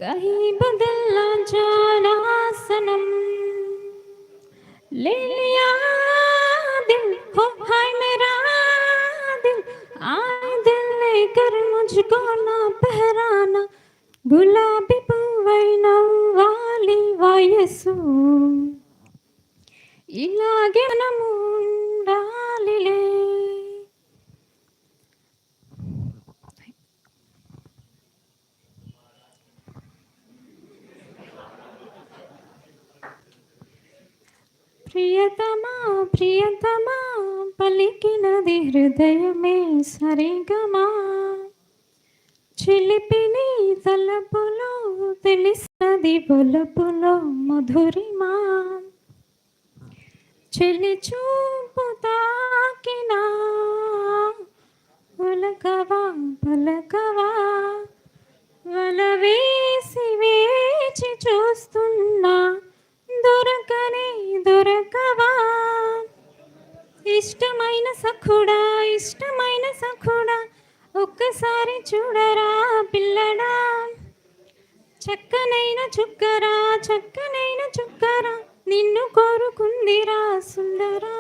कहीं बदलना जाना सनम, ले लिया दिल हो हाय मेरा दिल, आए दिल लेकर मुझको ना पहराना, गुलाबी పువ్వైన వాలి వయసు ఇలాగే మనము ఉండాలిలే. ప్రియతమా ప్రియతమా పలికినది హృదయమే సరిగమా, చిలిపిని తలపులో తెలిసినది బొలపులో మధురిమా, చెలి చూపు తాకినా పలకవా పలకవా, వల వేసి వేచి చూస్తున్నా దొరకనే దొరకవా, ఇష్టమైన సఖుడా ఇష్టమైన సఖుడా ఒక్కసారి చూడరా పిల్లడా, చక్కనైన చుక్కరా చక్కనైన చుక్కరా నిన్ను కోరుకుందిరా సుందరా.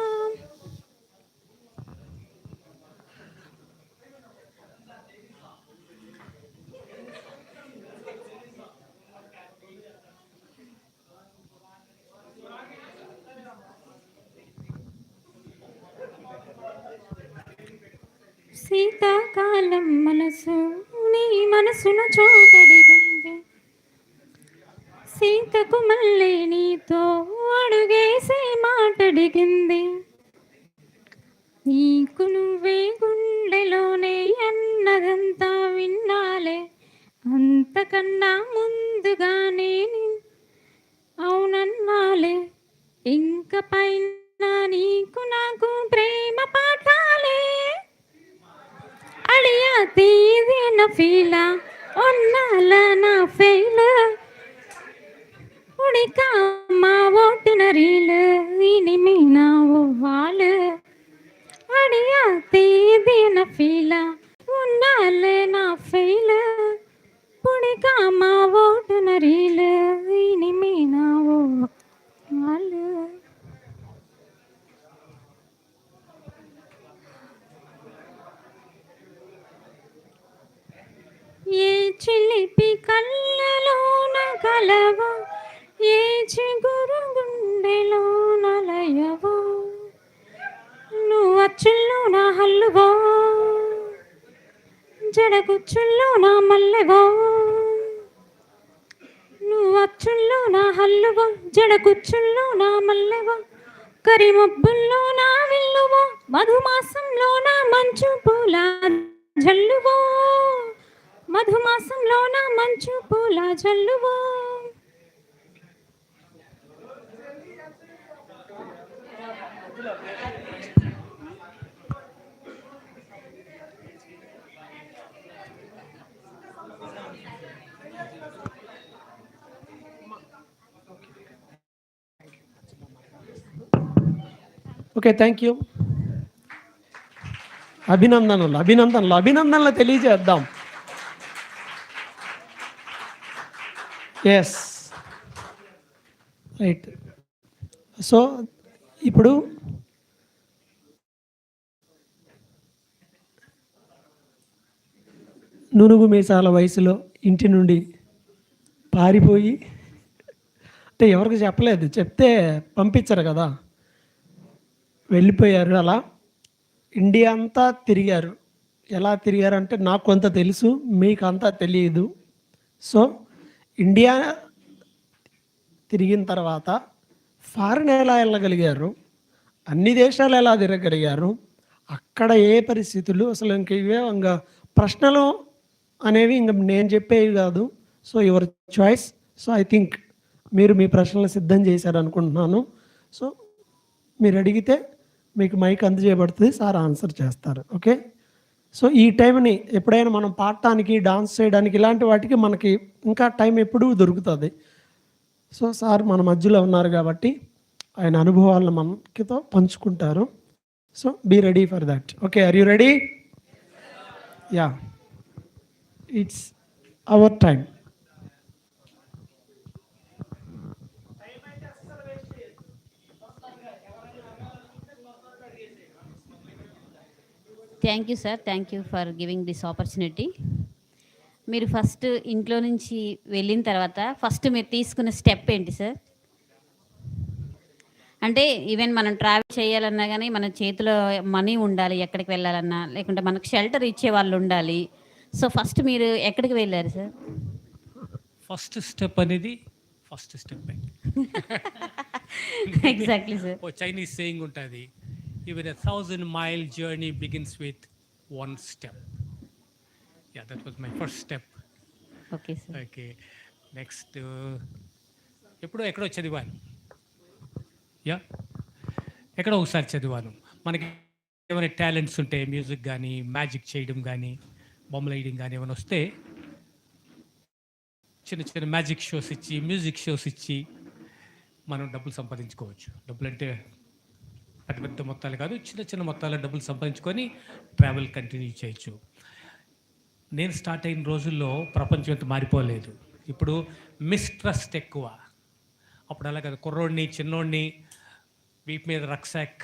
శీతాకాలం మనసు నీ మనసున చోటడిగింది, సీతకు మళ్ళీ నీతో అడుగేసే మాటడిగింది, నీకు నువ్వే గుండెలోనే అన్నదంతా విన్నాలే, అంతకన్నా ముందుగానే అవునన్నాలే, ఇంక పైన నీకు నాకు ప్రేమ పాఠాలే, అడియా తీదిన ఫీల ఒన్నాల నా ఫెయిల్, ఉడికా మా ఓటిన రీల్ ఇనిమి నా వాళ్ళు, అడియా తీదిన ఫీల ఉన్నాల నా ఫెయిల్, ఉడికా మా ఓటిన రీల్ ఇనిమి నా వాళ్ళు. ఏ చిలిపి కళ్ళలోన కలవో, ఏ చిగురు గుండెలోన లయవో, నువ్వు అచ్చుల్లో నా హల్లువో, జడగుచ్చుల్లో నా మల్లెవో, నువ్వు అచ్చుల్లో నా హల్లువో, జడగుచ్చుల్లో నా మల్లెవో, కరిమబ్బుల్లో నా విల్లువో, మధుమాసంలో నా మంచు పూల జల్లువో, మధుమాసంలో నా మంచు పూల జల్లువో. Okay, thank you. అభినందనలు అభినందనలు అభినందనలు తెలియజేద్దాం. Yes, right. సో ఇప్పుడు నునుగు మీసాల వయసులో ఇంటి నుండి పారిపోయి, అంటే ఎవరికి చెప్పలేదు, చెప్తే పంపించరు కదా, వెళ్ళిపోయారు. అలా ఇండియా అంతా తిరిగారు. ఎలా తిరిగారంటే నాకు కొంత తెలుసు, మీకు అంతా తెలియదు. సో ఇండియా తిరిగిన తర్వాత ఫారిన్ ఎలా వెళ్ళగలిగారు, అన్ని దేశాలు ఎలా తిరగలిగారు, అక్కడ ఏ పరిస్థితులు, అసలు ఇంక ఇవే ఇంకా ప్రశ్నలు అనేవి ఇంక నేను చెప్పేవి కాదు. So your choice. So I think మీరు మీ ప్రశ్నలు సిద్ధం చేశారు అనుకుంటున్నాను. సో మీరు అడిగితే మీకు మైక్ అందజేయబడుతుంది, సార్ ఆన్సర్ చేస్తారు. ఓకే. సో ఈ టైంని ఎప్పుడైనా మనం పాడటానికి, డాన్స్ చేయడానికి, ఇలాంటి వాటికి మనకి ఇంకా టైం ఎప్పుడూ దొరుకుతుంది. సో సార్ మన మధ్యలో ఉన్నారు కాబట్టి ఆయన అనుభవాలను మనకితో పంచుకుంటారు. So be ready for that. Okay, are you ready? Ya, it's our time. Thank you sir, thank you for giving this opportunity. మీరు ఫస్ట్ ఇంట్లో నుంచి వెళ్ళిన తర్వాత ఫస్ట్ మీరు తీసుకున్న స్టెప్ ఏంటి సార్? అంటే ఈవెన్ మనం ట్రావెల్ చేయాలన్నా కానీ మన చేతిలో మనీ ఉండాలి, ఎక్కడికి వెళ్ళాలన్నా, లేకుంటే మనకు షెల్టర్ ఇచ్చే వాళ్ళు ఉండాలి. సో ఫస్ట్ మీరు ఎక్కడికి వెళ్ళారు సార్? ఫస్ట్ స్టెప్ అనేది ఫస్ట్ స్టెప్. Exactly sir. ఓ చైనీస్ సేయింగ్ ఉంటుంది, even 1,000-mile journey begins with one step. Yeah, that was my first step. Okay sir. Okay, next ఎక్కడో చదివాను. యా, ఎక్కడో ఒకసారి చదివాను, మనకి ఏమైనా టాలెంట్స్ ఉంటే మ్యూజిక్ కానీ, మ్యాజిక్ చేయడం కానీ, బొమ్మలు వేయడం కానీ ఏమైనా వస్తే చిన్న చిన్న మ్యాజిక్ షోస్ ఇచ్చి, మ్యూజిక్ షోస్ ఇచ్చి మనం డబ్బులు సంపాదించుకోవచ్చు. డబ్బులు అంటే పెద్ద పెద్ద మొత్తాలు కాదు, చిన్న చిన్న మొత్తాల డబ్బులు సంపాదించుకొని ట్రావెల్ కంటిన్యూ చేయొచ్చు. నేను స్టార్ట్ అయిన రోజుల్లో ప్రపంచం ఎంత మారిపోలేదు. ఇప్పుడు మిస్ట్రస్ట్ ఎక్కువ. అప్పుడు అలా కదా, కుర్రోడిని చిన్నోడిని వీపు మీద రక్సాక్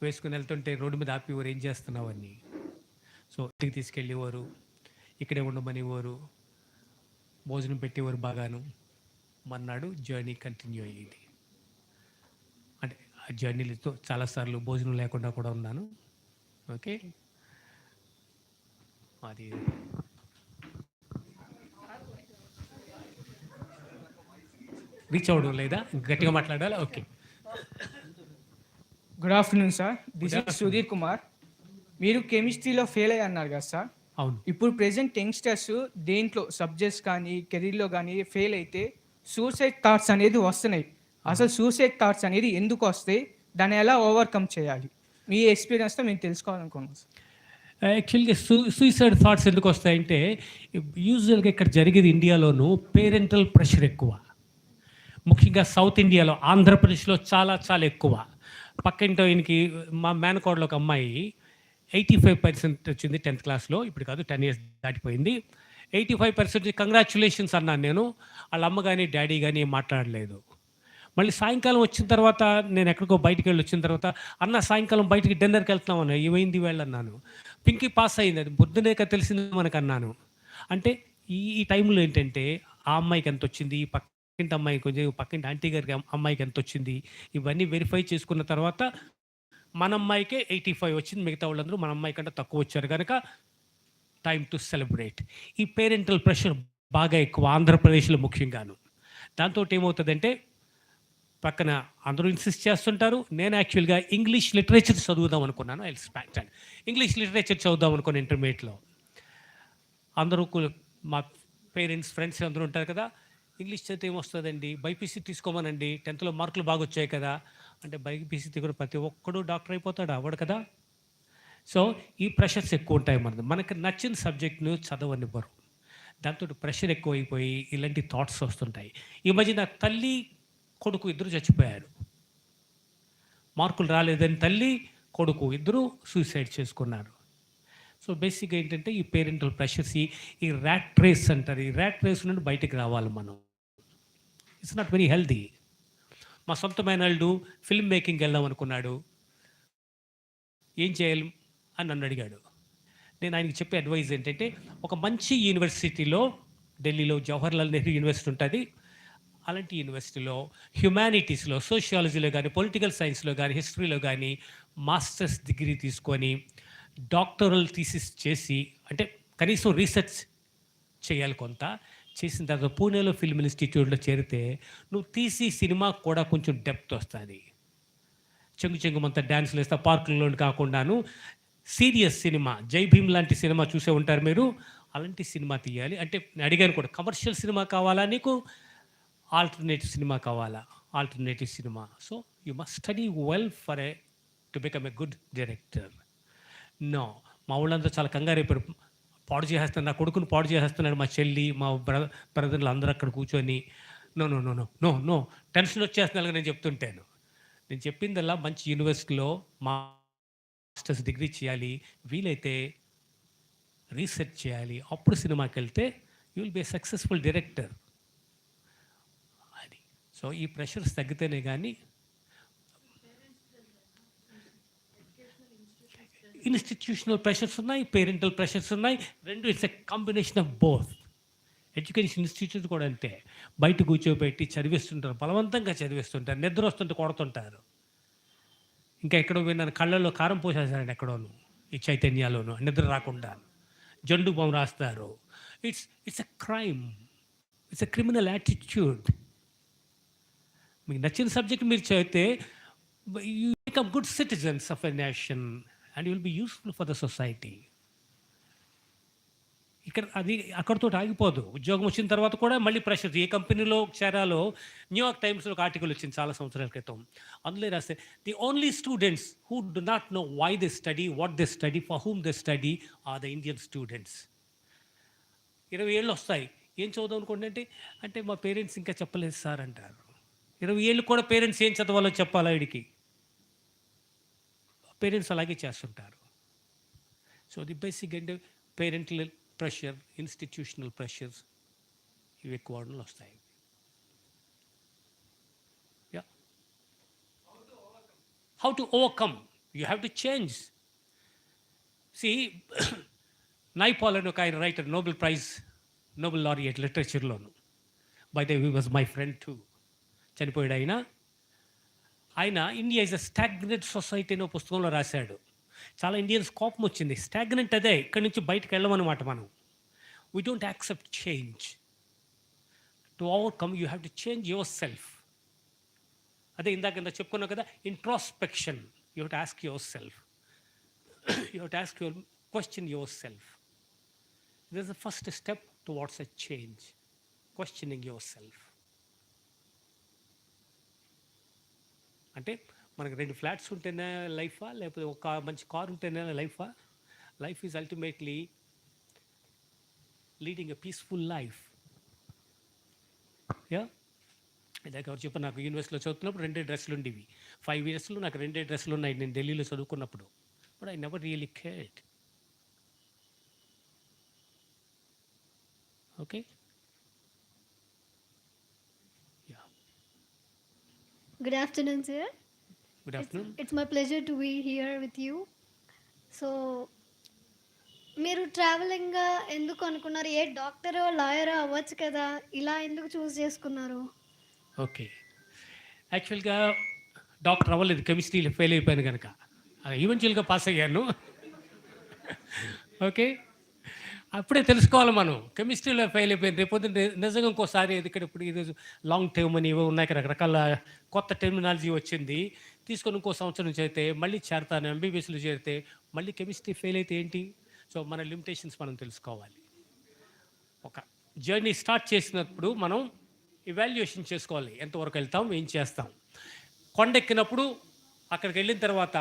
వేసుకుని వెళ్తుంటే రోడ్డు మీద ఆపేవారు, ఏం చేస్తున్నావు అని. సో ఇంటికి తీసుకెళ్ళేవారు, ఇక్కడే ఉండమనేవారు, భోజనం పెట్టేవారు బాగాను. మన్నాడు జర్నీ కంటిన్యూ అయ్యేది. అంటే ఆ జర్నీలతో చాలాసార్లు భోజనం లేకుండా కూడా ఉన్నాను. ఓకే, అది రీచ్ అవ్వడం లేదా, గట్టిగా మాట్లాడాలి. Okay, good afternoon sir, this is Sudheer Kumar. మీరు కెమిస్ట్రీలో ఫెయిల్ అయ్యి అన్నారు కదా సార్. అవును. ఇప్పుడు ప్రెసెంట్ యంగ్స్టర్స్ దేంట్లో సబ్జెక్ట్స్ కానీ కెరీర్లో కానీ ఫెయిల్ అయితే సూసైడ్ థాట్స్ అనేది వస్తున్నాయి. అసలు సూసైడ్ థాట్స్ అనేది ఎందుకు వస్తాయి, దాన్ని ఎలా ఓవర్కమ్ చేయాలి, మీ ఎక్స్పీరియన్స్తో మేము తెలుసుకోవాలనుకున్నాం సార్. యాక్చువల్గా సూసైడ్ థాట్స్ ఎందుకు వస్తాయంటే, యూజువల్గా ఇక్కడ జరిగేది ఇండియాలోనూ పేరెంటల్ ప్రెషర్ ఎక్కువ. ముఖ్యంగా సౌత్ ఇండియాలో, ఆంధ్రప్రదేశ్లో చాలా చాలా ఎక్కువ. పక్కింటో ఈయనకి మా మేనకోడలో ఒక అమ్మాయి 85% వచ్చింది 10th క్లాస్లో. ఇప్పుడు కాదు, 10 years దాటిపోయింది. 85% కంగ్రాచులేషన్స్ అన్నాను నేను. వాళ్ళ అమ్మ కానీ డాడీ కానీ ఏం మాట్లాడలేదు. మళ్ళీ సాయంకాలం వచ్చిన తర్వాత నేను ఎక్కడికో బయటికి వెళ్ళి వచ్చిన తర్వాత, అన్న సాయంకాలం బయటికి డిన్నర్కి వెళ్తున్నాం అన్న, ఏమైంది వెళ్ళన్నాను. పింకీ పాస్ అయింది, అది బుద్ధనేక తెలిసింది మనకు అన్నాను. అంటే ఈ టైంలో ఏంటంటే ఆ అమ్మాయికి ఎంత వచ్చింది, పక్కింటి అమ్మాయి కొంచెం, పక్కింటి ఆంటీ గారికి అమ్మాయికి ఎంత వచ్చింది, ఇవన్నీ వెరిఫై చేసుకున్న తర్వాత మన అమ్మాయికే 85 వచ్చింది, మిగతా వాళ్ళందరూ మన అమ్మాయి కంటే తక్కువ వచ్చారు కనుక టైం టు సెలబ్రేట్. ఈ పేరెంటల్ ప్రెషర్ బాగా ఎక్కువ ఆంధ్రప్రదేశ్లో ముఖ్యంగాను. దాంతో ఏమవుతుందంటే పక్కన అందరూ ఇన్సిస్ట్ చేస్తుంటారు. నేను యాక్చువల్గా ఇంగ్లీష్ లిటరేచర్ చదువుదాం అనుకున్నాను. ఇంగ్లీష్ లిటరేచర్ చదువుదాం అనుకున్నాను ఇంటర్మీడియట్లో. అందరూ మా పేరెంట్స్, ఫ్రెండ్స్ అందరూ ఉంటారు కదా, ఇంగ్లీష్ చదివితే ఏమొస్తుందండి, బైపీసీ తీసుకోమనండి, 10th మార్కులు బాగా వచ్చాయి కదా అంటే, బైపీసీ కూడా ప్రతి ఒక్కడు డాక్టర్ అయిపోతాడు అవ్వడు కదా. సో ఈ ప్రెషర్స్ ఎక్కువ ఉంటాయి. మనకు నచ్చిన సబ్జెక్ట్ను చదవనివ్వరు. దాంతో ప్రెషర్ ఎక్కువైపోయి ఇలాంటి థాట్స్ వస్తుంటాయి. ఈ మధ్య నా తల్లి కొడుకు ఇద్దరు చచ్చిపోయారు. మార్కులు రాలేదని తల్లి కొడుకు ఇద్దరు సూసైడ్ చేసుకున్నారు. సో బేసిక్గా ఏంటంటే ఈ పేరెంటల్ ప్రెషర్స్, ఈ ర్యాట్ రేస్ అంటారు, ఈ ర్యాట్ రేస్ నుండి బయటకు రావాలి మనం. It's not very healthy. మా సొంత మేనల్డు ఫిల్మ్ మేకింగ్కి వెళ్దాం అనుకున్నాడు. ఏం చేయాలి అని నన్ను అడిగాడు. నేను ఆయనకి చెప్పే అడ్వైజ్ ఏంటంటే, ఒక మంచి యూనివర్సిటీలో, ఢిల్లీలో జవహర్లాల్ నెహ్రూ యూనివర్సిటీ ఉంటుంది, అలాంటి యూనివర్సిటీలో హ్యుమానిటీస్లో, సోషియాలజీలో కానీ, పొలిటికల్ సైన్స్లో కానీ, హిస్టరీలో కానీ మాస్టర్స్ డిగ్రీ తీసుకొని డాక్టరల్ థీసిస్ చేసి, అంటే కనీసం రీసెర్చ్ చేయాలి కొంత, చేసిన తర్వాత పూణేలో ఫిల్మ్ ఇన్స్టిట్యూట్లో చేరితే నువ్వు తీసి సినిమా కూడా కొంచెం డెప్త్ వస్తుంది. చెంగుమంతా డ్యాన్స్లు వేస్తా పార్కుల్లో కాకుండాను సీరియస్ సినిమా, జై భీమ్ లాంటి సినిమా చూసే ఉంటారు మీరు, అలాంటి సినిమా తీయాలి. అంటే నేను అడిగాను కూడా, కమర్షియల్ సినిమా కావాలా నీకు, ఆల్టర్నేటివ్ సినిమా కావాలా? Alternative cinema. So you must study well for to become a good director. No, మా ఊళ్ళంతా చాలా కంగారు అయిపోయారు, పాడు చేసేస్తున్నాడు, నా కొడుకుని పాడు చేసేస్తున్నాడు మా చెల్లి, మా బ్రదర్లు అందరూ అక్కడ కూర్చొని. No no no no no no tension వచ్చేస్తున్నాను నేను చెప్తుంటాను. నేను చెప్పిందల్లా మంచి యూనివర్సిటీలో మాస్టర్స్ డిగ్రీ చేయాలి, వీలైతే రీసెర్చ్ చేయాలి, అప్పుడు సినిమాకి వెళ్తే you will be a successful director అది. సో ఈ ప్రెషర్స్ తగ్గితేనే కానీ ఇన్స్టిట్యూషనల్ ప్రెషర్స్ ఉన్నాయి, పేరెంటల్ ప్రెషర్స్ ఉన్నాయి. రెండు it's a combination of both. Education institute కూడా అంతే. బయట కూర్చోబెట్టి చదివిస్తుంటారు, బలవంతంగా చదివిస్తుంటారు, నిద్ర వస్తుంటే కొడుతుంటారు. ఇంకా ఎక్కడో విన్నాను, కళ్ళల్లో కారం పోసేసారండి ఎక్కడోను, ఈ చైతన్యాలోను, నిద్ర రాకుండా జండు బామ్ రాస్తారు. It's a crime, it's a criminal attitude. మీకు నచ్చిన సబ్జెక్ట్ మీరు చదివితే you become good citizens of a nation and you will be useful for the society. ఇక్కడ అది అక్కడితో ఆగిపోదు. ఉద్యోగం వచ్చిన తర్వాత కూడా మళ్ళీ ప్రెషర్. ఏ కంపెనీలో చేరాలో న్యూయార్క్ టైమ్స్లో ఒక ఆర్టికల్ వచ్చింది చాలా సంవత్సరాల క్రితం. అందులో రాస్తే the only students who do not know why they study, what they study, for whom they study are the Indian students. 20 ఏళ్ళు వస్తాయి, ఏం చదువుదాం అనుకోండి అంటే మా పేరెంట్స్ ఇంకా చెప్పలేదు సార్ అంటారు. 20 ఏళ్ళు కూడా పేరెంట్స్ ఏం చదవాలో చెప్పాలా వీడికి. పేరెంట్స్ అలాగే చేస్తుంటారు. సో ది బేసిక్ అంటే పేరెంటల్ ప్రెషర్, ఇన్స్టిట్యూషనల్ ప్రెషర్స్, ఇవి ఎక్కువ వాడలు వస్తాయి. Yeah, how to overcome, you have to change. C Naipaul అని ఒక ఆయన writer, nobel prize, nobel laureate లిటరేచర్లోను. By the way was my friend too, చనిపోయాడు ఆయన. India is a stagnant society అనే పుస్తకంలో రాశాడు. చాలా ఇండియన్స్ కోపం వచ్చింది. స్టాగ్నెంట్ అదే, ఇక్కడి నుంచి బయటకు వెళ్ళమన్నమాట మనం. We don't accept change. To overcome you have to change your self. అదే ఇందాక చెప్పుకున్నావు కదా, introspection. You have to ask your self, you have to ask your question your self. This is the first step towards a change, questioning your self. అంటే మనకు 2 flats ఉంటేనే లైఫా, లేకపోతే ఒక మంచి car ఉంటేనే లైఫా? Life is ultimately leading a peaceful life. Yeah, ఇలాగ ఎవరు చెప్పారు, నాకు యూనివర్సిటీలో చదువుతున్నప్పుడు 2 డ్రెస్సులు ఉండేవి. 5 ఇయర్స్లో నాకు 2 డ్రెస్సులు ఉన్నాయి నేను ఢిల్లీలో చదువుకున్నప్పుడు. But I never really cared. Okay, ya. Good afternoon, sir. Good afternoon. It's my pleasure to be here with you. సో మీరు ట్రావెలింగ్ ఎందుకు అనుకున్నారు? ఏ డాక్టరో లాయరో అవ్వచ్చు కదా, ఇలా ఎందుకు చూస్ చేసుకున్నారు? ఓకే, యాక్చువల్గా డాక్టర్ అవ్వలేదు, కెమిస్ట్రీలో ఫెయిల్ అయిపోయాను కనుక. ఈవెన్చువల్గా పాస్ అయ్యాను. ఓకే, అప్పుడే తెలుసుకోవాలి మనం, కెమిస్ట్రీలో ఫెయిల్ అయిపోయింది. రేపొద్దు నిజంగా ఇంకోసారి ఇప్పుడు ఈరోజు లాంగ్ టర్మ్ అని ఇవో ఉన్నాయి, రకరకాల కొత్త టెర్మినాలజీ వచ్చింది. తీసుకొని ఇంకో సంవత్సరం నుంచి అయితే మళ్ళీ చేరతాను, ఎంబీబీఎస్లో చేరితే మళ్ళీ కెమిస్ట్రీ ఫెయిల్ అయితే ఏంటి? సో మన లిమిటేషన్స్ మనం తెలుసుకోవాలి. ఒక జర్నీ స్టార్ట్ చేసినప్పుడు మనం ఇవాల్యుయేషన్ చేసుకోవాలి, ఎంతవరకు వెళ్తాం, ఏం చేస్తాం. కొండెక్కినప్పుడు అక్కడికి వెళ్ళిన తర్వాత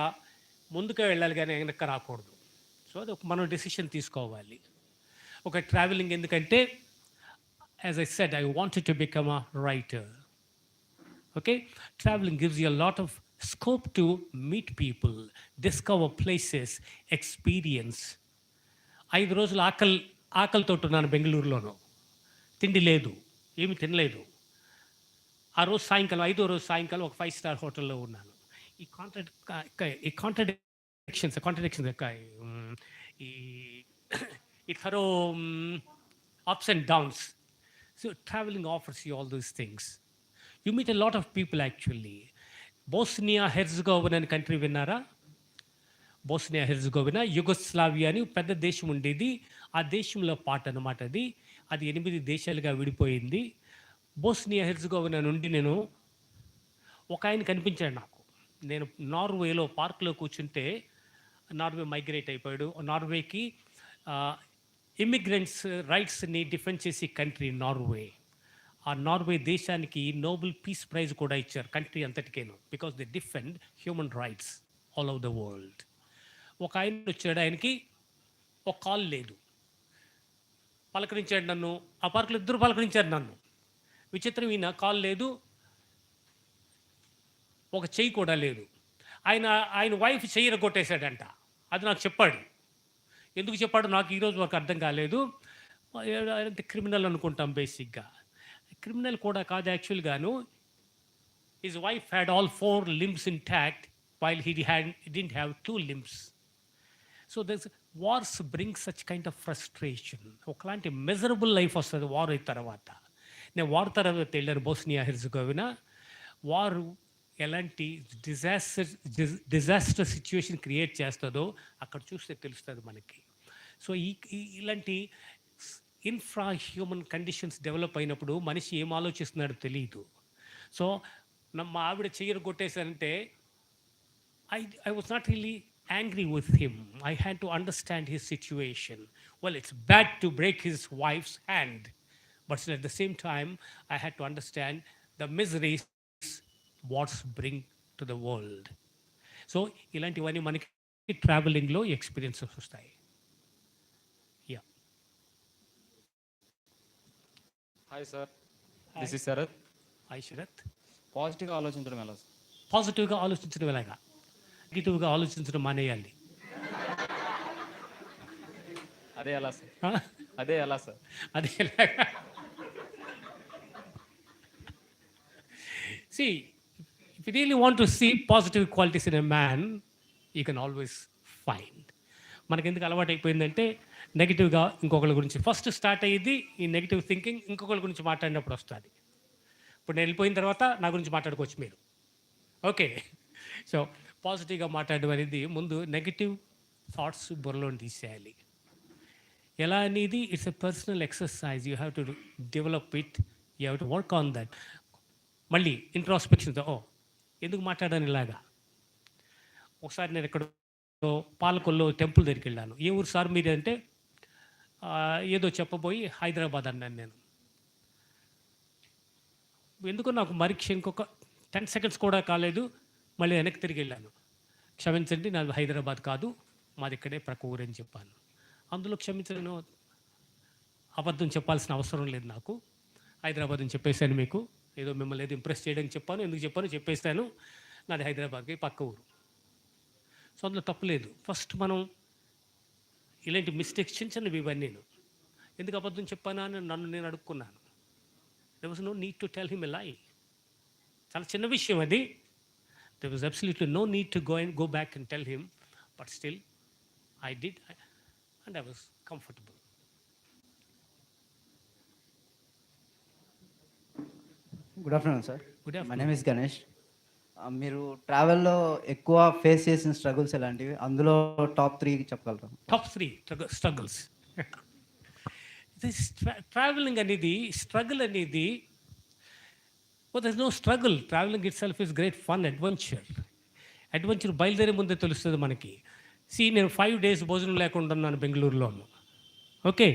ముందుకే వెళ్ళాలి కానీ వెనక్కి రాకూడదు. సో అది మనం డెసిషన్ తీసుకోవాలి. ఒక ట్రావెలింగ్ ఎందుకంటే, as I said, I wanted to become a writer. Okay, travelling gives you a lot of scope to meet people, discover places, experience. 5 రోజులు ఆకలితో ఉన్నాను బెంగళూరులోను, తిండి లేదు, ఏమి తినలేదు. ఆ రోజు సాయంకాలం, 5వ రోజు సాయంకాలం ఒక 5 స్టార్ హోటల్లో ఉన్నాను. ఈ కాంట్రడిక్షన్స్ ఈ thorough ups and downs. So traveling offers you all those things. You meet a lot of people actually. Bosnia హెర్జగోవినా అని కంట్రీ విన్నారా? బోస్నియా హెర్జగోవినా యుగోస్లావియా అని పెద్ద దేశం ఉండేది. ఆ దేశంలో పార్ట్ అనమాట అది. 8 దేశాలుగా విడిపోయింది. బోస్నియా హెర్జగోవినా నుండి ఒక ఆయన కనిపించాడు నాకు. నేను నార్వేలో పార్క్లో కూర్చుంటే, నార్వే మైగ్రేట్ అయిపోయాడు. నార్వేకి ఇమిగ్రెంట్స్ రైట్స్ని డిఫెండ్ చేసే కంట్రీ నార్వే. ఆ నార్వే దేశానికి నోబెల్ పీస్ ప్రైజ్ కూడా ఇచ్చారు, కంట్రీ అంతటికేను, because they defend human rights all over the world. ఒక ఆయన వచ్చాడు, ఆయనకి ఒక కాల్ లేదు, పలకరించాడు నన్ను. ఆ పార్కులో 2 పలకరించారు నన్ను. విచిత్రం, ఈయన కాల్ లేదు, ఒక చెయ్యి కూడా లేదు. ఆయన వైఫ్ చెయ్యి కొట్టేశాడంట. అది నాకు చెప్పాడు. ఎందుకు చెప్పాడు నాకు ఈరోజు వరకు అర్థం కాలేదు. క్రిమినల్ అనుకుంటాం బేసిక్గా. క్రిమినల్ కూడా కాదు యాక్చువల్గాను. His wife had all 4 limbs intact while he didn't have 2 limbs. So this wars bring such kind of frustration. ఒకలాంటి మెజరబుల్ లైఫ్ వస్తుంది వార్ అయిన తర్వాత. నేను వార్ తర్వాత వెళ్ళాను బోస్నియా హెర్జగోవినా. వారు ఎలాంటి డిజాస్టర్ సిచ్యువేషన్ క్రియేట్ చేస్తుందో అక్కడ చూస్తే తెలుస్తుంది మనకి. సో ఇలాంటి ఇన్ఫ్రా హ్యూమన్ కండిషన్స్ డెవలప్ అయినప్పుడు మనిషి ఏం ఆలోచిస్తున్నాడో తెలియదు. సో మా ఆవిడ చెయ్యరు కొట్టేశారంటే I was not really angry with him. I had to understand his situation. Well, it's bad to break his wife's hand, but still at the same time, I had to understand the miseries wars bring to the world. So, ఇలాంటివన్నీ మనకి ట్రావెలింగ్లో experiences వస్తాయి. Ya. Hi sir, this is Sarath. Hi Sarath. పాజిటివ్గా ఆలోచించడం ఎలా sir? పాజిటివ్గా ఆలోచించడం ఎలాగా? నెగిటివ్గా ఆలోచించడం మానేయాలి. అదే ఎలా సార్? అదే ఎలా సార్? అదే ఎలాగా? See, if you really want to see positive qualities in a man, you can always find. మనకి ఎందుకు అలవాటు అయిపోయిందంటే నెగిటివ్గా ఇంకొకరి గురించి ఫస్ట్ స్టార్ట్ అయ్యేది. ఈ నెగిటివ్ థింకింగ్ ఇంకొకరి గురించి మాట్లాడినప్పుడు వస్తుంది. ఇప్పుడు నేను వెళ్ళిపోయిన తర్వాత నా గురించి మాట్లాడుకోవచ్చు మీరు. ఓకే, సో పాజిటివ్గా మాట్లాడడం అనేది ముందు నెగిటివ్ థాట్స్ బుర్రలో తీసేయాలి. ఎలా అనేది it's a personal exercise. You have to develop it, you have to work on that. మళ్ళీ ఇంట్రాస్పెక్షన్తో ఎందుకు మాట్లాడాను ఇలాగా. ఒకసారి నేను ఎక్కడో పాలకొల్లో టెంపుల్ దగ్గరికి వెళ్ళాను. ఏ ఊరు సార్ మీరు అంటే ఏదో చెప్పబోయి హైదరాబాద్ అన్నాను నేను. ఎందుకో నాకు మరీక్ష ఇంకొక 10 seconds కూడా కాలేదు. మళ్ళీ వెనక్కి తిరిగి వెళ్ళాను. క్షమించండి, నాది హైదరాబాద్ కాదు, మాది ఇక్కడే ప్రక్క ఊరని చెప్పాను. అందులో క్షమించను, అబద్ధం చెప్పాల్సిన అవసరం లేదు నాకు. హైదరాబాద్ అని చెప్పేశాను మీకు. ఏదో మిమ్మల్ని ఏదో ఇంప్రెస్ చేయడానికి చెప్పాను. ఎందుకు చెప్పాను చెప్పేస్తాను. నాది హైదరాబాద్కి పక్క ఊరు. సో అందులో తప్పులేదు. ఫస్ట్ మనం ఇలాంటి మిస్టేక్స్ చిన్నవి ఇవన్నీ ఎందుకు అబద్ధం చెప్పానా అని నన్ను నేను అడుక్కున్నాను. There was no need to tell him a lie. చాలా చిన్న విషయం అది. There was absolutely no need to go back and tell him, but still I did, and I was comfortable. Good afternoon sir. Good afternoon. My name is Ganesh. మీరు ట్రావెల్లో ఎక్కువ face చేసిన struggles ఎలాంటివి, అందులో top 3 చెప్పగలరా? Top 3 struggles. This traveling అనేది struggle అనేది, well, there's no struggle. Traveling itself is great fun, adventure. Adventure బయలుదేరే ముందే తెలుస్తుంది మనకి. నేను 5 days భోజనం లేకుండా ఉన్నాను బెంగళూరులోను. Okay,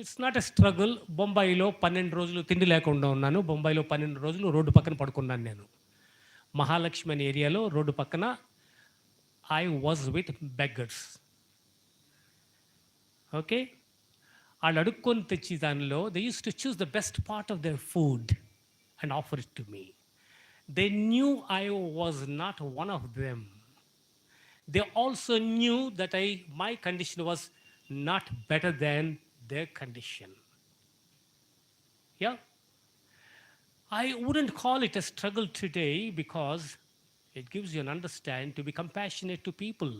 it's not a struggle. బొంబాయిలో 12 రోజులు తిండి లేకుండా ఉన్నాను. బొంబాయిలో 12 రోజులు రోడ్డు పక్కన పడుకున్నాను నేను. మహాలక్ష్మి అనే ఏరియాలో రోడ్డు పక్కన I was with beggars. Okay, వాళ్ళు అడుక్కొని తెచ్చి దానిలో they use to choose the best part of their food and offer it to me. They knew I was not one of them. They also knew that my condition was not better than their condition. Yeah, I wouldn't call it a struggle today because it gives you an understand to be compassionate to people,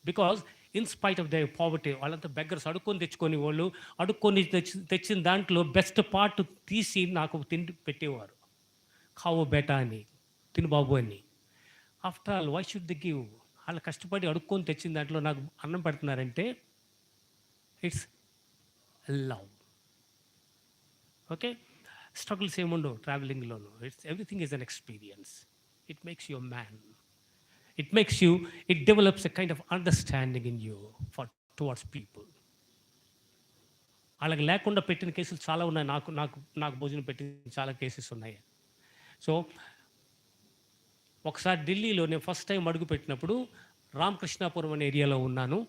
because in spite of their poverty, వాళ్ళంతా beggars అడుక్కొని తెచ్చుకొని వాళ్ళు అడుక్కొని తెచ్చిన దాంట్లో best part తీసి నాకు తిండి పెట్టేవారు. ఖావో బేటా అని, తిను బాబు అని. After all why should the give? వాళ్ళు కష్టపడి అడుక్కొని తెచ్చిన దాంట్లో నాకు అన్నం పెడుతున్నారంటే ఇట్స్ లవ్. ఓకే, స్ట్రగుల్స్ ఏముండవు ట్రావెలింగ్లోను. Everything is an experience. It makes you man. It develops a kind of understanding in you towards people. వాళ్ళకి లేకుండా పెట్టిన కేసులు చాలా ఉన్నాయి. నాకు భోజనం పెట్టిన చాలా కేసెస్ ఉన్నాయి. సో ఒకసారి ఢిల్లీలో నేను ఫస్ట్ టైం అడుగు పెట్టినప్పుడు రామకృష్ణాపురం అనే ఏరియాలో ఉన్నాను.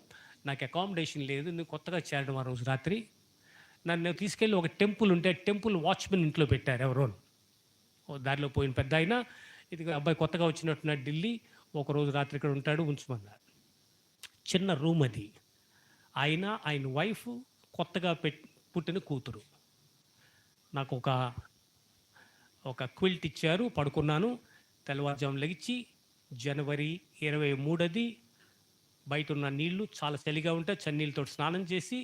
నాకు అకామిడేషన్ లేదు. నేను కొత్తగా చేరడం ఆ రోజు రాత్రి. నన్ను తీసుకెళ్ళి ఒక టెంపుల్ ఉంటే టెంపుల్ వాచ్మెన్ ఇంట్లో పెట్టారు ఎవరో. దారిలో పోయిన పెద్ద ఆయన, ఇది అబ్బాయి కొత్తగా వచ్చినట్టున్నాడు ఢిల్లీ, ఒకరోజు రాత్రి ఇక్కడ ఉంటాడు ఉంచమన్నారు. చిన్న రూమ్ అది. ఆయన వైఫ్, కొత్తగా పుట్టిన కూతురు. నాకు ఒక క్విల్ట్ ఇచ్చారు, పడుకున్నాను. తెల్లవారుజాము లెగిచి జనవరి 23 బయట ఉన్న నీళ్లు చాలా చలిగా ఉంటే చన్నీళ్ళతో స్నానం చేసి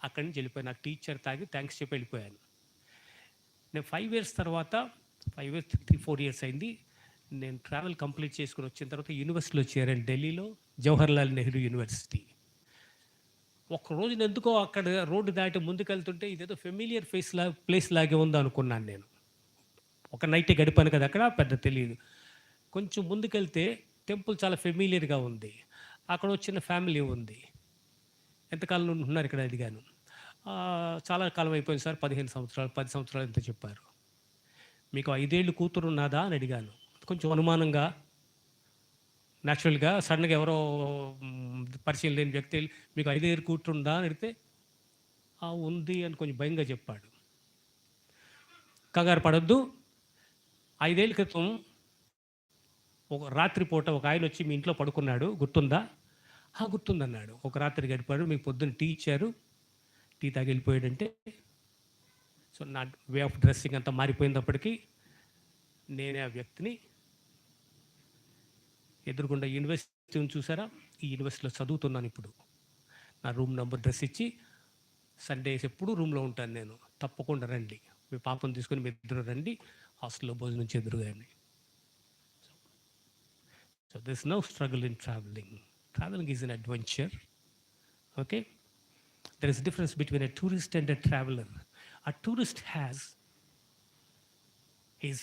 అక్కడి నుంచి వెళ్ళిపోయాను. నాకు టీచర్ తాగి థ్యాంక్స్ చెప్పి వెళ్ళిపోయాను. నేను 5 ఇయర్స్ తర్వాత 5 ఇయర్స్ 3-4 ఇయర్స్ అయింది. నేను ట్రావెల్ కంప్లీట్ చేసుకుని వచ్చిన తర్వాత యూనివర్సిటీలో చేరాను, ఢిల్లీలో జవహర్లాల్ నెహ్రూ యూనివర్సిటీ. ఒక్కరోజు ఎందుకో అక్కడ రోడ్డు దాటి ముందుకెళ్తుంటే ఇదేదో ఫెమిలియర్ ప్లేస్ లాగే ఉంది అనుకున్నాను నేను. ఒక నైట్ గడిపాను కదా అక్కడ, పెద్ద తెలియదు. కొంచెం ముందుకెళ్తే టెంపుల్ చాలా ఫెమిలియర్గా ఉంది. అక్కడ వచ్చిన ఫ్యామిలీ ఉంది. ఎంతకాలం నుండి ఉన్నారు ఇక్కడ అడిగాను. చాలా కాలం అయిపోయింది సార్, 15 సంవత్సరాలు 10 సంవత్సరాలు ఎంత చెప్పారు. మీకు 5 ఏళ్ళు కూతురు ఉన్నదా అని అడిగాను. కొంచెం అనుమానంగా, న్యాచురల్గా సడన్గా ఎవరో పరిచయం లేని వ్యక్తి మీకు 5 ఏళ్ళు కూతురు ఉందా అని అడిగితే ఉంది అని కొంచెం భయంగా చెప్పాడు. కంగారు పడొద్దు, 5 ఏళ్ళ క్రితం ఒక రాత్రిపూట ఒక ఆయన వచ్చి మీ ఇంట్లో పడుకున్నాడు, గుర్తుందా? గుర్తుందన్నాడు. ఒక రాత్రి గడిపాడు, మీకు పొద్దున్న టీ ఇచ్చారు, టీ తాగి వెళ్ళిపోయాడంటే. సో నా వే ఆఫ్ డ్రెస్సింగ్ అంతా మారిపోయినప్పటికీ నేనే ఆ వ్యక్తిని. ఎదురుగుండా యూనివర్సిటీని చూసారా, ఈ యూనివర్సిటీలో చదువుతున్నాను ఇప్పుడు. నా రూమ్ నెంబర్ డ్రెస్ ఇచ్చి సండేస్ ఎప్పుడు రూమ్లో ఉంటాను నేను. తప్పకుండా రండి, మీ పాపను తీసుకొని మీ ఇద్దరు రండి, హాస్టల్లో భోజనం ఎదురుగాని. So there's no struggle in traveling. Traveling is an adventure. Okay? There is a difference between a tourist and a traveler. A tourist has his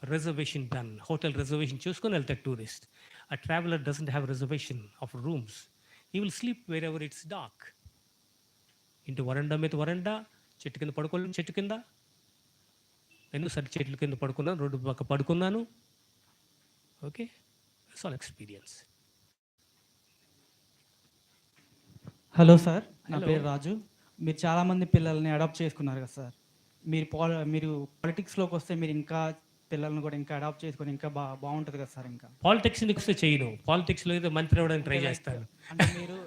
reservation done. Hotel reservation చూసుకొని వెళ్తాడు tourist. A traveler doesn't have reservation of rooms. He will sleep wherever it's dark. ఇంటి వరండా మీద వరండా, చెట్టు కింద పడుకోలేను చెట్టు కింద. ఎన్నోసారి చెట్ల కింద పడుకున్నాను, రోడ్డు పక్క పడుకున్నాను. Okay, it's all experience. Hello sir, నా Hello. పేరు రాజు. మీరు చాలామంది పిల్లల్ని అడాప్ట్ చేసుకున్నారు కదా సార్. మీరు పాలిటిక్స్లోకి వస్తే మీరు ఇంకా పిల్లల్ని కూడా ఇంకా అడాప్ట్ చేసుకొని ఇంకా బాగుంటుంది కదా సార్. ఇంకా పాలిటిక్స్ వస్తే చేయను, పాలిటిక్స్లో ఏదో మంత్రి అవ్వడానికి ట్రై చేస్తాను. అంటే మీరు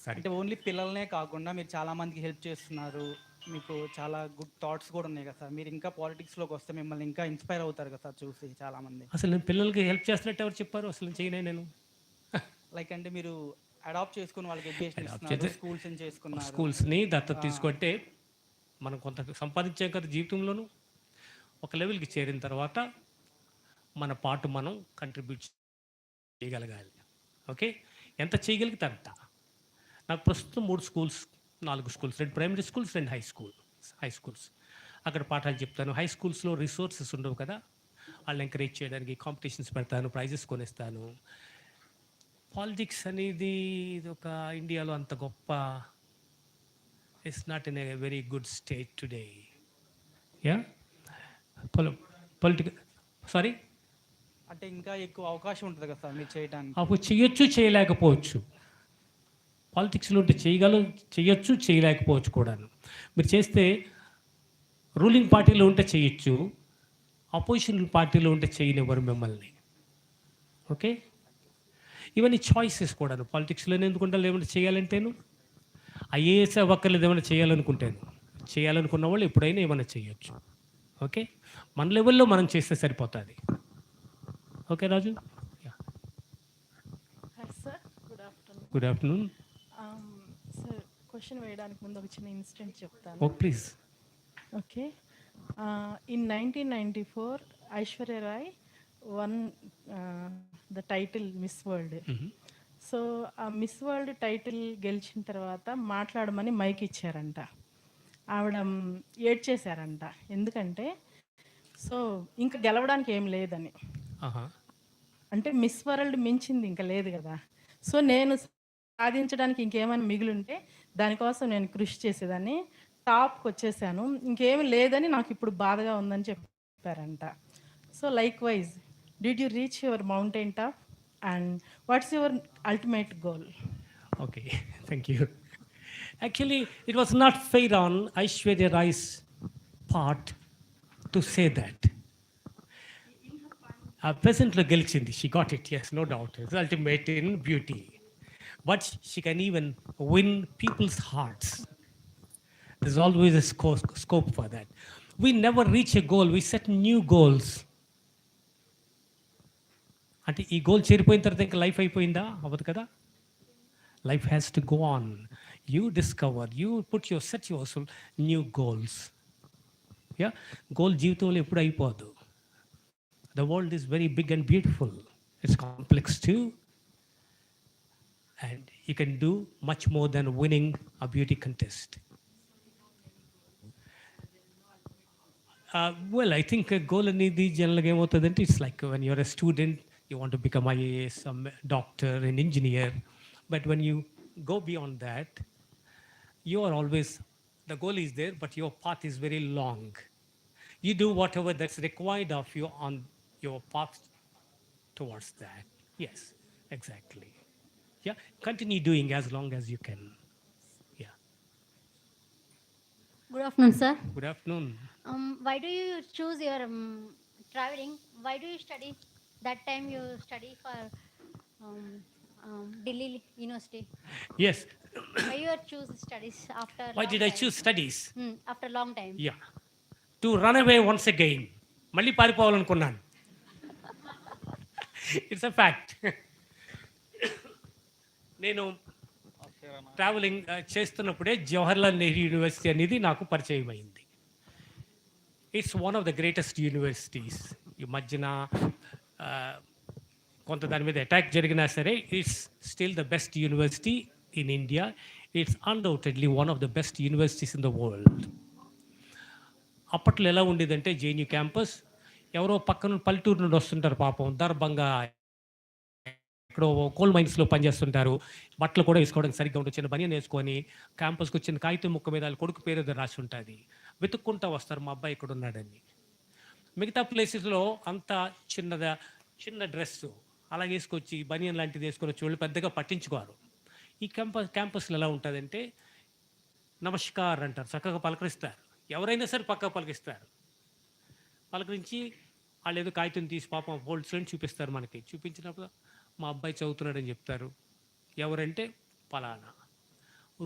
సరే, అంటే ఓన్లీ పిల్లల్నే కాకుండా మీరు చాలా మందికి హెల్ప్ చేస్తున్నారు, మీకు చాలా గుడ్ థాట్స్ కూడా ఉన్నాయి కదా సార్. మీరు ఇంకా పాలిటిక్స్లోకి వస్తే మిమ్మల్ని ఇంకా ఇన్స్పైర్ అవుతారు కదా సార్ చూసి చాలామంది. అసలు నేను పిల్లలకి హెల్ప్ చేస్తున్నట్టు ఎవరు చెప్పారు? అసలు చేయనే నేను. లైక్ అంటే మీరు అడాప్ట్ చేసుకుని వాళ్ళకి ఎడ్యుకేషన్ ఇస్తున్నారు, స్కూల్స్ చేసుకున్నారు. స్కూల్స్ని దత్తత తీసుకుంటే మనం కొంత సంపాదించాం కదా జీవితంలోనూ. ఒక లెవెల్కి చేరిన తర్వాత మన పాటు మనం కంట్రిబ్యూట్ చేయగలగాలి. ఓకే, ఎంత చేయగలిగితే అంత. నాకు ప్రస్తుతం 3 schools 4 schools, 2 primary schools, 2 high schools. అక్కడ పాఠాలు చెప్తాను. హై స్కూల్స్లో రిసోర్సెస్ ఉండవు కదా, వాళ్ళని ఎంకరేజ్ చేయడానికి కాంపిటీషన్స్ పెడతాను, ప్రైజెస్ కొనిస్తాను. పాలిటిక్స్ అనేది ఇది ఒక ఇండియాలో అంత గొప్ప, it's not in a very good state today. Yeah, political sorry, అంటే ఇంకా ఎక్కువ అవకాశం ఉంటుంది కదా సార్ మీరు చేయడానికి. అప్పుడు చేయొచ్చు, చేయలేకపోవచ్చు. పాలిటిక్స్లో ఉంటే చేయొచ్చు, చేయలేకపోవచ్చు కూడాను. మీరు చేస్తే రూలింగ్ పార్టీలో ఉంటే చేయొచ్చు, అపోజిషన్ పార్టీలో ఉంటే చేయనివ్వరు మిమ్మల్ని. ఓకే, ఇవన్నీ చాయిసెస్ కూడాను. పాలిటిక్స్లో ఎందుకుంటే ఏమైనా చేయాలంటేను ఐఏఎస్ అవ్వక్కర్లేదు, ఏమైనా చేయాలనుకుంటాను. చేయాలనుకున్న వాళ్ళు ఎప్పుడైనా ఏమైనా చేయొచ్చు. ఓకే, మన లెవెల్లో మనం చేస్తే సరిపోతుంది. Okay Raju. Sir, good afternoon. Good afternoon sir, question వేయడానికి ముందు ఒక చిన్న ఇన్సిడెంట్ చెప్తాను. Oh please. Okay, in 1994 Aishwarya Rai won the title miss world. So ఆ మిస్ వరల్డ్ టైటిల్ గెలిచిన తర్వాత మాట్లాడమని మైక్ ఇచ్చారంట. ఆవిడ ఏడ్చేశారంట. ఎందుకంటే సో ఇంకా గెలవడానికి ఏం లేదని, అంటే మిస్ వరల్డ్ మించింది ఇంకా లేదు కదా. సో నేను సాధించడానికి ఇంకేమైనా మిగిలింటే దానికోసం నేను కృషి చేసేదాన్ని, టాప్కి వచ్చేసాను, ఇంకేమి లేదని నాకు ఇప్పుడు బాధగా ఉందని చెప్పారంట. So like wise, did you reach your mountain top and what's your ultimate goal? Okay, thank you. Actually, it was not fair on Aishwarya Rai's part to say that. Presently gelichindi, she got it, yes, no doubt. It's ultimate in beauty. But she can even win people's hearts. There's always a scope for that. We never reach a goal, we set new goals. అంటే ఈ goal చేరిపోయిన తర్వాత ఇంకా life అయిపోయిందా? అవ్వదు కదా. Life has to go on. You discover, you put your set your new goals. Ya, goal జీవితంలో ఎప్పుడు అయిపోదు. The world is very big and beautiful. It's complex too. And you can do much more than winning a beauty contest. Well, I think a goal అనేది జనరల్గా ఏమవుతుందంటే, it's like when you're a student, you want to become IAS, a doctor, an engineer. But when you go beyond that, you are always, the goal is there, but your path is very long. You do whatever that's required of you on your path towards that. Yes, exactly. Yeah, continue doing as long as you can. Yeah. Good afternoon, sir. Good afternoon. Why do you choose your traveling? Why do you study? That time you study for Delhi University. Yes. Why you choose studies after? Why long did I time? choose studies? After long time. Yeah. To run away once again. మళ్ళీ పారిపోవాలనుకున్నాను. It's a fact. నేను travelling చేస్తున్నప్పుడే Jawaharlal Nehru university అనేది నాకు పరిచయం అయింది. It's one of the greatest universities. ఈ మధ్యన కొంత దాని మీద అటాక్ జరిగినా సరే, it's still the best university in India. It's undoubtedly one of the best universities in the world. అప్పట్లో ఎలా ఉండేదంటే, జేఎన్యూ క్యాంపస్, ఎవరో పక్కన పల్లెటూరు నుండి వస్తుంటారు పాపం, దర్భంగా ఎక్కడో కోల్ మైన్స్లో పనిచేస్తుంటారు, బట్టలు కూడా వేసుకోవడానికి సరిగ్గా ఉంటుంది, చిన్న బనియన్ వేసుకొని క్యాంపస్కి వచ్చిన కాగితం ముక్క మీద వాళ్ళ కొడుకు పేరు ఏదో రాసి ఉంటుంది, వెతుక్కుంటూ వస్తారు మా అబ్బాయి ఇక్కడ ఉన్నాడని. మిగతా ప్లేసెస్లో అంతా చిన్న డ్రెస్సు అలా వేసుకొచ్చి బనియన్ లాంటిది వేసుకొని వచ్చి వాళ్ళు పెద్దగా పట్టించుకోరు. ఈ క్యాంపస్లో ఎలా ఉంటుందంటే, నమస్కార్ అంటారు, చక్కగా పలకరిస్తారు, ఎవరైనా సరే పక్కగా పలకరిస్తారు. పలకరించి వాళ్ళు ఏదో కాగితం తీసి పాపం హోల్డ్స్లో చూపిస్తారు మనకి. చూపించినప్పుడు మా అబ్బాయి చదువుతున్నాడని చెప్తారు. ఎవరంటే పలానా.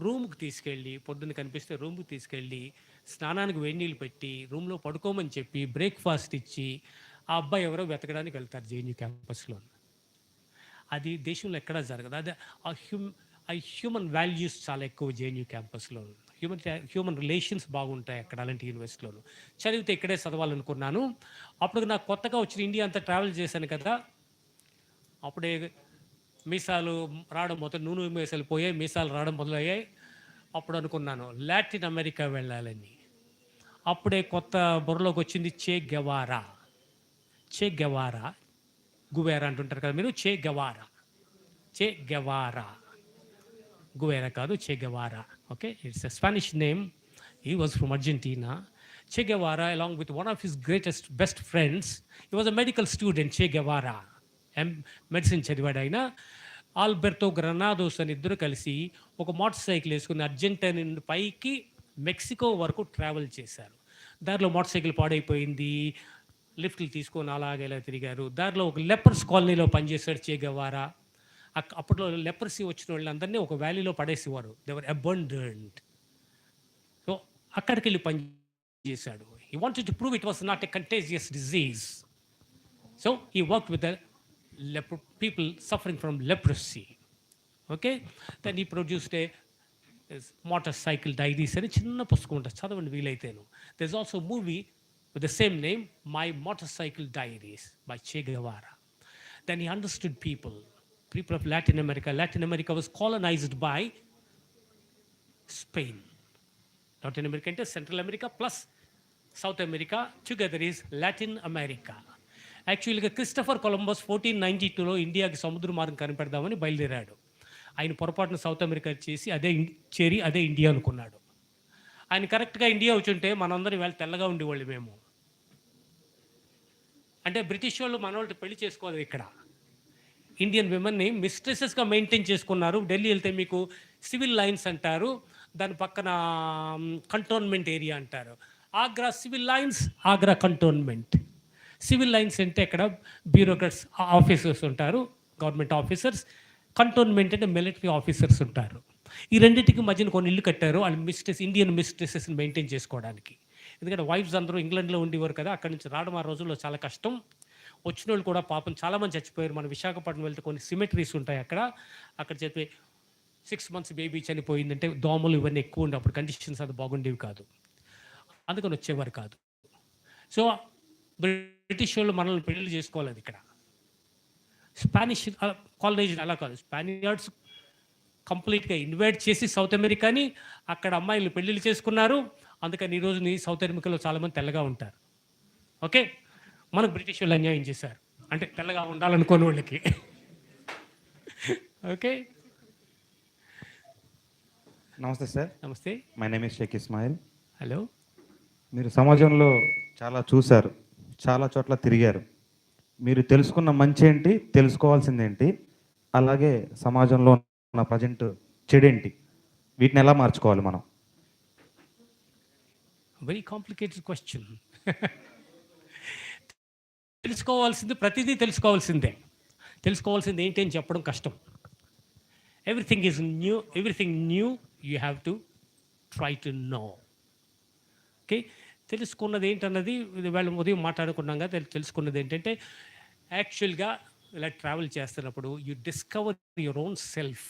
రూమ్కి తీసుకెళ్ళి, పొద్దున్న కనిపిస్తే రూమ్కి తీసుకెళ్ళి స్నానానికి వేడి నీళ్ళు పెట్టి రూమ్లో పడుకోమని చెప్పి బ్రేక్ఫాస్ట్ ఇచ్చి ఆ అబ్బాయి ఎవరో వెతకడానికి వెళ్తారు జేఎన్యూ క్యాంపస్లో. అది దేశంలో ఎక్కడా జరగదు. అది ఆ హ్యూమన్ వాల్యూస్ చాలా ఎక్కువ జేఎన్యూ క్యాంపస్లో. హ్యూమన్ రిలేషన్స్ బాగుంటాయి అక్కడ, అలాంటి యూనివర్సిటీలోను. చదివితే ఇక్కడే చదవాలనుకున్నాను. అప్పుడు నాకు కొత్తగా వచ్చిన ఇండియా అంతా ట్రావెల్ చేశాను కదా, అప్పుడే మీసాలు రావడం నూనె మీసాలు పోయాయి, మీసాలు రావడం మొదలయ్యాయి. అప్పుడు అనుకున్నాను లాటిన్ అమెరికా వెళ్ళాలని. అప్పుడే కొత్త బుర్రలోకి వచ్చింది చే గెవారా. గువేరా అంటుంటారు కదా మీరు, చే గెవారా, గువేరా కాదు, Che Guevara. Okay, it's a Spanish name. He was from Argentina. Che Guevara, along with one of his best friends, he was a medical student, Che Guevara. Medicine చదివాడు ఆయన. ఆల్బెర్టో గ్రనాదోస్ అని ఇద్దరు కలిసి ఒక మోటార్ సైకిల్ వేసుకుని Argentina నుండి పైకి Mexico వరకు ట్రావెల్ చేశారు. దారిలో మోటార్ సైకిల్ పాడైపోయింది, లిఫ్ట్లు తీసుకొని అలాగే ఇలా తిరిగారు. దారిలో ఒక లెపర్స్ కాలనీలో పనిచేశాడు చే గెవారా. అప్పట్లో లెపర్సీ వచ్చిన వాళ్ళందరినీ ఒక వ్యాలీలో పడేసేవారు, దేవర్ అబండన్డ్. సో అక్కడికి వెళ్ళి పని చేశాడు. He wanted to prove it was not a contagious disease. So he worked with the people suffering from leprosy. Okay, then he produced a motorcycle diaries అని చిన్న పుస్తకం ఉంటుంది, చదవండి వీలైతేను. there's also a movie with the same name, My Motorcycle Diaries by Che Guevara. Then he understood people of Latin America was colonized by Spain. Latin America అంటే Central America plus South America together is Latin America. యాక్చువల్గా Christopher Columbus 1492లో ఇండియాకి సముద్ర మార్గం కనిపెడదామని బయలుదేరాడు. ఆయన పొరపాటున south America చేరి అదే ఇండియా అనుకున్నాడు. ఆయన కరెక్ట్గా ఇండియా వచ్చుంటే మనందరం ఇవాళ తెల్లగా ఉండేవాళ్ళు మేము. అంటే బ్రిటిష్ వాళ్ళు మన వాళ్ళతో పెళ్లి చేసుకోవాలి. ఇక్కడ ఇండియన్ విమెన్ని మిస్ట్రెసెస్గా మెయింటైన్ చేసుకున్నారు. ఢిల్లీ వెళ్తే మీకు సివిల్ లైన్స్ అంటారు, దాని పక్కన కంటోన్మెంట్ ఏరియా అంటారు. Agra civil lines, Agra cantonment. Civil lines అంటే ఇక్కడ బ్యూరోక్రాట్స్ ఆఫీసర్స్ ఉంటారు, గవర్నమెంట్ ఆఫీసర్స్. కంటోన్మెంట్ అంటే మిలిటరీ ఆఫీసర్స్ ఉంటారు. ఈ రెండింటికి మధ్యన కొన్ని ఇల్లు కట్టారు వాళ్ళు ఇండియన్ మిస్ట్రెసెస్ని మెయింటైన్ చేసుకోవడానికి. ఎందుకంటే వైఫ్స్ అందరూ ఇంగ్లాండ్లో ఉండేవారు కదా, అక్కడి నుంచి రావడం ఆ రోజుల్లో చాలా కష్టం. వచ్చిన వాళ్ళు కూడా పాపం చాలామంది చచ్చిపోయారు. మన విశాఖపట్నం వెళ్తే కొన్ని సిమెటరీస్ ఉంటాయి అక్కడ చెప్పి 6 months బేబీ చనిపోయిందంటే దోమలు ఇవన్నీ ఎక్కువ ఉండే, అప్పుడు కండిషన్స్ అది బాగుండేవి కాదు, అందుకని వచ్చేవారు కాదు. సో బ్రిటిష్ వాళ్ళు మనల్ని పెళ్లి చేసుకోలేదు. ఇక్కడ స్పానిష్ కాలనైజేషన్ అలా కాదు, స్పానియార్డ్స్ కంప్లీట్గా ఇన్వైట్ చేసి సౌత్ అమెరికాని అక్కడ అమ్మాయిలు పెళ్ళిళ్ళు చేసుకున్నారు. అందుకని ఈరోజు సౌత్ అమెరికాలో చాలామంది తెల్లగా ఉంటారు. ఓకే, మనకు బ్రిటిష్ వాళ్ళు అన్యాయం చేశారు, అంటే తెల్లగా ఉండాలనుకోని వాళ్ళకి. ఓకే, నమస్తే సార్. నమస్తే. My name is Shaik Ismail. Hello. మీరు సమాజంలో చాలా చూశారు, చాలా చోట్ల తిరిగారు. మీరు తెలుసుకున్న మంచి ఏంటి, తెలుసుకోవాల్సిందేంటి, అలాగే సమాజంలో ఉన్న ప్రజెంట్ చెడేంటి, వీటిని ఎలా మార్చుకోవాలి మనం? Very complicated question. తెలుసుకోవాల్సింది ప్రతిదీ తెలుసుకోవాల్సిందే. తెలుసుకోవాల్సింది ఏంటి అని చెప్పడం కష్టం. Everything is new, everything new you have to try to know. Okay, తెలుసుకున్నది ఏంటన్నది వాళ్ళు ఉదయం మాట్లాడుకున్నాం కదా. తెలుసుకున్నది ఏంటంటే యాక్చువల్గా ఇలా ట్రావెల్ చేస్తున్నప్పుడు you discover your own self.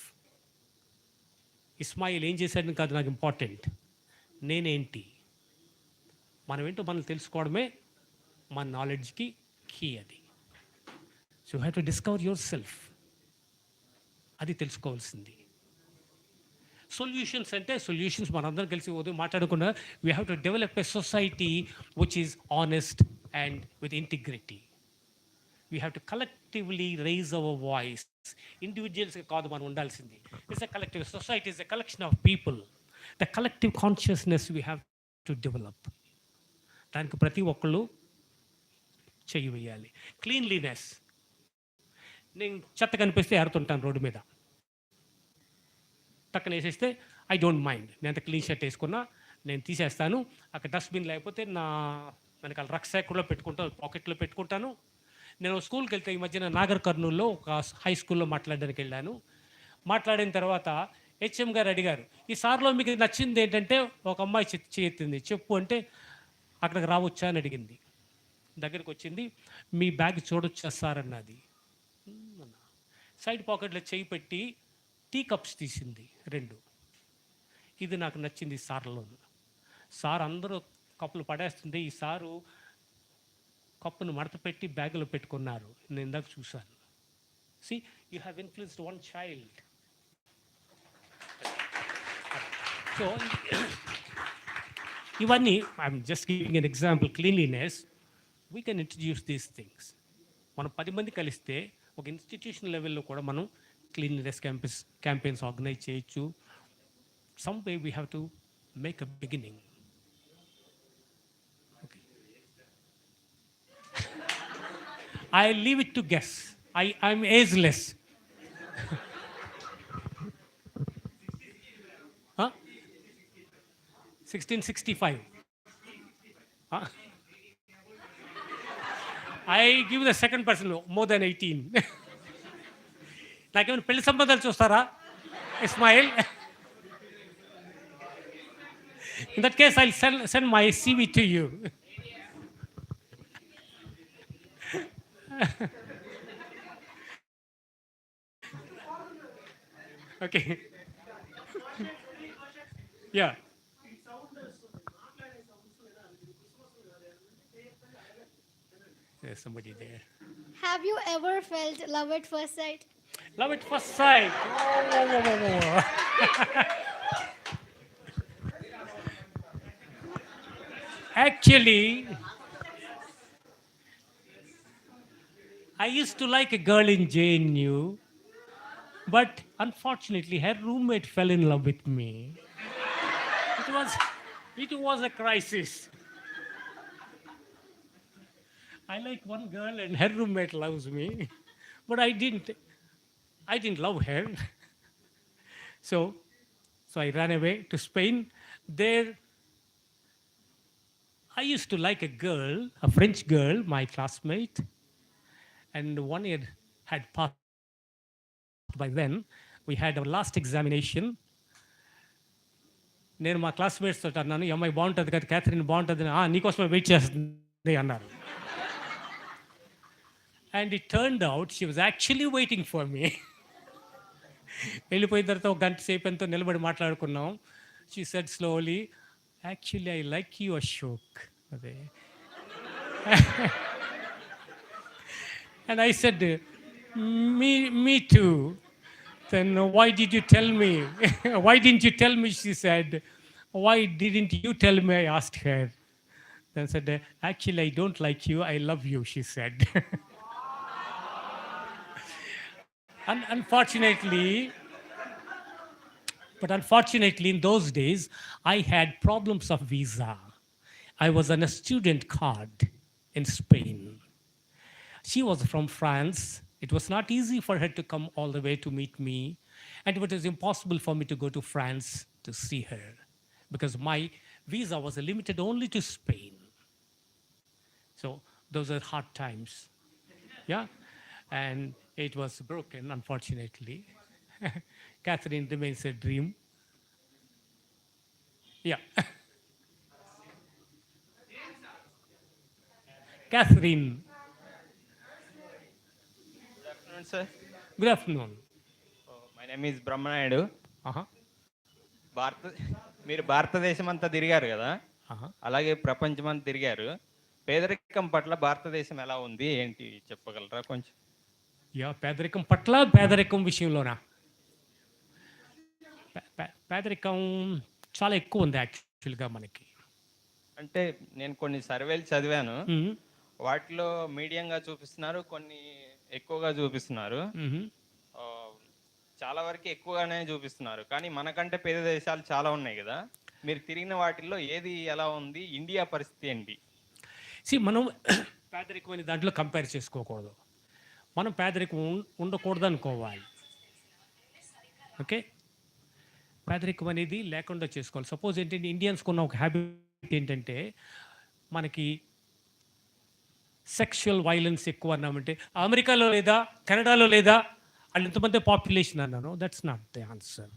Ismail ఏం చేశాడని కాదు నాకు ఇంపార్టెంట్, నేనేంటి, మనం ఏంటో మనం తెలుసుకోవడమే మన నాలెడ్జ్కి కీ. అది so you have to discover yourself, అది తెలుసుకోవాల్సింది. సొల్యూషన్స్ అంటే సొల్యూషన్స్ మనందరం కలిసి ఉదయం మాట్లాడకుండా we have to develop a society which is honest and with integrity. We have to collectively raise our voice. ఇండివిజువల్స్గా కాదు మనం ఉండాల్సింది. It's a collective society, is a collection of people. The collective consciousness we have to develop. దానికి ప్రతి ఒక్కళ్ళు చెయ్యి వేయాలి. Cleanliness, నేను చెత్త కనిపిస్తే ఏరుతుంటాను రోడ్డు మీద, టక్కన వేసేస్తే ఐ డోంట్ మైండ్. నేను అంత క్లీన్ షర్ట్ వేసుకున్నా నేను తీసేస్తాను. అక్కడ డస్ట్బిన్ లేకపోతే నా వెనకాల రక్సాకులో పెట్టుకుంటాను, పాకెట్లో పెట్టుకుంటాను. నేను స్కూల్కి వెళ్తే ఈ మధ్యన నాగర్ కర్నూల్లో ఒక హై స్కూల్లో మాట్లాడడానికి వెళ్ళాను. మాట్లాడిన తర్వాత హెచ్ఎం గారు అడిగారు, ఈ సార్లో మీకు నచ్చింది ఏంటంటే ఒక అమ్మాయి ఎత్తింది, చెప్పు అంటే అక్కడికి రావచ్చా అని అడిగింది. దగ్గరికి వచ్చింది, మీ బ్యాగ్ చూడొచ్చా సార్ అన్నది. సైడ్ పాకెట్లో చేయి పెట్టి టీ కప్స్ తీసింది 2. ఇది నాకు నచ్చింది సార్లో. సార్ అందరూ కప్పులు పడేస్తుంది, ఈ సారు కప్పును మడత పెట్టి బ్యాగులో పెట్టుకున్నారు. నేను ఇందాక చూశాను. See you have influenced one child. So ఇవన్నీ I'm just giving an example. Cleanliness, we can introduce these things. మనం 10 మంది కలిస్తే ఒక ఇన్స్టిట్యూషన్ లెవెల్లో కూడా మనం క్లీన్లీనెస్ క్యాంపెయిన్స్ ఆర్గనైజ్ చేయొచ్చు. Some way we have to make a beginning. I leave it to guess. I'm ageless. Huh? 1665. Huh? I give the second person more than 18. నాకేమైనా పెళ్లి సంబంధాలు చూస్తారా Ismail? In that case, I'll send my CV to you. Okay. Yeah. There's somebody there. Have you ever felt love at first sight? Love at first sight. Whoa. Actually, I used to like a girl in JNU, but unfortunately her roommate fell in love with me. It was a crisis. I like one girl and her roommate loves me, but I didn't love her. So I ran away to Spain. There I used to like a girl, a French girl, my classmate, and 1 year had passed by then. We had our last examination. నేను మా classmates తోటి అన్నాను, ఈ అమ్మాయి బాగుంటుంది కదా, Catherine బాగుంటుంది, నీకోసమే వెయిట్ చేస్తుంది అన్నారు. And it turned out she was actually waiting for me. వెళ్ళిపోయిన తర్వాత ఒక గంట సేపు ఎంతో నిలబడి మాట్లాడుకున్నాం. She said slowly, actually I like you Ashok. అదే. And I said, me too. Then why did you tell me? Why didn't you tell me? She said, why didn't you tell me? I asked her. Then said, actually, I don't like you. I love you, she said. Unfortunately, in those days, I had problems of visa. I was on a student card in Spain. She was from France. It was not easy for her to come all the way to meet me, and it was impossible for me to go to France to see her because my visa was limited only to Spain. So those are hard times. Yeah, and it was broken, unfortunately. Catherine remains a dream. Yeah. Catherine. Sir, Good afternoon. my name is Brahmanayudu. Uh-huh. మీరు భారతదేశం అంతా తిరిగారు కదా, అలాగే ప్రపంచం అంతా తిరిగారు. పేదరికం పట్ల భారతదేశం ఎలా ఉంది ఏంటి చెప్పగలరా కొంచెం? పేదరికం పట్ల, పేదరికం విషయంలోనా? పేదరికం చాలా ఎక్కువ ఉంది యాక్చువల్గా మనకి. అంటే నేను కొన్ని సర్వేలు చదివాను, వాటిలో మీడియంగా చూపిస్తున్నారు, కొన్ని ఎక్కువగా చూపిస్తున్నారు. చాలా వరకు ఎక్కువగానే చూపిస్తున్నారు, కానీ మనకంటే పేద దేశాలు చాలా ఉన్నాయి కదా. మీరు తిరిగిన వాటిల్లో ఏది ఎలా ఉంది, ఇండియా పరిస్థితి ఏంటి? మనం పేదరికం అనే దాంట్లో కంపేర్ చేసుకోకూడదు. మనం పేదరికం ఉండకూడదు అనుకోవాలి. ఓకే, పేదరికం అనేది లేకుండా చేసుకోవాలి. సపోజ్ ఏంటంటే ఇండియన్స్కి ఉన్న ఒక హ్యాబిట్ ఏంటంటే మనకి సెక్షువల్ వైలెన్స్ ఎక్కువ అన్నామంటే అమెరికాలో లేదా, కెనడాలో లేదా, వాళ్ళు ఎంతమంది పాపులేషన్ అన్నాను. That's not the answer.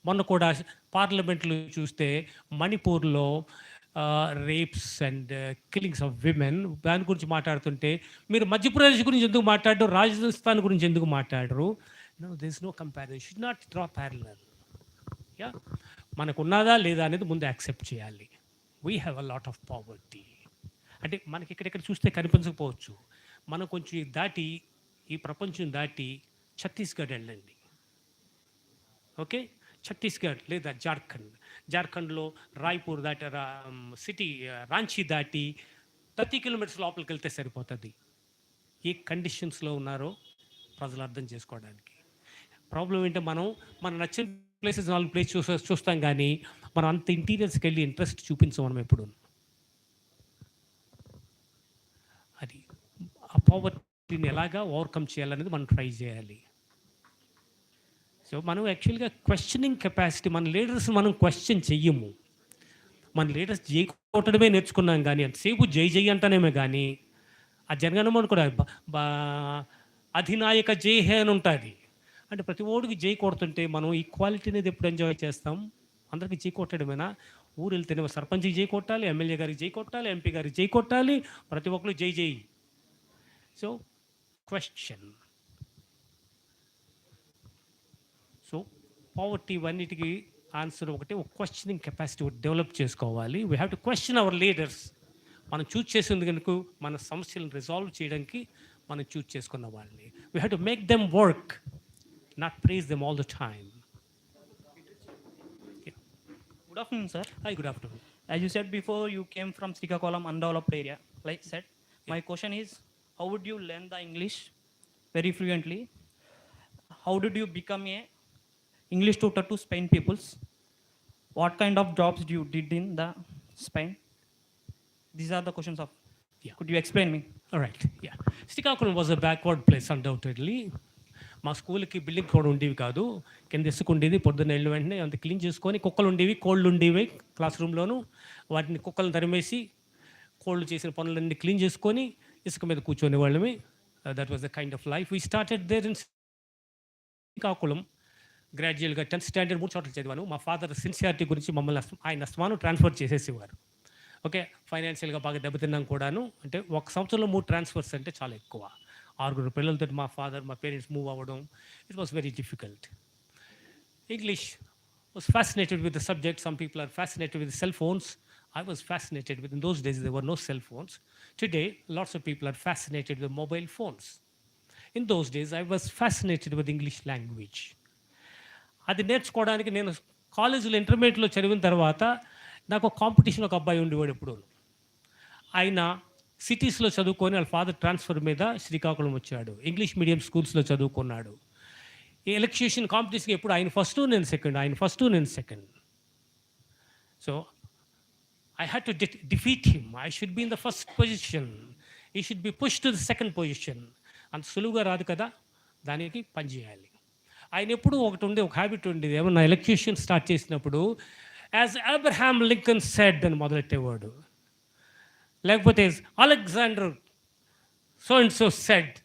మొన్న కూడా పార్లమెంట్లో చూస్తే మణిపూర్లో rapes and killings of women దాని గురించి మాట్లాడుతుంటే మీరు మధ్యప్రదేశ్ గురించి ఎందుకు మాట్లాడరు, రాజస్థాన్ గురించి ఎందుకు మాట్లాడరు? No, there is no comparison. Should not draw parallel. Ya, మనకు ఉన్నదా లేదా అనేది ముందు యాక్సెప్ట్ చేయాలి. We have a lot of poverty. అంటే మనకి ఇక్కడెక్కడ చూస్తే కనిపించకపోవచ్చు. మనం కొంచెం దాటి, ఈ ప్రపంచం దాటి ఛత్తీస్గఢ్ వెళ్ళండి. ఓకే, ఛత్తీస్గఢ్ లేదా జార్ఖండ్లో రాయ్పూర్ దాటి సిటీ రాంచీ దాటి 30 కిలోమీటర్స్ లోపలికి వెళ్తే సరిపోతుంది. ఏ కండిషన్స్లో ఉన్నారో ప్రజలు అర్థం చేసుకోవడానికి. ప్రాబ్లం ఏంటంటే మనం నచ్చిన ప్లేసెస్ 4 ప్లేస్ చూస్తాం, కానీ మనం అంత ఇంటీరియర్స్కి వెళ్ళి ఇంట్రెస్ట్ చూపించాం మనం ఎప్పుడు. అది ఆ పావర్టీని ఎలాగా ఓవర్కమ్ చేయాలనేది మనం ట్రై చేయాలి. సో మనం యాక్చువల్గా క్వశ్చనింగ్ కెపాసిటీ, మన లీడర్స్ మనం క్వశ్చన్ చెయ్యము. మన లీడర్స్ జై కొట్టడమే నేర్చుకున్నాం, కానీ అంతసేపు జై జై అంటానేమే కానీ ఆ జనగణమని కూడా అధినాయక జై హే అని ఉంటుంది. అంటే ప్రతి ఓడికి జై కొడుతుంటే మనం ఈక్వాలిటీ అనేది ఎప్పుడు ఎంజాయ్ చేస్తాం? అందరికీ జై కొట్టడమేనా? ఊరు వెళ్తేనే సర్పంచ్కి జై కొట్టాలి, ఎమ్మెల్యే గారికి జై కొట్టాలి, ఎంపీ గారికి జై కొట్టాలి, ప్రతి ఒక్కరు జై జై. So question. సో పావర్టీ ఇవన్నిటికీ ఆన్సర్ ఒకటే, ఒక క్వశ్చనింగ్ కెపాసిటీ డెవలప్ చేసుకోవాలి. We have to question hour leaders. మనం చూజ్ చేసేందుకు కనుక మన సమస్యలను రిజాల్వ్ చేయడానికి మనం చూజ్ చేసుకున్న వాళ్ళని. We have to make them work, not praise them all the time. Good afternoon, sir. Hi, good afternoon. As you said before, you came from Srikakulam, undeveloped area. Like said, my question is, how would you learn the English very fluently? How did you become a English tutor to Spain peoples? What kind of jobs you did in the Spain? These are the questions of. Yeah. Could you explain me? All right. Yeah. Srikakulam was a backward place, undoubtedly. మా స్కూల్కి building కూడా ఉండేవి కాదు, కింద ఇసుక ఉండేది. పొద్దున్న వెళ్ళిన వెంటనే అంత క్లీన్ చేసుకొని, కుక్కలు ఉండేవి, కోళ్ళు ఉండేవి క్లాస్ రూమ్లోను. వాటిని కుక్కలను తరిమేసి కోళ్ళు చేసిన పనులన్నీ క్లీన్ చేసుకొని ఇసుక మీద కూర్చొని వాళ్ళమి. That was the kind of life we started there in Srikakulam. గ్రాడ్యువల్గా 10th స్టాండర్డ్ 3 చోట్ల చదివాను. మా ఫాదర్ సిన్సియారిటీ గురించి మమ్మల్ని ఆయన అస్తమానం ట్రాన్స్ఫర్ చేసేసేవారు. ఓకే, ఫైనాన్షియల్గా బాగా దెబ్బతిన్నాం కూడాను. అంటే ఒక సంవత్సరంలో 3 ట్రాన్స్ఫర్స్ అంటే చాలా ఎక్కువ. ఆరుగురు పిల్లలతో మా ఫాదర్ మా పేరెంట్స్ మూవ్ అవ్వడం, it was very difficult. English was fascinated with the subject. Some people are fascinated with cell phones. I was fascinated with, in those days, there were no cell phones. Today, lots of people are fascinated with mobile phones. In those days, I was fascinated with English language. అది నేర్చుకోవడానికి నేను కాలేజీలో ఇంటర్మీడియట్లో చదివిన తర్వాత నాకు ఒక competition ఒక అబ్బాయి ఉండేవాడు ఎప్పుడు. ఆయన సిటీస్లో చదువుకొని వాళ్ళ ఫాదర్ ట్రాన్స్ఫర్ మీద శ్రీకాకుళం వచ్చాడు. ఇంగ్లీష్ మీడియం స్కూల్స్లో చదువుకున్నాడు. ఈ ఎలక్ట్యూషన్ కాంపిటీషన్కి ఎప్పుడు ఆయన ఫస్ట్ నేను second. So I had to defeat him. I should be in the first position. He should be pushed to the second position. అంత సులువుగా రాదు కదా, దానికి పని చేయాలి. ఆయన ఎప్పుడు ఒక హ్యాబిట్ ఉండేది, ఏమన్నా ఎలక్ట్యూషన్ స్టార్ట్ చేసినప్పుడు యాజ్ అబ్రహాం లింకన్ సెడ్ అని మొదలెట్టేవాడు, లేకపోతే Alexander so and so said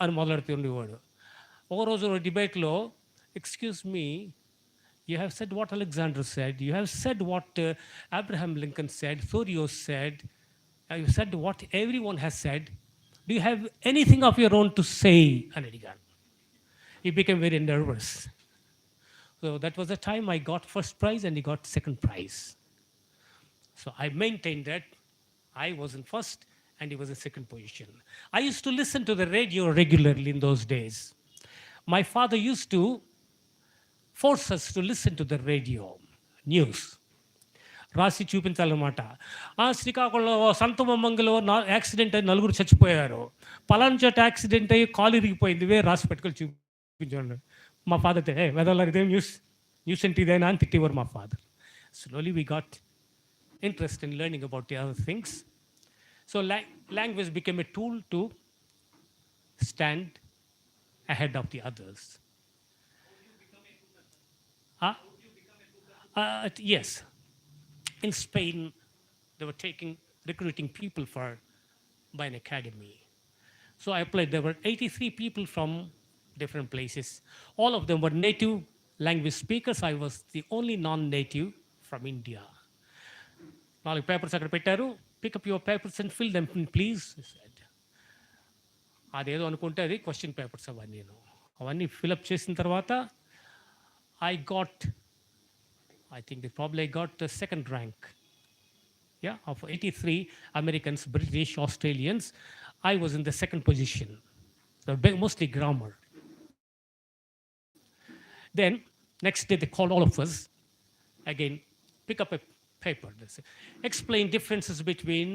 అని మొదలెడుతూ ఉండేవాడు. ఒక రోజు డిబేట్లో, excuse me, you have said what Alexander said, you have said what Abraham Lincoln said, Thoreau said, you said what everyone has said, do you have anything of your own to say? And he became very nervous. So that was the time I got first prize and he got second prize. So I maintained that I was in first and he was in second position. I used to listen to the radio regularly in those days. My father used to force us to listen to the radio news. రాసి చూపించాలన్నమాట. శ్రీకాకుళంలో సంతమంగలో accident అయ్యి 4 చచ్చిపోయారు, పలానా చోట accident అయ్యి కాలు ఇరిగిపోయింది, రాసి పెట్టుకొని చూపించండి. మా ఫాదర్ వెదర్ ఇదేం న్యూస్ అంటే ఇదేనా అని తిట్టేవారు మా father. Slowly we got interest in learning about the other things. So language became a tool to stand ahead of the others. Yes. In Spain, they were recruiting people by an academy. So I applied. There were 83 people from different places. All of them were native language speakers. I was the only non-native from India. 4 papers అక్కడ పెట్టారు. Pick up your papers and fill them in, please. అదేదో అనుకుంటే అది question papers అవన్నీ fill up చేసిన తర్వాత I think probably I got the second rank. Yeah, of 83 Americans, British, Australians, I was in the second position. So mostly grammar. Then next day they called all of us again, pick up a paper. They say, explain differences between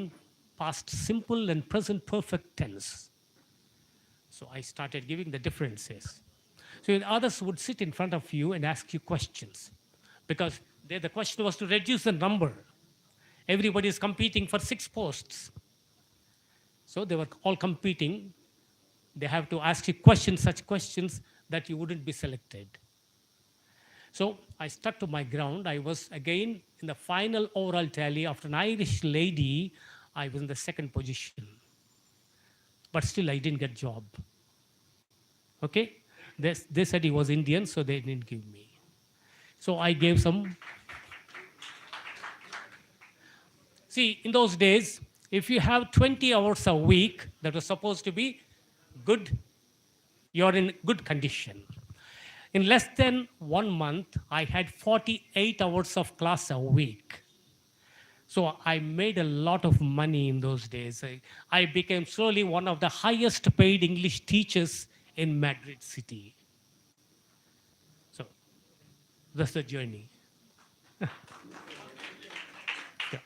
past simple and present perfect tense. So I started giving the differences. So others would sit in front of you and ask you questions, because the question was to reduce the number. Everybody is competing for 6 posts. So they were all competing. They have to ask you such questions that you wouldn't be selected. So I stuck to my ground. I was again in the final overall tally. After an Irish lady, I was in the second position. But still I didn't get job. Okay? They said he was Indian, so they didn't give me. So I gave some. See, in those days, if you have 20 hours a week, that was supposed to be good, you're in good condition. In less than 1 month, I had 48 hours of class a week. So I made a lot of money in those days. I became slowly one of the highest paid English teachers in Madrid city. So that's the journey. Yeah.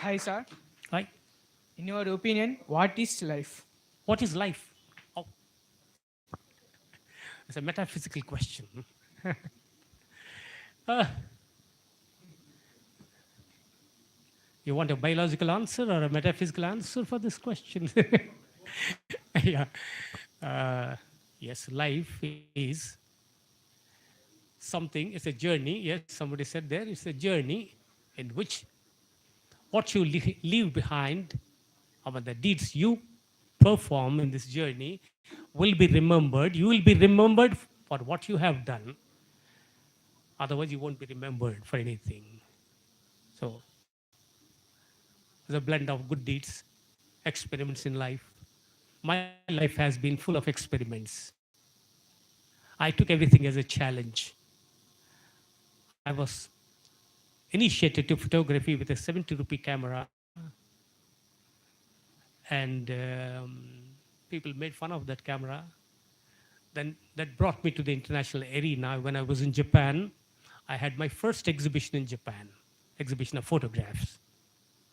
Hi, sir. Hi. In your opinion, what is life? What is life? Oh. It's a metaphysical question. You want a biological answer or a metaphysical answer for this question? Yeah. Yes, life is something, it's a journey. Yes, somebody said there, it's a journey in which what you leave behind, or the deeds you perform in this journey will be remembered. You will be remembered for what you have done. Otherwise, you won't be remembered for anything. So, it's a blend of good deeds, experiments in life, My life has been full of experiments. I took everything as a challenge. I was initiated to photography with a 70 rupee camera, and people made fun of that camera. Then that brought me to the international arena. When I was in Japan, I had my first exhibition in Japan, exhibition of photographs.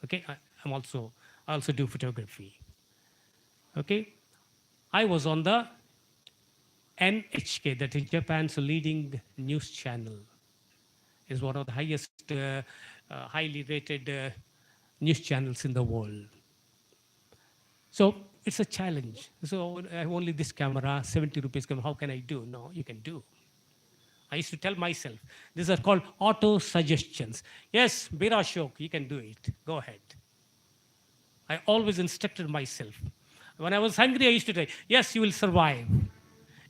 Okay, I also do photography. Okay, I was on the NHK, that is Japan's leading news channel, is one of the highest, highly rated news channels in the world. So it's a challenge. So I have only this camera, 70 rupees camera. How can I do? No, you can do. I used to tell myself, these are called auto suggestions. Yes, Bira Shok, you can do it. Go ahead. I always instructed myself. When I was hungry, I used to say, yes, you will survive.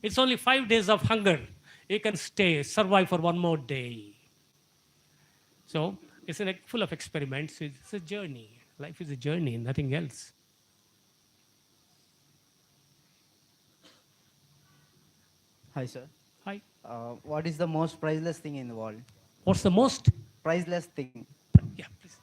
It's only 5 days of hunger. You can survive for one more day. So it's full of experiments. It's a journey. Life is a journey, nothing else. Hi, sir. Hi. What is the most priceless thing in the world? What's the most? Priceless thing. Yeah, please.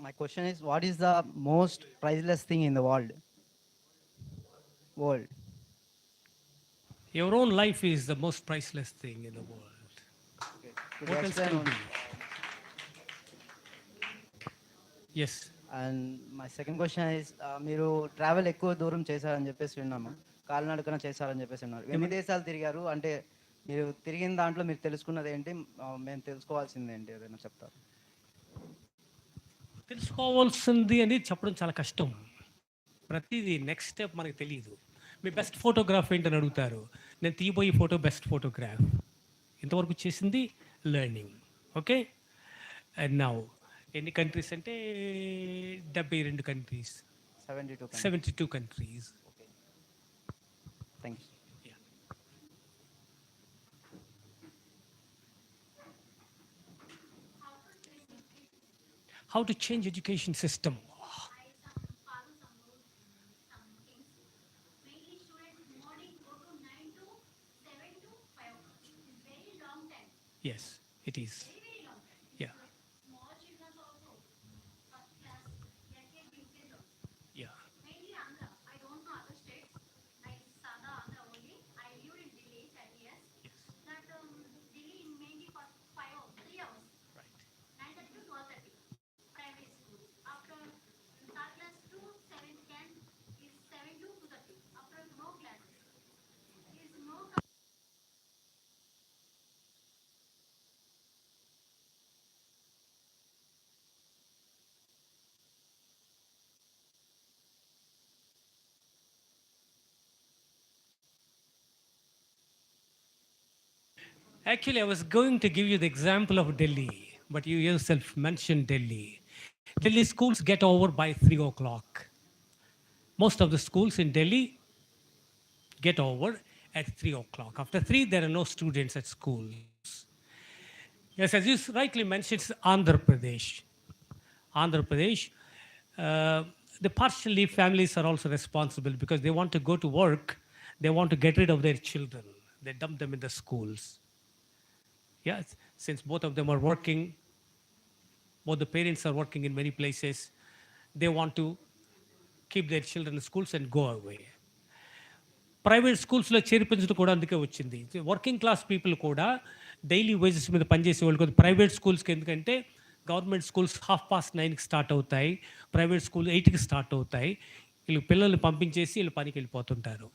My question is, what is the most priceless thing in the world? World. Your own life is the most priceless thing in the world. Okay. Could you What else explain can on? be? Yes. And my second question is మీరు travel ఎక్కువ దూరం చేశారని చెప్పేసి విన్నాము, కాలినడకన చేశారని చెప్పేసి ఉన్నారు. ఎన్ని దేశాలు తిరిగారు? అంటే మీరు తిరిగిన దాంట్లో మీరు తెలుసుకున్నది ఏంటి, మేము తెలుసుకోవాల్సింది ఏంటి, ఏదైనా చెప్తారు? తెలుసుకోవాల్సింది అనేది చెప్పడం చాలా కష్టం. ప్రతిదీ నెక్స్ట్ స్టెప్ మనకు తెలియదు. మీ బెస్ట్ ఫోటోగ్రాఫ్ ఏంటని అడుగుతారు. నేను తీయబోయే ఫోటో బెస్ట్ ఫోటోగ్రాఫ్. ఇంతవరకు చేసింది లెర్నింగ్. ఓకే. అండ్ నౌ ఎన్ని కంట్రీస్ అంటే 72 countries. 72 countries. Thank you. How to change education system? Yes, it is. Yeah. Yeah. Yes. Actually, I was going to give you the example of Delhi, but you yourself mentioned Delhi. Delhi schools get over by 3 o'clock. Most of the schools in Delhi get over at 3 o'clock. After 3, there are no students at schools. Yes, as you rightly mentioned, it's Andhra Pradesh. Andhra Pradesh, uh, the partially families are also responsible because they want to go to work, they want to get rid of their children, they dump them in the schools. Yes, since both of them are working, both the parents are working in many places, they want to keep their children in schools and go away. Private స్కూల్స్లో చేర్పించడం కూడా అందుకే వచ్చింది. Working class people కూడా daily wages మీద పనిచేసే వాళ్ళు కొద్ది ప్రైవేట్ స్కూల్స్కి, ఎందుకంటే గవర్నమెంట్ స్కూల్స్ 9:30 స్టార్ట్ అవుతాయి, ప్రైవేట్ స్కూల్ 8కి స్టార్ట్ అవుతాయి. వీళ్ళు పిల్లల్ని పంపించేసి వీళ్ళు పనికి వెళ్ళిపోతుంటారు.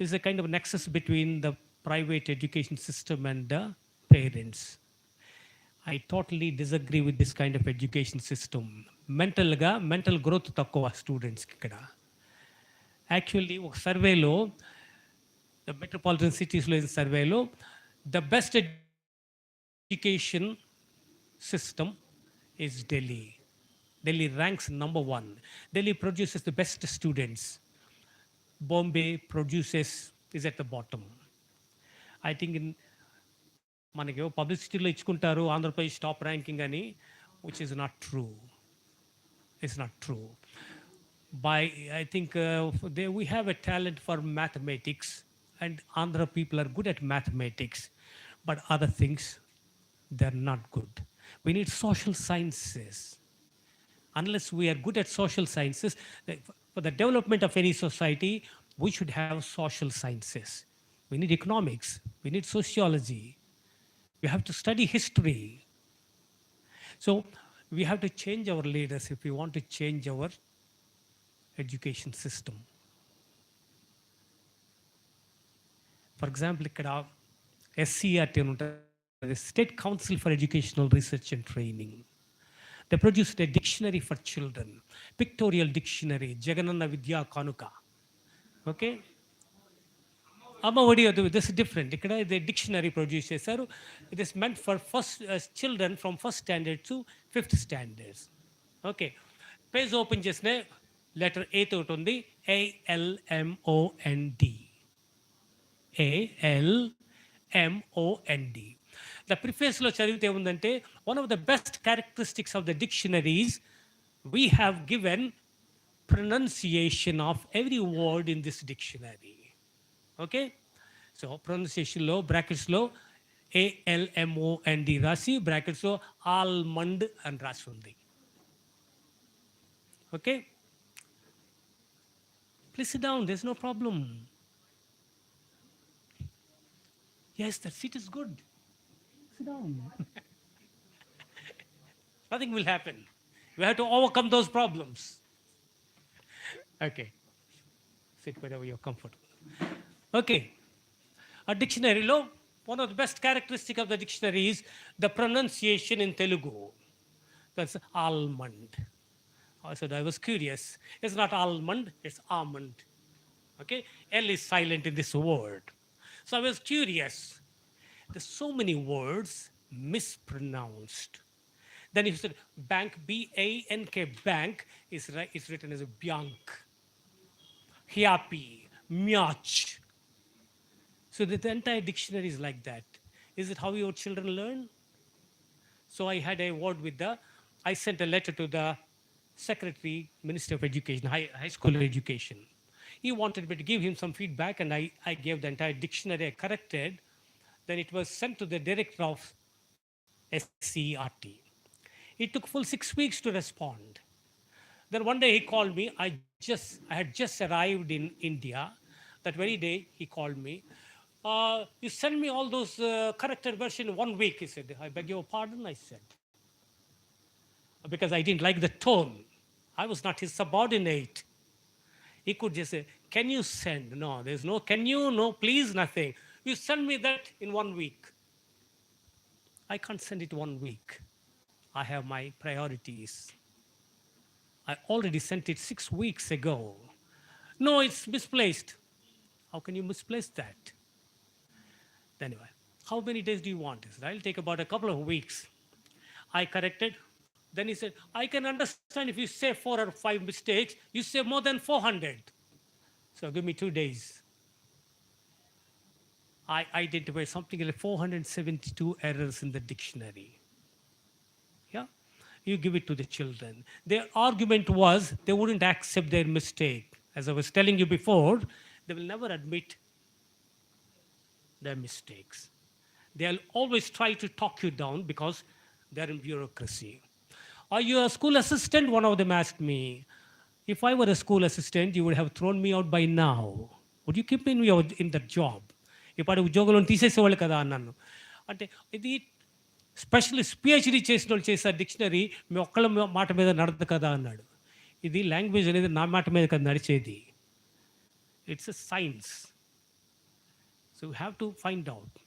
It's a kind of nexus between the private education system and the parents. I totally disagree with this kind of education system. Mental growth తక్కువ స్టూడెంట్స్కి ఇక్కడ. యాక్చువల్లీ ఒక సర్వేలో, ద మెట్రోపాలిటన్ సిటీస్లో సర్వేలో, the best education system is Delhi. Delhi ranks number 1. Delhi produces the best students. Bombay produces is at the bottom. I think మనకి పబ్లిసిటీలో ఇచ్చుకుంటారు Andhra Pradesh top ranking అని, which is not true. It's not true. I think we have a talent for mathematics, and Andhra people are good at mathematics, but other things, they're not good. We need social sciences. Unless we are good at social sciences, for the development of any society, we should have social sciences. We need economics, we need sociology, we have to study history. So we have to change our leaders if we want to change our education system. For example, ఇక్కడ SCRT అని ఉంటుంది, State Council for Educational Research and Training. They produced a dictionary for children, pictorial dictionary, Jagananna Vidya Kanuka. Okay? Amma Vadi, this is different. ఇక్కడ the dictionary produce చేశారు. It is meant for children from 1st standard to 5th standards. Okay. Page open చేసిన letter A తోటి ఉంది, ALMOND. ALMOND. The ప్రిఫేస్లో చదివితే ఏముందంటే, one of the best characteristics of the dictionaries, we have given pronunciation of every word in this dictionary. Okay, so ప్రొనౌన్సియేషన్లో బ్రాకెట్స్లో ALMOND రాసి బ్రాకెట్స్లో almond అని రాసి ఉంది. Okay, please sit down, there's no problem. Yes, that seat is good. Sit down. Nothing will happen. We have to overcome those problems. Okay, sit wherever you're comfortable. Okay, a dictionary lo, one of the best characteristics of the dictionary is the pronunciation in Telugu. That's almond. I said, I was curious. It's not almond, it's almond. Okay? L is silent in this word. So I was curious. There's so many words mispronounced. Then he said, bank, BANK, bank is written as a biank. Happy, myach. So the entire dictionary is like that. Is it how your children learn? So I had a word with I sent a letter to the Secretary, Minister of Education, high school education. He wanted me to give him some feedback, and I gave the entire dictionary, I corrected. Then it was sent to the director of SCRT. It took full 6 weeks to respond. Then one day he called me. I had just arrived in India. That very day he called me. You send me all those corrected version in 1 week, he said. I beg your pardon, I said. Because I didn't like the tone. I was not his subordinate. He could just say, can you send? No, there's no can you, no please, nothing. You send me that in 1 week. I can't send it 1 week. I have my priorities. I already sent it 6 weeks ago. No, it's misplaced. How can you misplace that? Anyway, how many days do you want? He said, I'll take about a couple of weeks. I corrected. Then he said, I can understand if you say 4 or 5 mistakes, you say more than 400. So give me 2 days. I identified something like 472 errors in the dictionary. Yeah, you give it to the children. Their argument was they wouldn't accept their mistake. As I was telling you before, they will never admit their mistakes. They'll always try to talk you down because they're in bureaucracy. Are you a school assistant? One of them asked me. If I were a school assistant, you would have thrown me out by now. Would you keep me in that job? ఇప్పుడు ఉద్యోగంలో తీసేసేవాళ్ళు కదా అన్నాను. అంటే ఇది specialist PhD చేసిన వాళ్ళు చేసే dictionary మీ ఒక్కళ్ళ మాట మీద నడదు కదా అన్నాడు. ఇది లాంగ్వేజ్ అనేది నా మాట మీద కదా నడిచేది. It's a science. So you have to find out.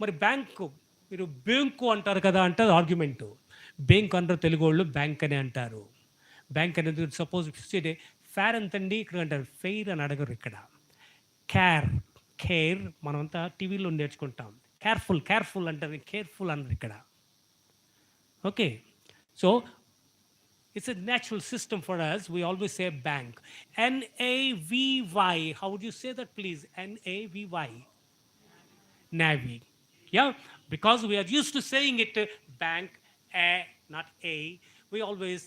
మరి బ్యాంకు మీరు బ్యాంకు అంటారు కదా అంటే ఆర్గ్యుమెంటు. బ్యాంక్ అంటారు తెలుగు వాళ్ళు, బ్యాంక్ అని అంటారు. బ్యాంక్ అనేది సపోజ్ ఫేర్ ఎంతండి ఇక్కడ అంటారు, ఫెయిర్ అని అడగరు ఇక్కడ. కేర్ మనమంతా టీవీలో నేర్చుకుంటాం. కేర్ఫుల్ అంటారు, కేర్ఫుల్ అన్నారు ఇక్కడ. Okay, so it's a natural system for us. We always say bank. Navy. How would you say that, please? Navy. Navy. Yeah, because we are used to saying it bank, not a. We always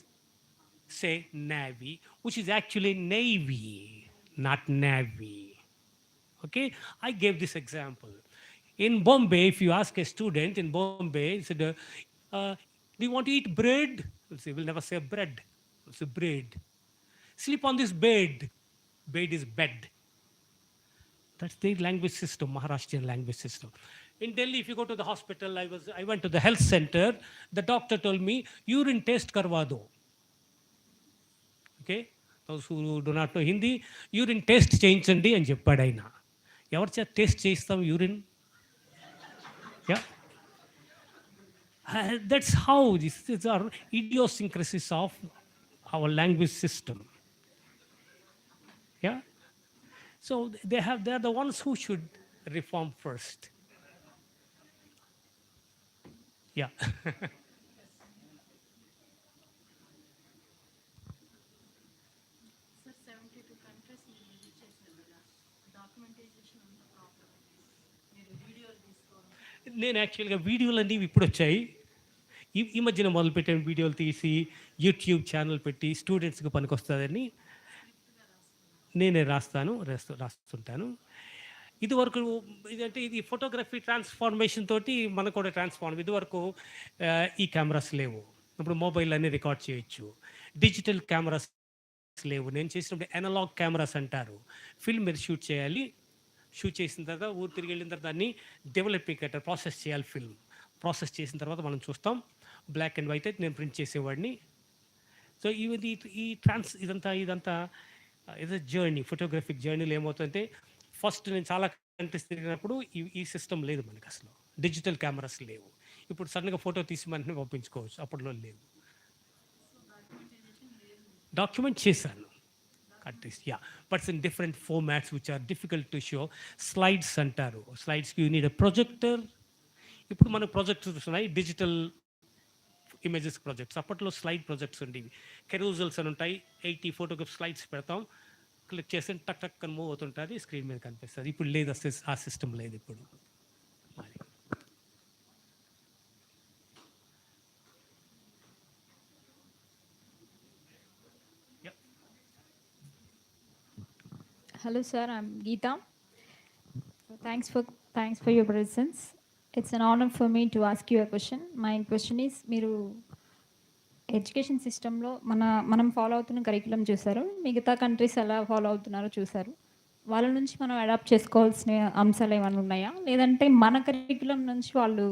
say Navy, which is actually Navy, not Navy. Okay, I gave this example. In Bombay, if you ask a student in Bombay, he said, do you want to eat bread? He'll say, we'll never say bread. We'll say bread. Sleep on this bed. Bed is bed. That's their language system, Maharashtrian language system. In Delhi, if you go to the hospital, I went to the health center. The doctor told me, urine test karwa do. Okay, those who do not know Hindi, urine test చేయించండి అని చెప్పాడు ఆయన. ఎవరి చేత test చేయిస్తాం urine? Yeah. That's how these are idiosyncrasies of our language system. Yeah. So they are the ones who should reform first. Yeah. నేను యాక్చువల్గా వీడియోలు అన్నీ ఇప్పుడు వచ్చాయి. ఈ మధ్యన మొదలుపెట్టాను వీడియోలు తీసి యూట్యూబ్ ఛానల్ పెట్టి స్టూడెంట్స్కి పనికొస్తుందని నేనే రాస్తుంటాను. ఇదివరకు ఇదంటే ఇది ఫోటోగ్రఫీ ట్రాన్స్ఫార్మేషన్ తోటి మనకు కూడా ట్రాన్స్ఫార్మ్. ఇదివరకు ఈ కెమెరాస్ లేవు, ఇప్పుడు మొబైల్ అన్నీ రికార్డ్ చేయొచ్చు. డిజిటల్ కెమెరాస్ లేవు. నేను చేసినప్పుడు అనలాగ్ కెమెరాస్ అంటారు. ఫిల్మ్ మీరు షూట్ చేయాలి. షూట్ చేసిన తర్వాత ఊరు తిరిగి వెళ్ళిన తర్వాత దాన్ని డెవలపింగ్ కట్టారు, ప్రాసెస్ చేయాలి. ఫిల్మ్ ప్రాసెస్ చేసిన తర్వాత మనం చూస్తాం. బ్లాక్ అండ్ వైట్ అయితే నేను ప్రింట్ చేసేవాడిని. సో ఇదంతా ఇది జర్నీ, ఫోటోగ్రఫిక్ జర్నీలో ఏమవుతుందంటే ఫస్ట్ నేను చాలా కంట్రీస్ తిరిగినప్పుడు ఈ సిస్టమ్ లేదు మనకి, అసలు డిజిటల్ కెమెరాస్ లేవు. ఇప్పుడు సడన్గా ఫోటో తీసి మనని పంపించుకోవచ్చు, అప్పట్లో లేవు. డాక్యుమెంట్ చేశాను countries, yeah, but it's in different formats which are difficult to show. Slides అంటారు. స్లైడ్స్కి యూ నీడ్ అ ప్రొజెక్టర్. ఇప్పుడు మనకు ప్రొజెక్టర్స్ ఉన్నాయి, డిజిటల్ ఇమేజెస్ ప్రొజెక్ట్స్. అప్పట్లో స్లైడ్ ప్రొజెక్ట్స్ ఉండేవి, కెరూజల్స్ అని ఉంటాయి. 80 ఫోటోగ్రాఫ్ స్లైడ్స్ పెడతాం, క్లిక్ చేస్తే టక్ టక్ అని మూవ్ అవుతుంటుంది, స్క్రీన్ మీద కనిపిస్తుంది. ఇప్పుడు లేదు, ఆ సిస్టమ్ లేదు ఇప్పుడు. Hello sir, I'm Geeta. Thanks for your presence. It's an honor for me to ask you a question. My question is, మీరు ఎడ్యుకేషన్ సిస్టంలో మనం ఫాలో అవుతున్న కరికులం చూసారు, మిగతా కంట్రీస్ ఎలా ఫాలో అవుతున్నారో చూసారు. వాళ్ళ నుంచి మనం అడాప్ట్ చేసుకోవాల్సిన అంశాలు ఏమైనా ఉన్నాయా, లేదంటే మన కరికులం నుంచి వాళ్ళు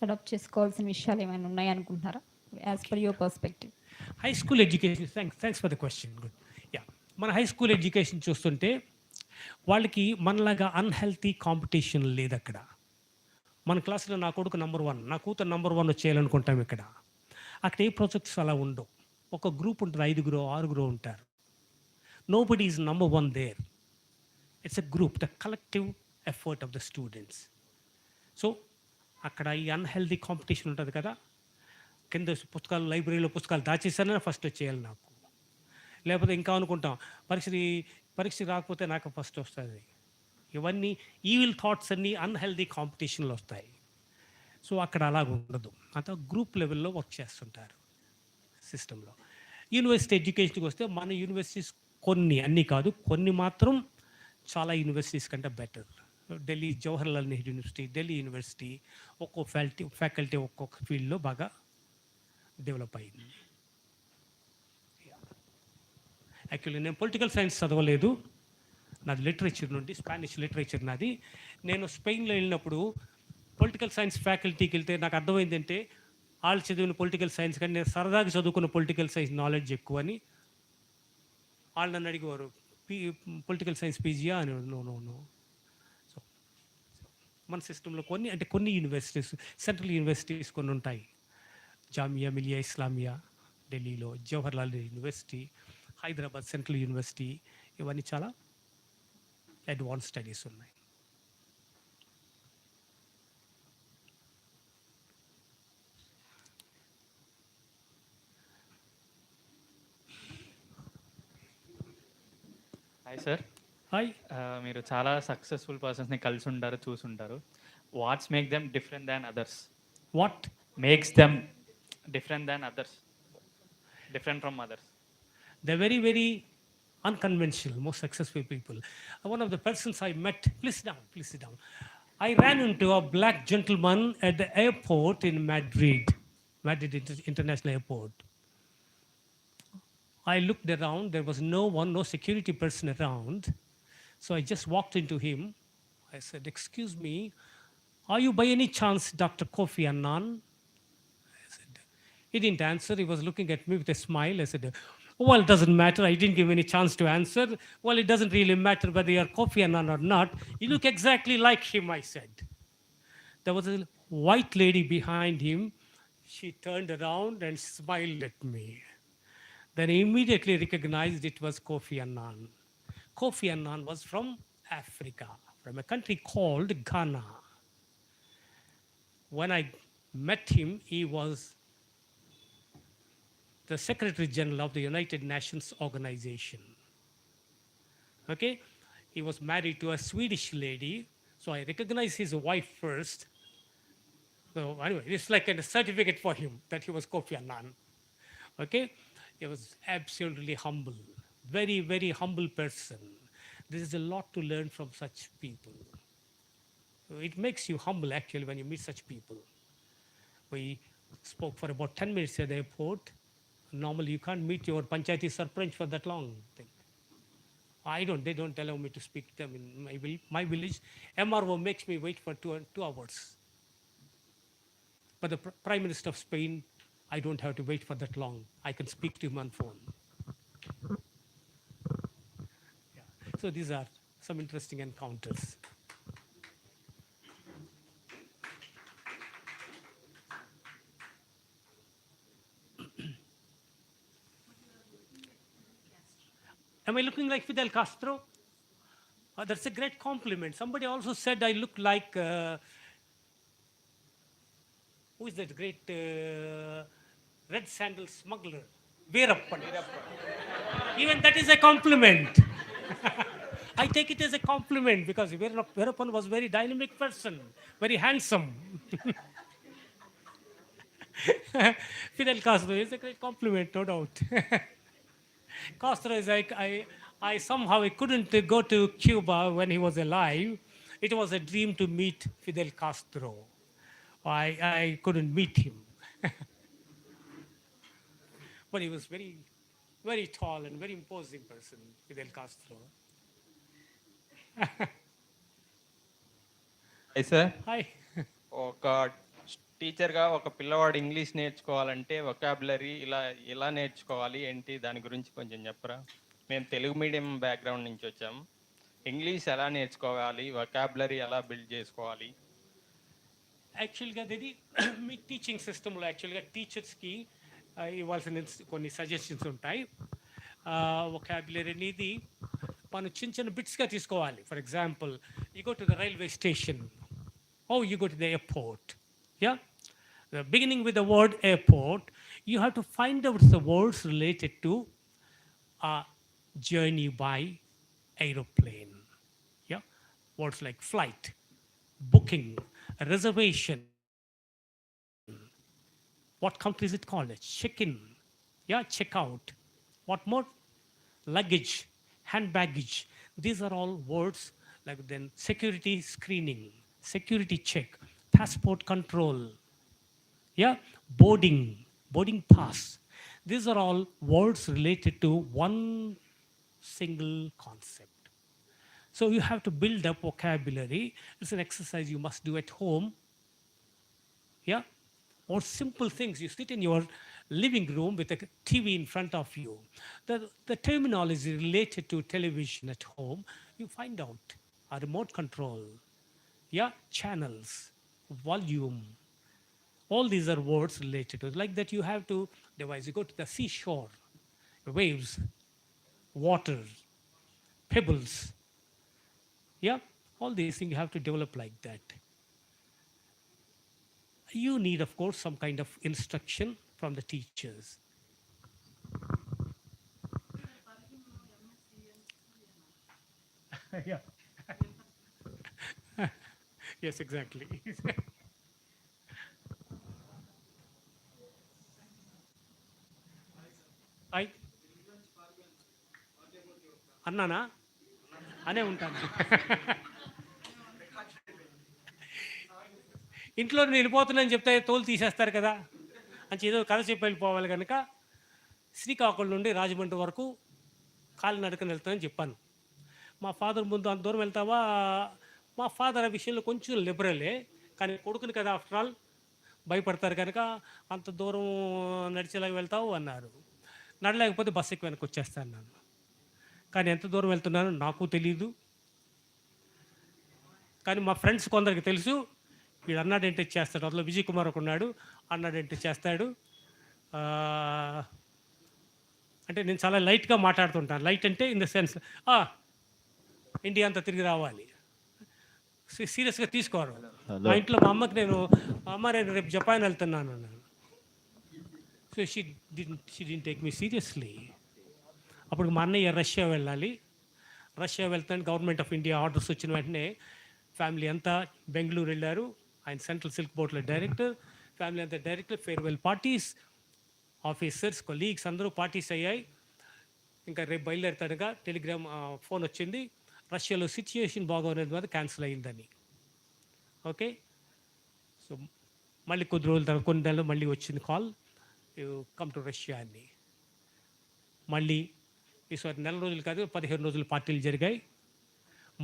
అడాప్ట్ చేసుకోవాల్సిన విషయాలు ఏమైనా ఉన్నాయి అనుకుంటున్నారా, as per your perspective? High school education, thanks for the question. Good. Yeah, మన హై స్కూల్ ఎడ్యుకేషన్ చూస్తుంటే వాళ్ళకి మనలాగా అన్హెల్తీ కాంపిటీషన్ లేదు అక్కడ. మన క్లాస్లో నా కొడుకు నెంబర్ 1, నా కూతురు నెంబర్ 1 వచ్చేయాలనుకుంటాం. ఇక్కడ అక్కడ ఏ ప్రాజెక్ట్స్ అలా ఉండవు. ఒక గ్రూప్ ఉంటుంది, 5గురో 6గురో ఉంటారు. Nobody is number 1 there. It's a group, the collective effort of the students. So అక్కడ ఈ అన్‌హెల్తీ కాంపిటీషన్ ఉంటది కదా! కింద పుస్తకాలు లైబ్రరీలో పుస్తకాలు దాచేసానని ఫస్ట్ వచ్చేయాలి నాకు. లేకపోతే ఇంకా అనుకుంటాం పరీక్ష రాకపోతే నాకు ఫస్ట్ వస్తది. ఇవన్నీ ఈవిల్ థాట్స్ అన్నీ అన్‌హెల్తీ కాంపిటీషన్‌లో వస్తాయి. సో, అక్కడ అలాగుండదు. అంతా గ్రూప్ లెవెల్‌లో వర్క్ చేస్తుంటారు సిస్టమ్‌లో. యూనివర్సిటీ ఎడ్యుకేషన్‌కి వస్తే మన యూనివర్సిటీస్ కొన్ని, అన్నీ కాదు, కొన్ని మాత్రం చాలా యూనివర్సిటీస్ కంటే better. Delhi Jawaharlal Nehru university, Delhi university ఒక్కో ఫ్యాకల్టీ ఒక్కొక్క ఫీల్డ్‌లో బాగా డెవలప్ అయింది. యాక్చువల్లీ నేను పొలిటికల్ సైన్స్ చదవలేదు. నాది లిటరేచర్ నుండి, స్పానిష్ లిటరేచర్ నాది. నేను స్పెయిన్‌లో వెళ్ళినప్పుడు పొలిటికల్ సైన్స్ ఫ్యాకల్టీకి వెళ్తే నాకు అర్థమైందంటే వాళ్ళు చదివిన పొలిటికల్ సైన్స్ కానీ నేను సరదాగా చదువుకున్న పొలిటికల్ సైన్స్ నాలెడ్జ్ ఎక్కువని. వాళ్ళు నన్ను అడిగేవారు, పొలిటికల్ సైన్స్ పీజీయా అని. No no no. సో మన సిస్టంలో కొన్ని యూనివర్సిటీస్, సెంట్రల్ యూనివర్సిటీస్ కొన్ని ఉంటాయి. జామియా మిలియా ఇస్లామియా ఢిల్లీలో, Jawaharlal university, Hyderabad central university, ఇవన్నీ చాలా అడ్వాన్స్ స్టడీస్ ఉన్నాయి. Hi sir. హాయ్. మీరు చాలా సక్సెస్ఫుల్ పర్సన్స్ని కలిసి ఉంటారు, చూసుంటారు. What's make them different than others? What makes them different than others, different from others? They're very, very unconventional, most successful people. One of the persons I met, please sit down. I ran into a black gentleman at the airport in Madrid International Airport. I looked around, there was no one, no security person around. So I just walked into him. I said, "Excuse me, are you by any chance Dr. Kofi Annan?" He didn't answer. He was looking at me with a smile. I said, "Well, it doesn't matter." I didn't give him any chance to answer. "Well, it doesn't really matter whether you're Kofi Annan or not. You look exactly like him," I said. There was a white lady behind him. She turned around and smiled at me. Then I immediately recognized it was Kofi Annan. Kofi Annan was from Africa, from a country called Ghana. When I met him, he was the Secretary General of the United Nations Organization. Okay? He was married to a Swedish lady, so I recognized his wife first. So anyway, it's like a certificate for him that he was Kofi Annan. Okay? He was absolutely humble, very, very humble person. There is a lot to learn from such people. It makes you humble actually when you meet such people. We spoke for about 10 minutes at the airport. Normally you can't meet your Panchayati Sarpanch for that long thing. They don't allow me to speak to them in my village. MRO makes me wait for 2 hours. But the Prime Minister of Spain, I don't have to wait for that long. I can speak to him on phone. Yeah. So these are some interesting encounters. Am I looking like Fidel Castro? That's a great compliment. Somebody also said I look like, who is that great red sandal smuggler? Veerappan. Even that is a compliment. I take it as a compliment because Veerappan was a very dynamic person, very handsome. Fidel Castro is a great compliment, no doubt. Castro is like, I somehow couldn't go to Cuba when he was alive. It was a dream to meet Fidel Castro. I couldn't meet him. But he was very, very tall and very imposing person, Fidel Castro. Hi sir. Hi. ఒక టీచర్గా ఒక పిల్లవాడు English నేర్చుకోవాలంటే vocabulary ఇలా నేర్చుకోవాలి ఏంటి, దాని గురించి కొంచెం చెప్పరా? మేము తెలుగు మీడియం బ్యాక్గ్రౌండ్ నుంచి వచ్చాము. ఇంగ్లీష్ ఎలా నేర్చుకోవాలి, వొకాబులరీ ఎలా బిల్డ్ చేసుకోవాలి? యాక్చువల్గా అది మీ టీచింగ్ సిస్టంలో యాక్చువల్గా టీచర్స్కి ఇవ్వాల్సిన కొన్ని సజెషన్స్ ఉంటాయి. వొకాబులరీ అనేది మనం చిన్న చిన్న బిట్స్గా తీసుకోవాలి. For example, you go to the railway station, you go to the airport. Yeah, beginning with the word airport, you have to find out the words related to a journey by aeroplane. Yeah, words like flight, booking, reservation. What country is it called? Check-in. Yeah, check-out. What more? Luggage, hand baggage. These are all words like then security screening, security check, passport control. Yeah, boarding pass. These are all words related to one single concept. So you have to build up vocabulary. It's an exercise you must do at home. Yeah, or simple things. You sit in your living room with a TV in front of you. The terminology related to television at home, you find out. A remote control, yeah, channels, volume. All these are words related to it. Like that you have to devise. You go to the seashore, waves, water, pebbles. Yeah, all these things you have to develop like that. You need, of course, some kind of instruction from the teachers. Yeah. Yes, exactly. I అన్నానా అనే ఉంటాను. ఇంట్లో నేను వెళ్ళిపోతున్నాను చెప్తే తోలు తీసేస్తారు కదా అని ఏదో కథ చెప్పి వెళ్ళిపోవాలి కనుక శ్రీకాకుళం నుండి రాజమండ్రి వరకు కాలినడకని వెళ్తానని చెప్పాను. మా ఫాదర్ ముందు అంత దూరం వెళ్తావా? మా ఫాదర్ ఆ విషయంలో కొంచెం లిబరలే, కానీ కొడుకుని కదా ఆఫ్టర్ ఆల్ భయపడతారు కనుక అంత దూరం నడిచేలాగా వెళ్తావు అన్నారు. నడలేకపోతే బస్సు ఎక్కి వెనక్కి వచ్చేస్తాను నన్ను. కానీ ఎంత దూరం వెళ్తున్నానో నాకు తెలీదు. కానీ మా ఫ్రెండ్స్ కొందరికి తెలుసు, వీడు అన్నాడంటే చేస్తాడు. అందులో విజయ్ కుమార్ ఒక ఉన్నాడు, అన్నాడంటే చేస్తాడు. అంటే నేను చాలా లైట్గా మాట్లాడుతుంటాను. లైట్ అంటే ఇన్ ద సెన్స్ ఇండియా అంతా తిరిగి రావాలి, సీరియస్గా తీసుకోరు. మా ఇంట్లో మా అమ్మకి నేను రేపు జపాన్ వెళ్తున్నాను అన్నాను. So she didn't take me seriously. అప్పుడు మా అన్నయ్య రష్యా వెళ్ళాలి. రష్యా వెళ్తాను, గవర్నమెంట్ ఆఫ్ ఇండియా ఆర్డర్స్ వచ్చిన వెంటనే ఫ్యామిలీ అంతా బెంగళూరు వెళ్ళారు. ఆయన సెంట్రల్ సిల్క్ బోర్డ్లో డైరెక్టర్, ఫ్యామిలీ అంతా director. Farewell parties, officers, colleagues అందరూ పార్టీస్ అయ్యాయి. ఇంకా రేపు బయలుదేరుతానుగా టెలిగ్రామ్ ఫోన్ వచ్చింది, రష్యాలో సిచ్యుయేషన్ బాగోనేది మీద క్యాన్సిల్ అయ్యిందని. ఓకే, సో మళ్ళీ కొద్ది రోజుల తర్వాత కొన్ని నెలలు మళ్ళీ వచ్చింది call, you come to Russia అని. మళ్ళీ ఈసారి నెల రోజులు కాదు 15 రోజులు పార్టీలు జరిగాయి.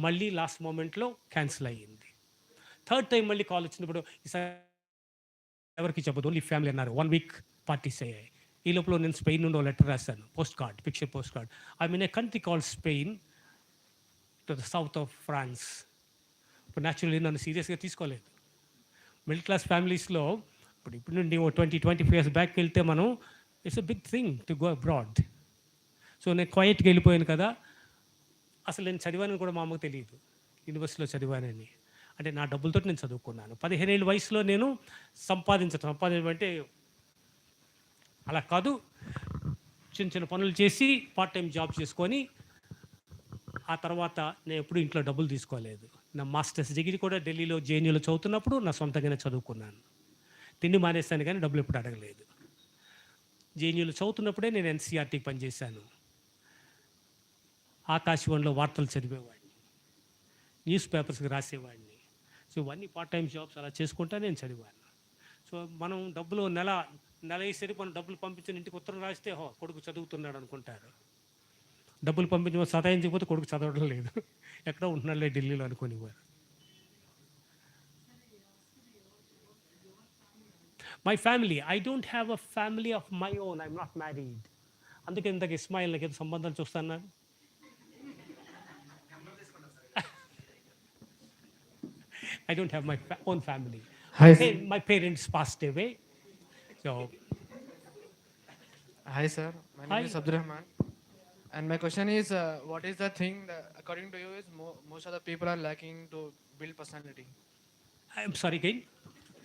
మళ్ళీ లాస్ట్ మూమెంట్లో క్యాన్సిల్ అయ్యింది. థర్డ్ టైం మళ్ళీ కాల్ వచ్చినప్పుడు ఈసారి ఎవరికి చెప్పదు, ఓన్లీ ఫ్యామిలీ అన్నారు. 1 వీక్ పార్టీస్ అయ్యాయి. ఈ లోపల నేను స్పెయిన్ నుండి లెటర్ రాశాను, post card, picture post card. I mean a country called Spain to the south of France. ఇప్పుడు న్యాచురల్లీ నన్ను సీరియస్గా తీసుకోలేదు. మిడిల్ క్లాస్ ఫ్యామిలీస్లో ఇప్పుడు నుండి 20-25 years బ్యాక్ వెళ్తే మనం it's a big thing to go abroad. So నేను క్వైట్గా వెళ్ళిపోయాను కదా. అసలు నేను చదివానని కూడా మా అమ్మకు తెలియదు, యూనివర్సిటీలో చదివానని. అంటే నా డబ్బులతో నేను చదువుకున్నాను. 15 ఏళ్ళ వయసులో నేను సంపాదించడం అంటే అలా కాదు, చిన్న చిన్న పనులు చేసి పార్ట్ టైం జాబ్ చేసుకొని ఆ తర్వాత నేను ఎప్పుడు ఇంట్లో డబ్బులు తీసుకోలేదు. నా మాస్టర్స్ డిగ్రీ కూడా ఢిల్లీలో జేఎన్యూలో చదువుతున్నప్పుడు నా సొంతంగానే చదువుకున్నాను. తిండి మానేస్తాను కానీ డబ్బులు ఎప్పుడు అడగలేదు. జేఎన్యూలో చదువుతున్నప్పుడే నేను ఎన్సీఆర్టీకి పనిచేశాను. ఆకాశవాణిలో వార్తలు చదివేవాడిని, న్యూస్ పేపర్స్కి రాసేవాడిని. సో ఇవన్నీ పార్ట్ టైం జాబ్స్ అలా చేసుకుంటా నేను చదివాను. సో మనం డబ్బులు నెల వేసరికి మనం డబ్బులు పంపించిన ఇంటికి ఉత్తరం రాస్తే కొడుకు చదువుతున్నాడు అనుకుంటారు. డబ్బులు పంపించమని సతాయించకపోతే కొడుకు చదవడం లేదు, ఎక్కడో ఉంటున్నాడులే ఢిల్లీలో అనుకునేవారు. My family, I don't have a family of my own, I'm not married. అందుకే ఇంతకు ఇస్మాయిల్ నాకు ఏదో సంబంధాలు చూస్తున్నాను. I don't have my own family. Hi. My parents passed away. So, Hi, sir. My name is Abdurrahman. And my question is, what is the thing that, according to you, is most of the people are lacking to build personality? I'm sorry again.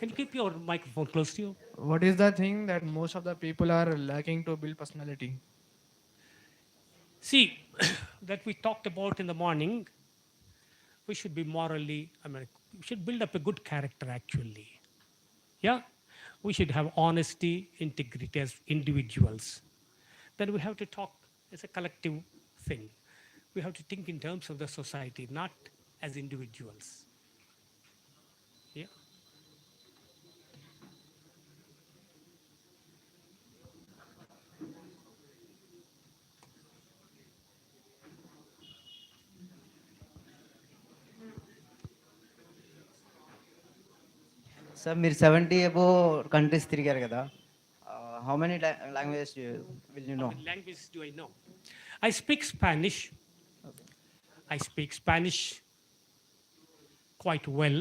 Can you keep your microphone close to you? What is the thing that most of the people are lacking to build personality? See, that we talked about in the morning, we should be morally, we should build up a good character actually. Yeah? We should have honesty, integrity as individuals. Then we have to talk as a collective thing. We have to think in terms of the society, not as individuals. Yeah? Sir మీరు 70 above countries తిరిగారు కదా, how many languages will you How know? many languages do I know? I speak Spanish. I speak Spanish quite well.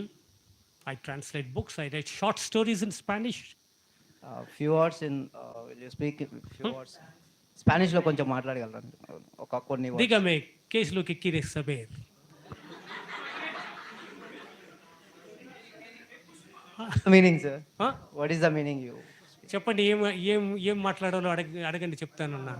I translate books. I write short stories in Spanish. Few words in will you speak few words స్పానిష్లో కొంచెం మాట్లాడగలరా? ఒక కొన్ని Dígame, ¿qué es lo que quieres saber? Meaning sir, Huh? What is the meaning you? చెప్పండి ఏం ఏం ఏం మాట్లాడాలో అడగండి చెప్తానన్నా.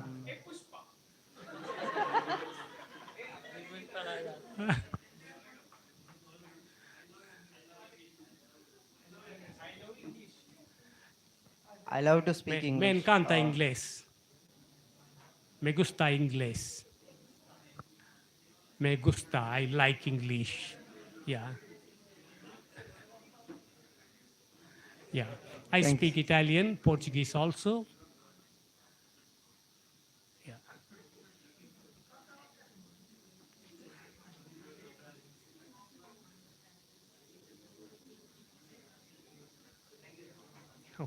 I love to speak Me English. encanta inglés. Me gusta inglés. Me gusta. I like English. Yeah. Yeah. I Thank speak Italian, Portuguese also. Yeah.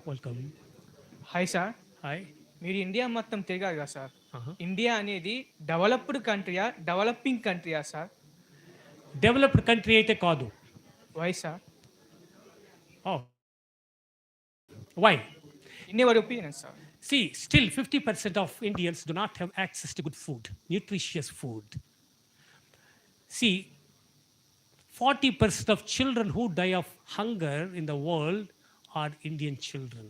Welcome. Hi sir, Hi. మీరు India మొత్తం తిరిగారు కదా సార్. Uh-huh. ఇండియా అనేది developed కంట్రీయా, developing కంట్రీయా సార్? Developed country అయితే కాదు. Why sir? Oh. Why? In your opinion sir. See, still 50% of Indians do not have access to good food, nutritious food. See, 40% of children who die of hunger in the world are Indian children.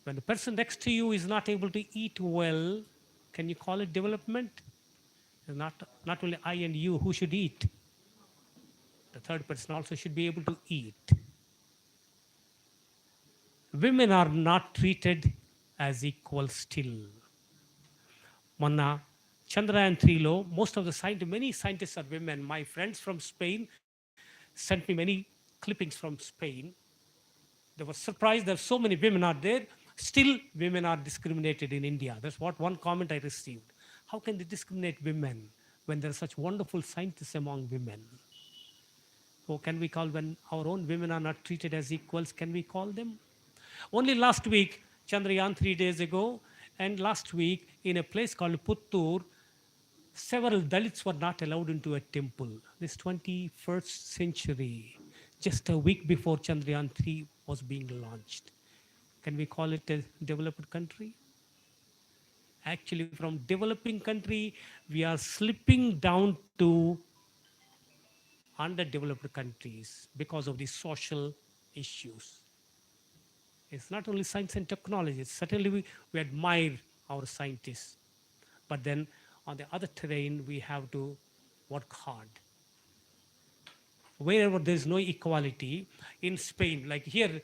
When the person next to you is not able to eat well, can you call it development? It's not only I and you who should eat. The third person also should be able to eat. Women are not treated as equal still. మొన్న Chandrayaan 3లో most of the many scientists are women. My friends from Spain sent me many clippings from Spain. They were surprised that so many women are there. Still, women are discriminated in India. That's what one comment I received. How can they discriminate women when there are such wonderful scientists among women? So can we call, when our own women are not treated as equals, can we call them? Only last week, Chandrayaan 3 days ago, and last week in a place called Puttur, several Dalits were not allowed into a temple. This 21st century, just a week before Chandrayaan 3 was being launched. Can we call it a developed country? Actually, from developing country, we are slipping down to underdeveloped countries because of these social issues. It's not only science and technology. Certainly, we admire our scientists. But then, on the other terrain, we have to work hard. Wherever there's no equality, in Spain, like here,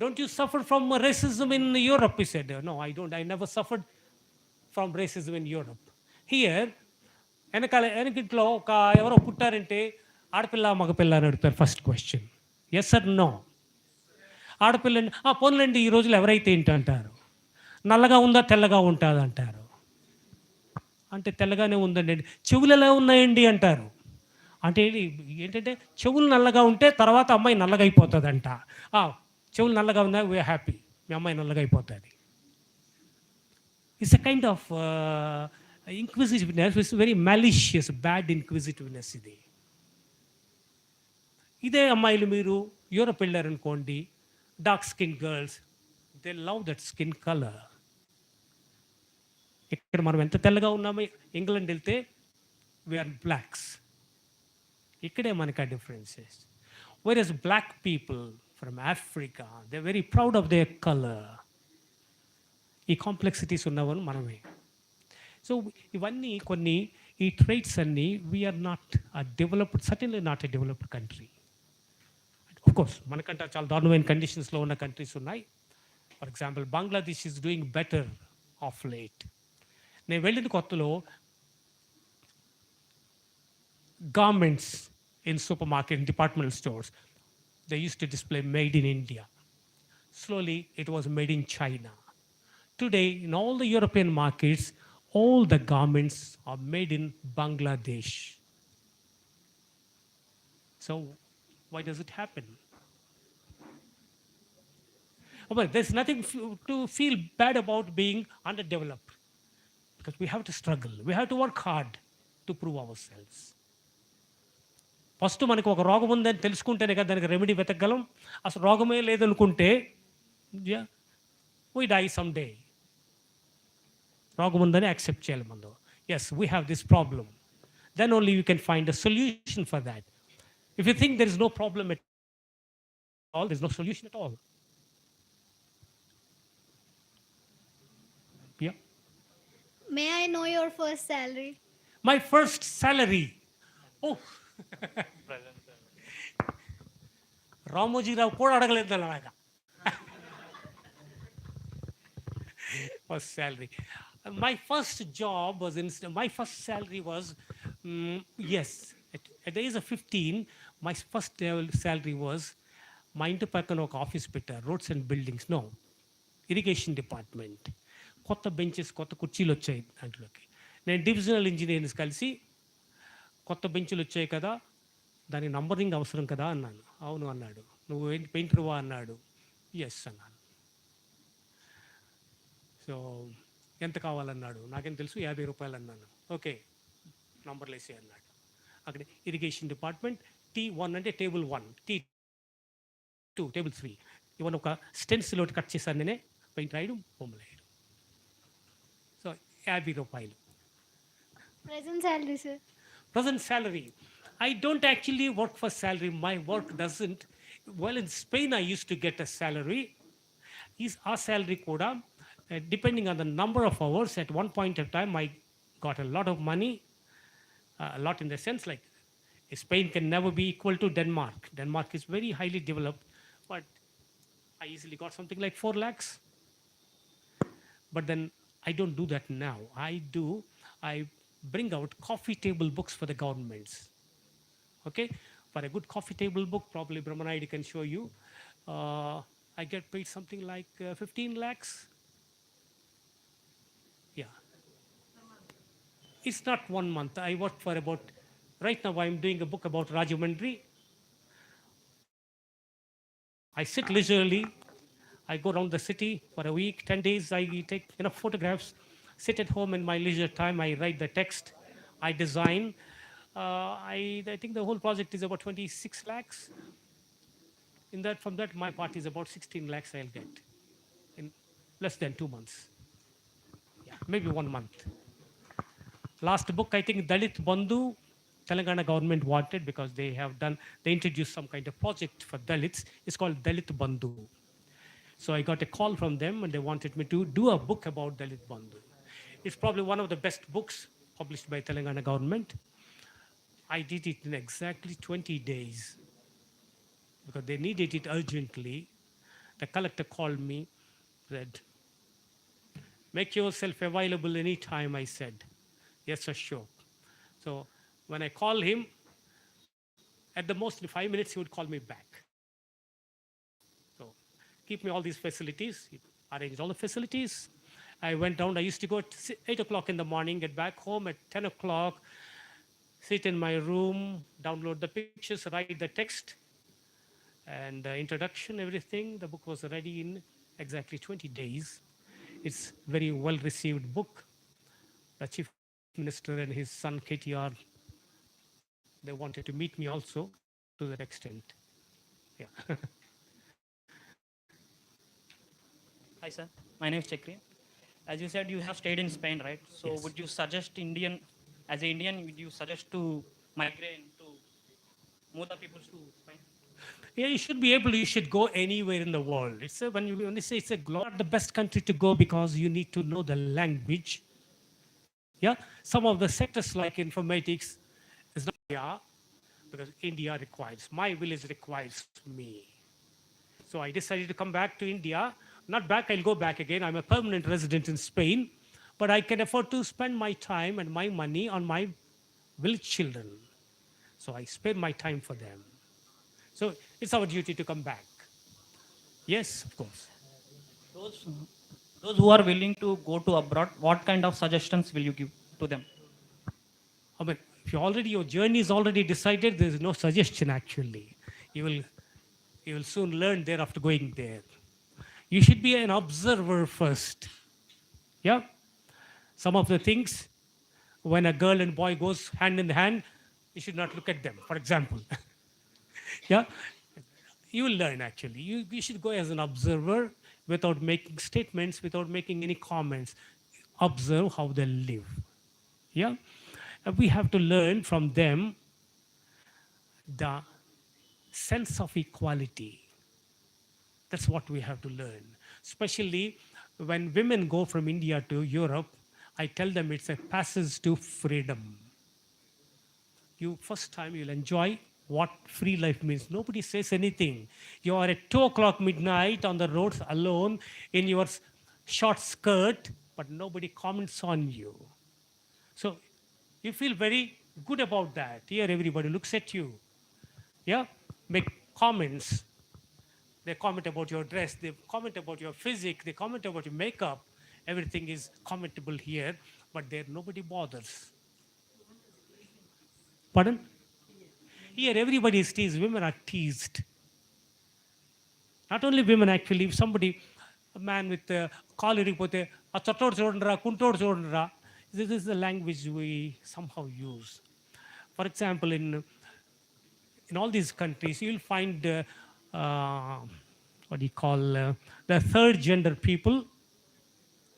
don't you suffer from racism in Europe? He said, no, I don't. I never suffered from racism in Europe. Here, వెనకిట్లో ఒక ఎవరో పుట్టారంటే ఆడపిల్ల మగపిల్ల అని అడుగుతారు first question. Yes sir no. ఆడపిల్లండి పోన్లండి ఈ రోజులు ఎవరైతే ఏంటి అంటారు. నల్లగా ఉందా తెల్లగా ఉంటుంది అంటారు. అంటే తెల్లగానే ఉందండి. చెవులు ఎలా ఉన్నాయండి అంటారు. అంటే ఏంటంటే చెవులు నల్లగా ఉంటే తర్వాత అమ్మాయి నల్లగా అయిపోతుందంట. చెవులు నల్లగా ఉందా, వీఆర్ హ్యాపీ, మీ అమ్మాయి నల్లగా అయిపోతుంది. It's a kind of inquisitiveness, very malicious, bad inquisitiveness ఇది. ఇదే అమ్మాయిలు మీరు యూరోప్ వెళ్ళారనుకోండి, dark skin girls, they love that skin colour. ఇక్కడ మనం ఎంత తెల్లగా ఉన్నామో ఇంగ్లాండ్ వెళ్తే వీఆర్ బ్లాక్స్. ఇక్కడే మనకి ఆ differences. Whereas black people from Africa, they're very proud of their color. ఈ కాంప్లెక్సిటీస్ ఉన్నవని మనమే. సో ఇవన్నీ కొన్ని ఈ ట్రైట్స్ అన్నీ we are not developed, certainly not a developed country. Course మనకంటే చాలా దారుణమైన కండిషన్స్లో ఉన్న కంట్రీస్ ఉన్నాయి. For example Bangladesh is doing better of late. నేను వెళ్ళిన కొత్తలో garments in supermarket and departmental stores, they used to display made in India. Slowly it was made in China. Today in all the European markets, all the garments are made in Bangladesh. So why does it happen? Well, there's nothing to feel bad about being underdeveloped, because we have to struggle, we have to work hard to prove ourselves. First మనకు ఒక రోగం ఉందని తెలుసుకుంటేనే కదా దానికి remedy వెతకగలం. అసలు రోగమే లేదనుకుంటే we die some day. రోగం ఉందని యాక్సెప్ట్ చేయాలి మనం. Yes, we have this problem, then only you can find a solution for that. If you think there is no problem at all, there is no solution at all. Yeah. May I know your first salary? My first salary. Oh. Ramoji Rao కూడా అడగలేదు అలాగా. First salary. My first job was my first salary was, yes, at the age of 15, my first salary was, మా ఇంటి పక్కన ఒక office పెట్టారు, roads and buildings, no, irrigation department. కొత్త benches, కొత్త కుర్చీలు వచ్చాయి దాంట్లోకి. నేను డివిజనల్ ఇంజనీర్స్ కలిసి కొత్త బెంచులు వచ్చాయి కదా, దాని నంబరింగ్ అవసరం కదా అన్నాను. అవును అన్నాడు. నువ్వు ఏంటి పెయింటర్వా అన్నాడు. ఎస్ అన్నాను. సో ఎంత కావాలన్నాడు. నాకేం తెలుసు, 50 రూపాయలు అన్నాను. ఓకే, నంబర్లు వేసే అన్నాడు. అక్కడ ఇరిగేషన్ డిపార్ట్మెంట్, T1 అంటే టేబుల్ 1, T2 టేబుల్ 3. ఇవన్నీ ఒక స్టెన్సిల్ ఒకటి కట్ చేశాను నేనే, పెయింట్ రాయడం, బొమ్మలు వేయడం. సో 50 రూపాయలు. Present salary, sir. Present salary. I don't actually work for salary. My work doesn't. Well, in Spain, I used to get a salary. Our salary kuda, depending on the number of hours, at one point of time, I got a lot of money. A lot in the sense, like Spain can never be equal to Denmark. Denmark is very highly developed, but I easily got something like 4 lakhs. But then I don't do that now. I bring out coffee table books for the governments. Okay, for a good coffee table book, probably Brahmanayadi can show you, I get paid something like 15 lakhs. Yeah, it's not 1 month. I work for about, right now I'm doing a book about Rajamandri. I sit leisurely, I go around the city for a week, 10 days, I take enough photographs, sit at home in my leisure time, I write the text, I design. I think the whole project is about 26 lakhs. From that, my part is about 16 lakhs I'll get in less than 2 months. Yeah, maybe 1 month. Last book, I think Dalit Bandhu, Telangana government wanted, because they introduced some kind of project for Dalits. It's called Dalit Bandhu. So I got a call from them and they wanted me to do a book about Dalit Bandhu. It's probably one of the best books published by Telangana government. I did it in exactly 20 days because they needed it urgently. The collector called me, said, make yourself available anytime, I said. Yes, sir, sure. So when I call him, at the most in 5 minutes, he would call me back. So keep me all these facilities, he arranged all the facilities. I went down, I used to go at 8 o'clock in the morning, get back home at 10 o'clock, sit in my room, download the pictures, write the text, and the introduction, everything. The book was ready in exactly 20 days. It's very well received book. The Chief Minister and his son KTR, they wanted to meet me also to that extent. Yeah. Hi, sir. My name is Chakri. As you said, you have stayed in Spain, right? So Yes. would you suggest as an Indian, would you suggest to migrate to move the people to Spain? Yeah, you should be able to, you should go anywhere in the world. It's a, when you say it's a not the best country to go because you need to know the language. Yeah, some of the sectors like informatics is not India because India requires, my village requires me. So I decided to come back to India. Not back, I'll go back again. I'm a permanent resident in Spain, but I can afford to spend my time and my money on my village children. So I spend my time for them. So it's our duty to come back. Yes, of course. Those, those who are willing to go to abroad, what kind of suggestions will you give to them? I mean, if you already, your journey is already decided, there is no suggestion actually. You will soon learn there after going there. You should be an observer first. Yeah? Some of the things, when a girl and boy goes hand in hand, you should not look at them, for example. Yeah? You will learn actually. You should go as an observer without making statements, without making any comments. Observe how they live. Yeah? And we have to learn from them the sense of equality. That's what we have to learn. Especially when women go from India to Europe, I tell them it's a passage to freedom. You first time you'll enjoy what free life means. Nobody says anything. You are at 2 o'clock midnight on the roads alone in your short skirt, but nobody comments on you. So you feel very good about that. Here everybody looks at you. Yeah? Make comments. They comment about your dress, they comment about your physique, they comment about your makeup. Everything is commentable here, but there nobody bothers. Pardon? Here everybody is teased, women are teased. Not only women actually, if somebody, a man with a collar, this is the language we somehow use. For example, in all these countries, you'll find what do you call the third gender people.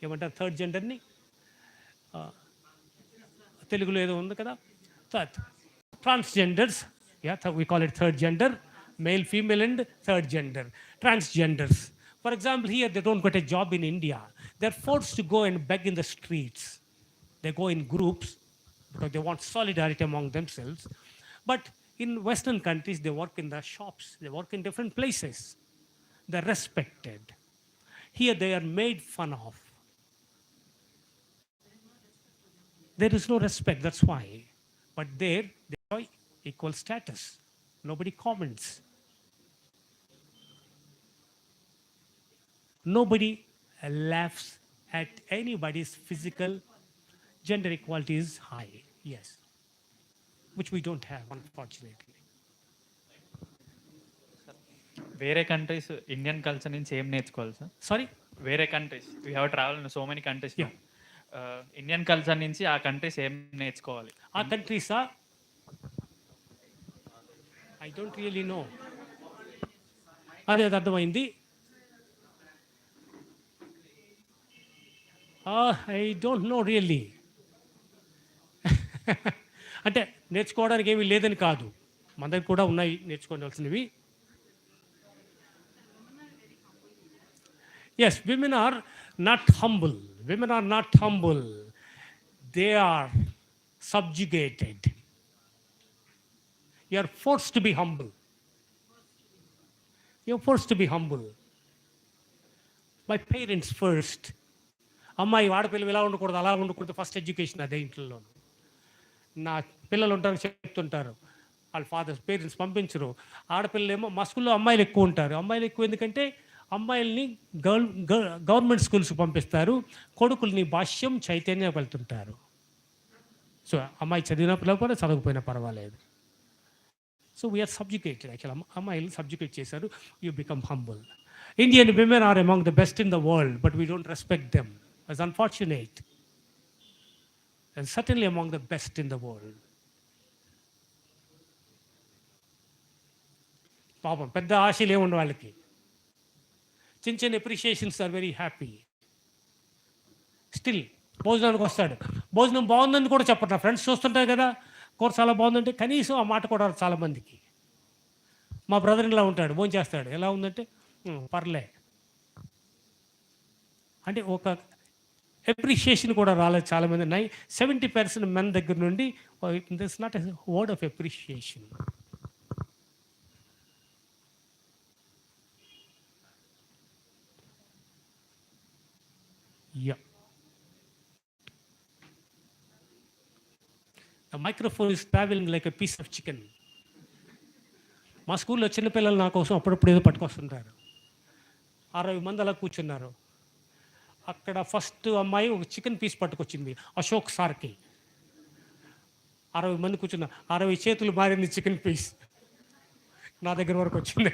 ఏమంటారు third జెండర్ని తెలుగులో ఏదో ఉంది కదా transgenders we call it third gender, male, female and third gender, transgenders. For example, here they don't get a job in India. They're forced to go and beg in the streets. They go in groups because they want solidarity among themselves. But in Western countries, they work in the shops, they work in different places. They're respected. Here they are made fun of. There is no respect, that's why. But there, they enjoy equal status. Nobody comments. Nobody laughs at anybody's physical. Gender equality is high, yes. Which we don't have, unfortunately. వేరే countries Indian culture నుంచి ఏం నేర్చుకోవాలి సార్? Sorry, వేరే countries we have travel in so many countries. Indian culture నుంచి ఆ countries ఏం నేర్చుకోవాలి? ఆ కంట్రీసా? I don't really know. అదే అర్థమైంది. I don't know really. అంటే నేర్చుకోవడానికి ఏమీ లేదని కాదు, మన దగ్గర కూడా ఉన్నాయి నేర్చుకోవాల్సినవి. Yes, women are not humble. Women are not humble. They are subjugated. You are forced to be humble. You are forced to be humble. By parents first. అమ్మాయి ఆడపిల్లలు ఎలా ఉండకూడదు, అలా ఉండకూడదు, ఫస్ట్ ఎడ్యుకేషన్ అదే ఇంట్లో. నా పిల్లలు ఉంటారు చెప్తుంటారు, వాళ్ళ ఫాదర్స్ పేరెంట్స్ పంపించరు. ఆడపిల్లలు ఏమో మా స్కూల్లో అమ్మాయిలు ఎక్కువ ఉంటారు. అమ్మాయిలు ఎక్కువ ఎందుకంటే అమ్మాయిల్ని గవర్నమెంట్ స్కూల్స్కి పంపిస్తారు, కొడుకుల్ని భాష్యం చైతన్యం వెళ్తుంటారు. సో అమ్మాయి చదివిన పిల్లలు చదవకపోయినా పర్వాలేదు. So we are సబ్జుకేటెడ్. యాక్చువల్ అమ్మాయిలు సబ్జుకేట్ చేశారు. You become humble. Indian women are among the best in the world, but we don't respect them. It's unfortunate. And certainly among the best in the world. పాపం పెద్ద ఆశలు ఏముండ వాళ్ళకి. చిన్న చిన్న appreciations are very happy. Still భోజనానికి వస్తాడు, భోజనం బాగుందని కూడా చెప్పట్లా. ఫ్రెండ్స్ చూస్తుంటారు కదా, కూర చాలా బాగుందంటే కనీసం ఆ మాట కూడా చాలామందికి. మా బ్రదర్ ఇలా ఉంటాడు, భోజనం చేస్తాడు, ఎలా ఉందంటే పర్లే. అంటే ఒక అప్రిషియేషన్ కూడా రాలేదు చాలామంది. 70% మెన్ దగ్గర నుండి this not a word of appreciation. Yeah, the microphone is travelling like a piece of chicken. మా స్కూల్లో చిన్నపిల్లలు నా కోసం అప్పుడప్పుడు ఏదో పట్టుకొస్తుంటారు. 60 మంది అలా కూర్చున్నారు. అక్కడ ఫస్ట్ అమ్మాయి ఒక చికెన్ పీస్ పట్టుకొచ్చింది అశోక్ సార్కి. 60 మంది కూర్చున్నారు, 60 చేతులు మారింది చికెన్ పీస్. నా దగ్గర వరకు వచ్చింది.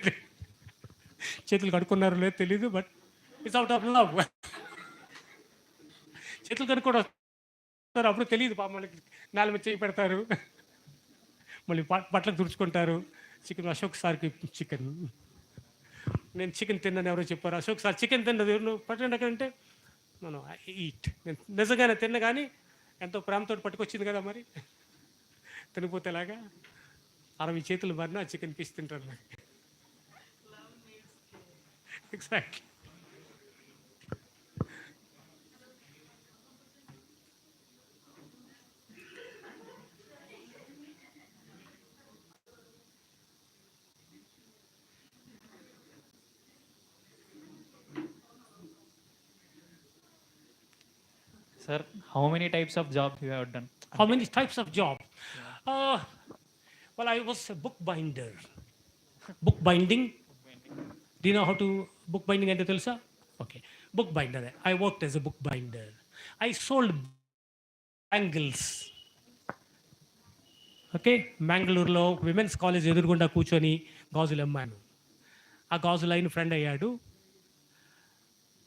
చేతులు కడుక్కున్నారో లేదో తెలీదు, but it's out of love. చేతులు కడుక్కోవడం అప్పుడు తెలియదు, పాప మనకి నేల మీద చేయి పెడతారు, మళ్ళీ బట్టలకు తుడుచుకుంటారు. చికెన్ అశోక్ సార్కి చికెన్. నేను చికెన్ తిన్నాను ఎవరో చెప్పారు, అశోక్ సార్ చికెన్ తిన్నది ఎవరు పట్టండి అంటే మనం ఈట్. నేను నిజంగానే తిన్నా, కానీ ఎంతో ప్రేమతో పట్టుకొచ్చింది కదా, మరి తినిపోతే ఎలాగా. 60 చేతులు మారినా చికెన్ పీస్ తింటారు నాకు. Exactly. Sir, how many types of jobs you have done? How many types of job? Well, I was a bookbinder. Bookbinding. Do you know how to bookbinding ante telusa? Okay. Bookbinder. I worked as a bookbinder. I sold bangles. Okay, మ్యాంగ్లూరులో women's college ఎదురుగుండా కూర్చొని గాజులు అమ్మాను. ఆ గాజులు అయిన friend అయ్యాడు.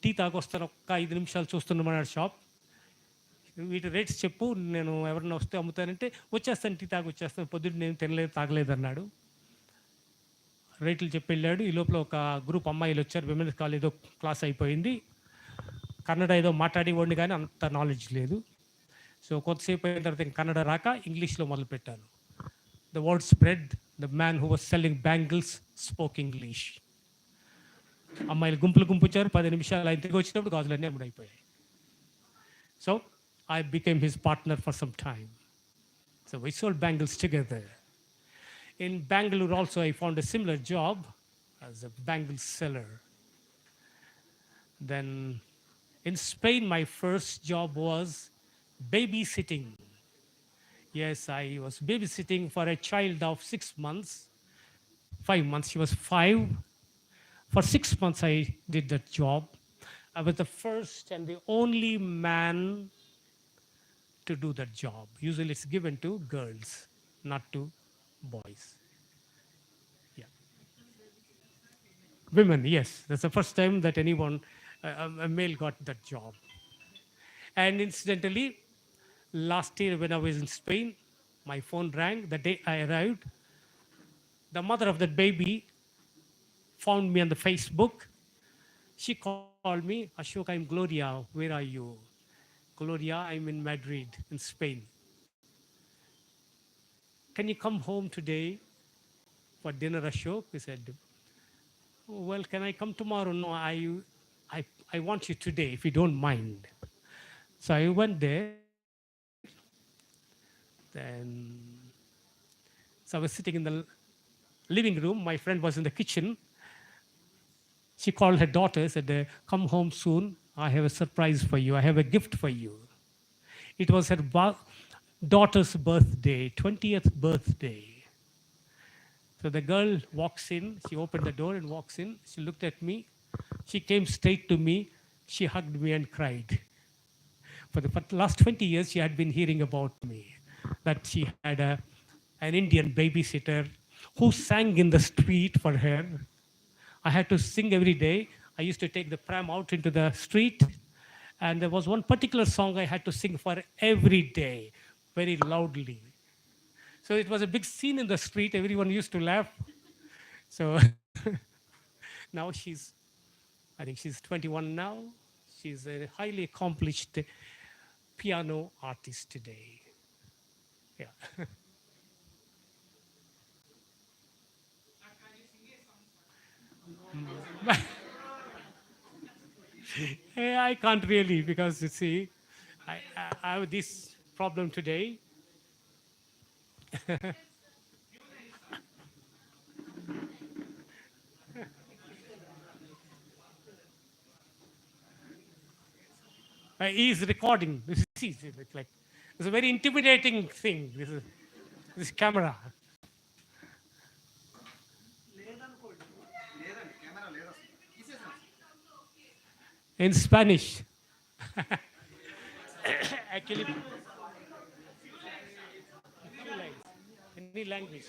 Tea తాగొస్తాను, ఒక్క 5 నిమిషాలు చూస్తున్నామన్నాడు షాప్. వీటి రేట్స్ చెప్పు, నేను ఎవరైనా వస్తే అమ్ముతానంటే వచ్చేస్తాను, టీ తాగి వచ్చేస్తాను, పొద్దున్న నేను తినలేదు తాగలేదు అన్నాడు. రేట్లు చెప్పి వెళ్ళాడు. ఈ లోపల ఒక గ్రూప్ అమ్మాయిలు వచ్చారు. విమెన్స్ కాలేజ్ ఏదో క్లాస్ అయిపోయింది. కన్నడ ఏదో మాట్లాడేవాడిని, కానీ అంత నాలెడ్జ్ లేదు. సో కొద్దిసేపు అయిన తర్వాత కన్నడ రాక ఇంగ్లీష్లో మొదలుపెట్టాను. The word spread. The man who was selling bangles spoke English. అమ్మాయిలు గుంపులు గుంపుచ్చారు. 10 నిమిషాలు ఆయన తిరిగి వచ్చినప్పుడు గాజులన్నీ అమ్ముడైపోయాయి. So I became his partner for some time. So we sold bangles together. In Bangalore also I found a similar job as a bangle seller. Then in Spain my first job was babysitting. Yes, I was babysitting for a child of 6 months. 5 months, she was 5. For 6 months I did that job. I was the first and the only man to do that job. Usually it's given to girls, not to boys. Yeah. Women, yes. That's the first time that anyone, a male got that job. And incidentally, last year when I was in Spain, my phone rang the day I arrived. The mother of that baby found me on the Facebook. She called me, Ashok, I'm Gloria. Where are you? Gloria, I'm in Madrid, in Spain. Can you come home today for dinner, Ashok? He said, well, can I come tomorrow? No, I want you today, if you don't mind. So I went there. Then, so I was sitting in the living room. My friend was in the kitchen. She called her daughter, said, come home soon. I have a surprise for you. I have a gift for you. It was her daughter's birthday, 20th birthday. So the girl walks in. She opened the door and walks in. She looked at me. She came straight to me. She hugged me and cried. For the last 20 years, she had been hearing about me, that she had an Indian babysitter who sang in the street for her. I had to sing every day. I used to take the pram out into the street, and there was one particular song I had to sing for every day, very loudly. So it was a big scene in the street. Everyone used to laugh. So now I think she's 21 now. She's a highly accomplished piano artist today. Yeah. I can't really, because you see, I have this problem today. He is recording. This is like, it's a very intimidating thing. This camera. In Spanish. Actually, any language.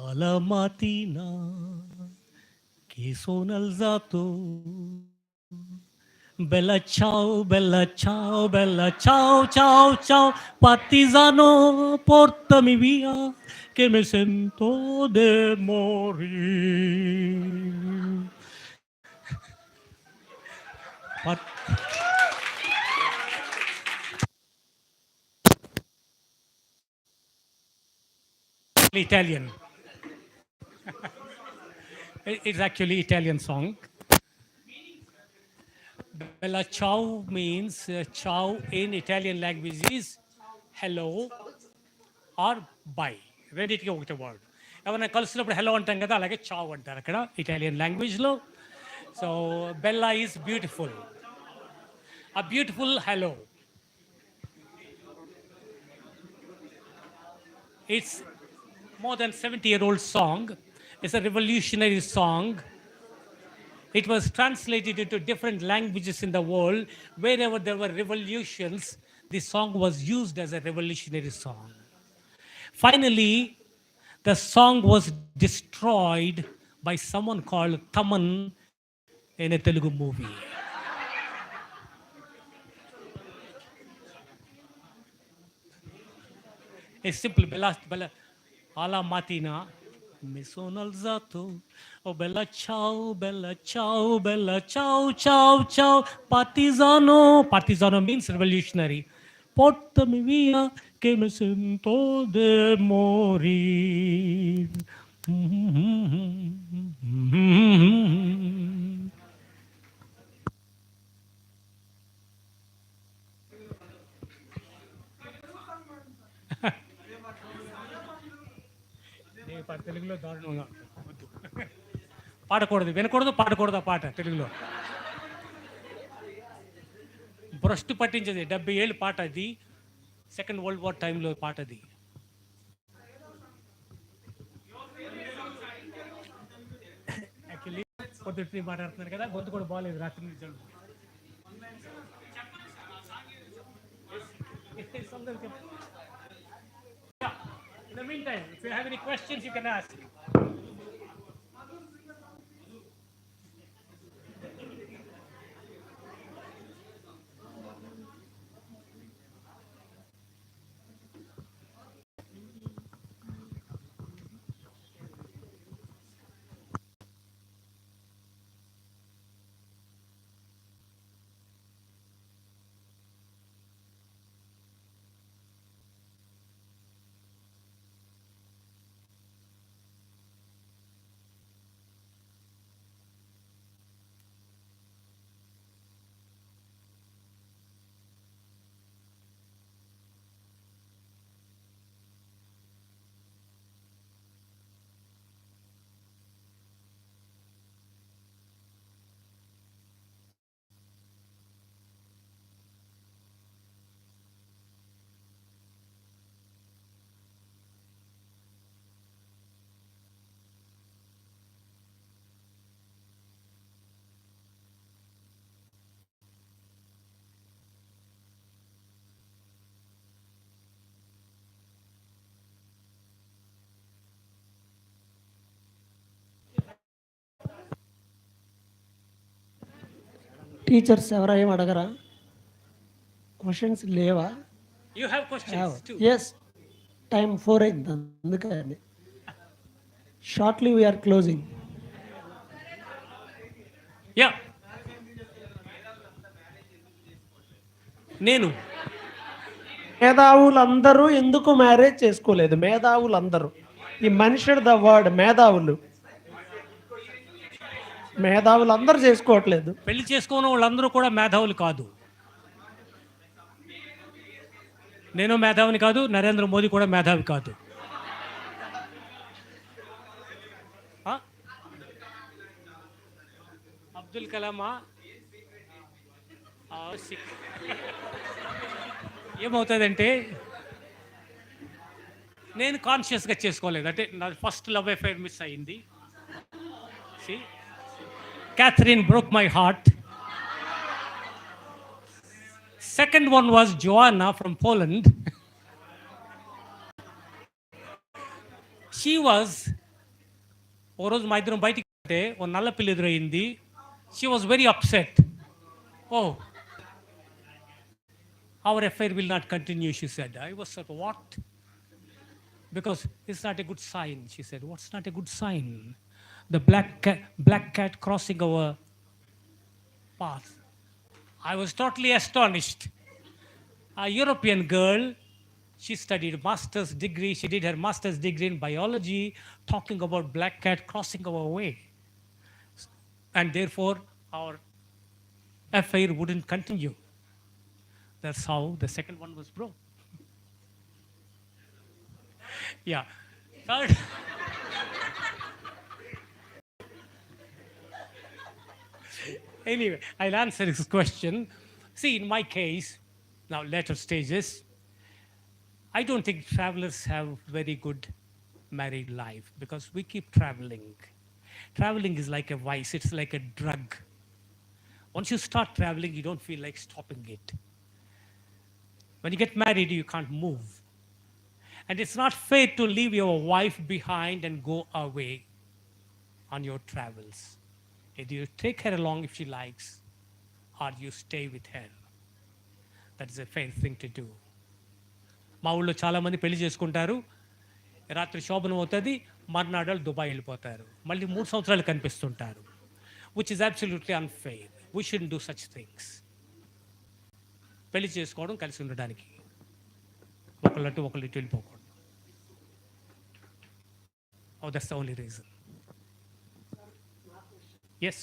Alla mattina che sono alzato, bella ciao, bella ciao, bella ciao, ciao, ciao, partigiano, portami via, che mi sento de morire. Part- Italian. It's actually Italian song. Bella ciao means ciao in Italian language is hello or bye. రెండింటికి ఒకటే word. ఎవరైనా కలిసినప్పుడు hello అంటాం కదా, అలాగే చావ్ అంటారు అక్కడ Italian లాంగ్వేజ్లో. So Bella is beautiful. A beautiful hello. It's more than 70-year-old song. It's a revolutionary song. It was translated into different languages in the world. Wherever there were revolutions, this song was used as a revolutionary song. Finally, the song was destroyed by someone called Taman in a Telugu movie. It's simple. Bella, alla mattina mi sono alzato. Oh, bella ciao, bella ciao, bella ciao, ciao, ciao. Partigiano. Partigiano means revolutionary. Portami via che mi sento de morir. తెలుగులో దారుణంగా వద్దు. పాడకూడదు, వినకూడదు, పాడకూడదు ఆ పాట తెలుగులో. భ్రష్టు పట్టించేది 70 ఏళ్ళు పాట అది. సెకండ్ వరల్డ్ వార్ టైంలో పాట అది. యాక్చువల్లీ పొద్దుటి మాట్లాడుతున్నారు కదా, గొంతు కూడా బాగాలేదు రాత్రి నుంచి. In the meantime, if you have any questions, you can ask. Teachers ఎవరా ఏం అడగరా? క్వశ్చన్స్ లేవా? You have questions too. Yes. Time 4 అయింది అందుకని. Shortly we are closing. యా, నేను మేధావులందరూ ఎందుకు మ్యారేజ్ చేసుకోలేదు? మేధావులందరూ, ఈ మనిషి ద వర్డ్ మేధావులు, మేధావులందరూ చేసుకోవట్లేదు. పెళ్లి చేసుకున్న వాళ్ళందరూ కూడా మేధావులు కాదు. నేను మేధావిని కాదు, నరేంద్ర మోదీ కూడా మేధావి కాదు. అబ్దుల్ కలామా ఏమవుతుందంటే, నేను కాన్షియస్గా చేసుకోలేదు. అంటే నా ఫస్ట్ లవ్ అఫైర్ మిస్ అయింది. Catherine broke my heart. Second one was Joanna from Poland. She was, ఓ రోజు మా ఇద్దరం బయటికి వెళ్తే ఓ నల్ల పిల్లి ఎదురైంది. She was very upset. Oh, our affair will not continue, she said. I was sort of, what? Because it's not a good sign, she said. What's not a good sign? The black cat crossing our path. I was totally astonished. A European girl, she studied master's degree. She did her master's degree in biology, talking about black cat crossing our way. And therefore, our affair wouldn't continue. That's how the second one was broke. Yeah. Third. Anyway, I'll answer this question. See, in my case, now later stages, I don't think travelers have very good married life because we keep traveling. Traveling is like a vice, it's like a drug. Once you start traveling, you don't feel like stopping it. When you get married, you can't move. And it's not fair to leave your wife behind and go away on your travels. Either you take her along if she likes, or you stay with her. That is a fair thing to do. మా ఊళ్ళో చాలామంది పెళ్లి చేసుకుంటారు, రాత్రి శోభనం అవుతుంది, మర్నాడు Dubai వెళ్ళిపోతారు, మళ్ళీ 3 సంవత్సరాలు కనిపిస్తుంటారు. Which is absolutely unfair. We shouldn't do such things. పెళ్లి చేసుకోవడం కలిసి ఉండడానికి, ఒకళ్ళట్టు ఒకళ్ళు ఇటు వెళ్ళిపోకూడదు. Oh, that's the only reason. Yes.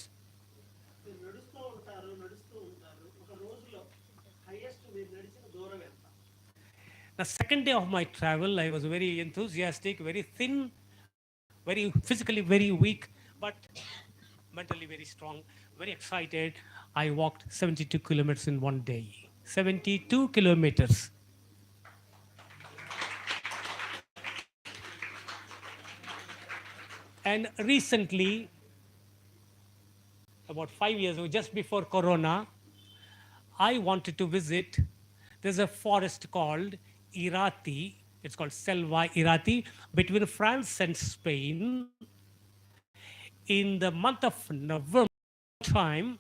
The second day of my travel, I was very enthusiastic, very thin, very physically very weak, but mentally very strong, very excited. I walked 72 kilometers in one day. 72 kilometers. And recently, about 5 years ago, just before Corona, I wanted to visit. There's a forest called Irati. It's called Selva Irati, between France and Spain. In the month of November time,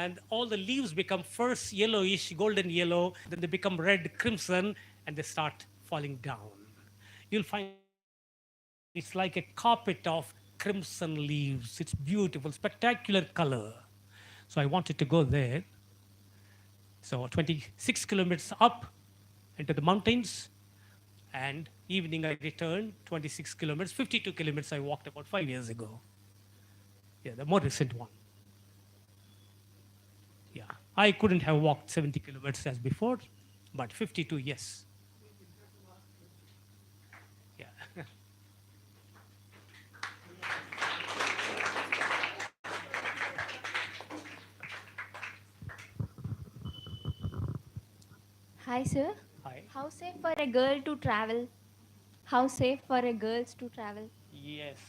and all the leaves become first yellowish, golden yellow, then they become red, crimson, and they start falling down. You'll find it's like a carpet of crimson leaves. It's beautiful, spectacular color. So I wanted to go there. So 26 kilometers up into the mountains, and evening I returned 26 kilometers, 52 kilometers I walked about 5 years ago. Yeah, the more recent one. Yeah, I couldn't have walked 70 kilometers as before, but 52, yes. Yeah. Hi, sir. Hi. How safe for a girl to travel? How safe for a girls to travel? Yes.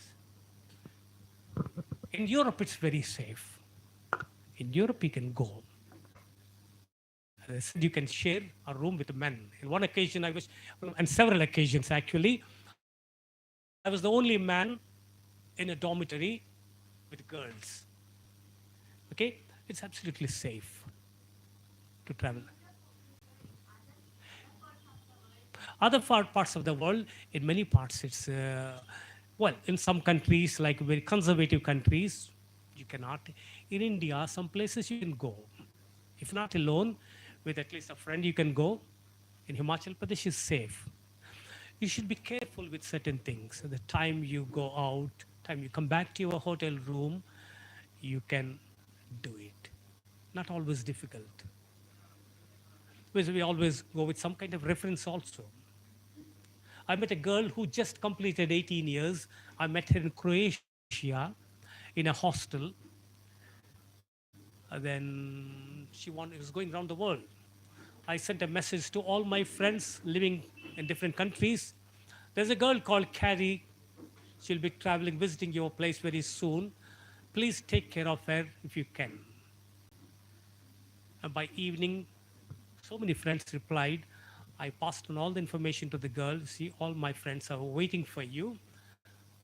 In Europe, it's very safe. In Europe, you can go. As I said, you can share a room with men. In one occasion, and several occasions actually, I was the only man in a dormitory with girls. Okay? It's absolutely safe to travel. Other parts of the world, in many parts, it's, well, in some countries, like very conservative countries, you cannot. In India, some places you can go. If not alone, with at least a friend, you can go. In Himachal Pradesh is safe. You should be careful with certain things. The time you go out, time you come back to your hotel room, you can do it. Not always difficult. Because we always go with some kind of reference also. I met a girl who just completed 18 years. I met her in Croatia in a hostel. Then she was going around the world. I sent a message to all my friends living in different countries. There's a girl called Carrie. She'll be traveling, visiting your place very soon. Please take care of her if you can. And by evening, so many friends replied. I passed on all the information to the girl. See, all my friends are waiting for you.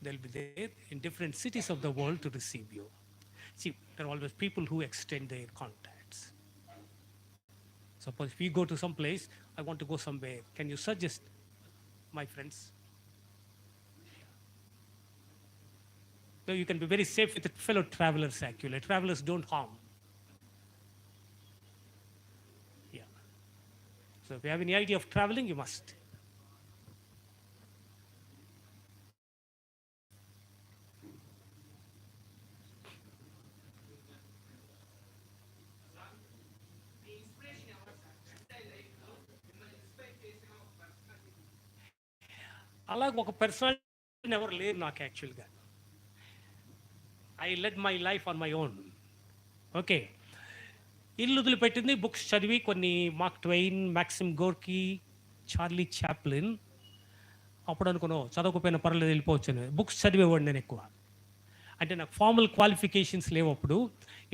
They'll be there in different cities of the world to receive you. See, there are always people who extend their contacts. Suppose if you go to some place, I want to go somewhere. Can you suggest my friends? So you can be very safe with fellow travelers actually. Travelers don't harm. Yeah. So if you have any idea of traveling, you must. అలాగ ఒక personality ఎవరు లేరు నాకు యాక్చువల్గా. I led my life on my own. Okay, ఇల్లు వదిలిపెట్టింది books చదివి కొన్ని Mark Twain, Maxim Gorky, Charlie Chaplin. అప్పుడు అనుకున్నావు చదవకపోయినా పర్లేదు వెళ్ళిపోవచ్చు అని. బుక్స్ చదివేవాడు నేను ఎక్కువ. అంటే నాకు ఫార్మల్ క్వాలిఫికేషన్స్ లేవు అప్పుడు.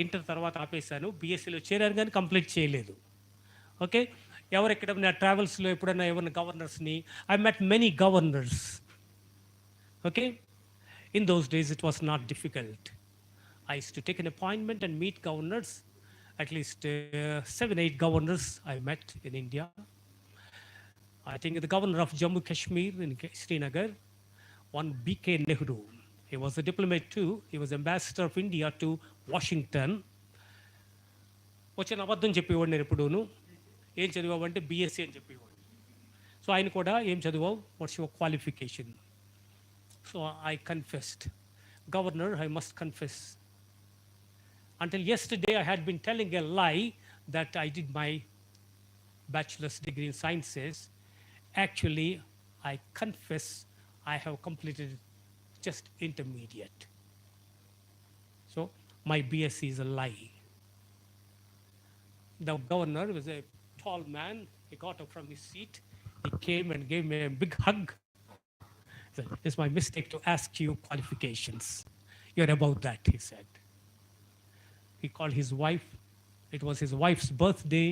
ఇంటర్ తర్వాత ఆపేశాను. బీఎస్సీలో చేరాను కానీ కంప్లీట్ చేయలేదు. ఓకే, ఎవరెక్కడ ట్రావెల్స్లో ఎప్పుడైనా ఎవరైనా గవర్నర్స్ని, I met many governors. Okay, in those days it was not difficult. I used to take an appointment and meet governors. At least 7-8 governors I met in India. I think the governor of Jammu Kashmir in Srinagar, one B.K. Nehru. He was a diplomat too. He was ambassador of India to Washington. వచ్చిన అబద్ధం చెప్పేవాడు నేను ఎప్పుడూను. ఏం చదివావు అంటే BSc అని చెప్పేవాడు. So ఆయన కూడా ఏం చదివావు, what's your qualification? So I confessed. Governor, I must confess. Until yesterday, I had been telling a lie that I did my bachelor's degree in sciences. Actually, I confess I have completed just intermediate. So, my BSc is a lie. The governor was a tall man. He got up from his seat. He came and gave me a big hug. He said, it's my mistake to ask you qualifications. You're about that, he said. He called his wife. It was his wife's birthday,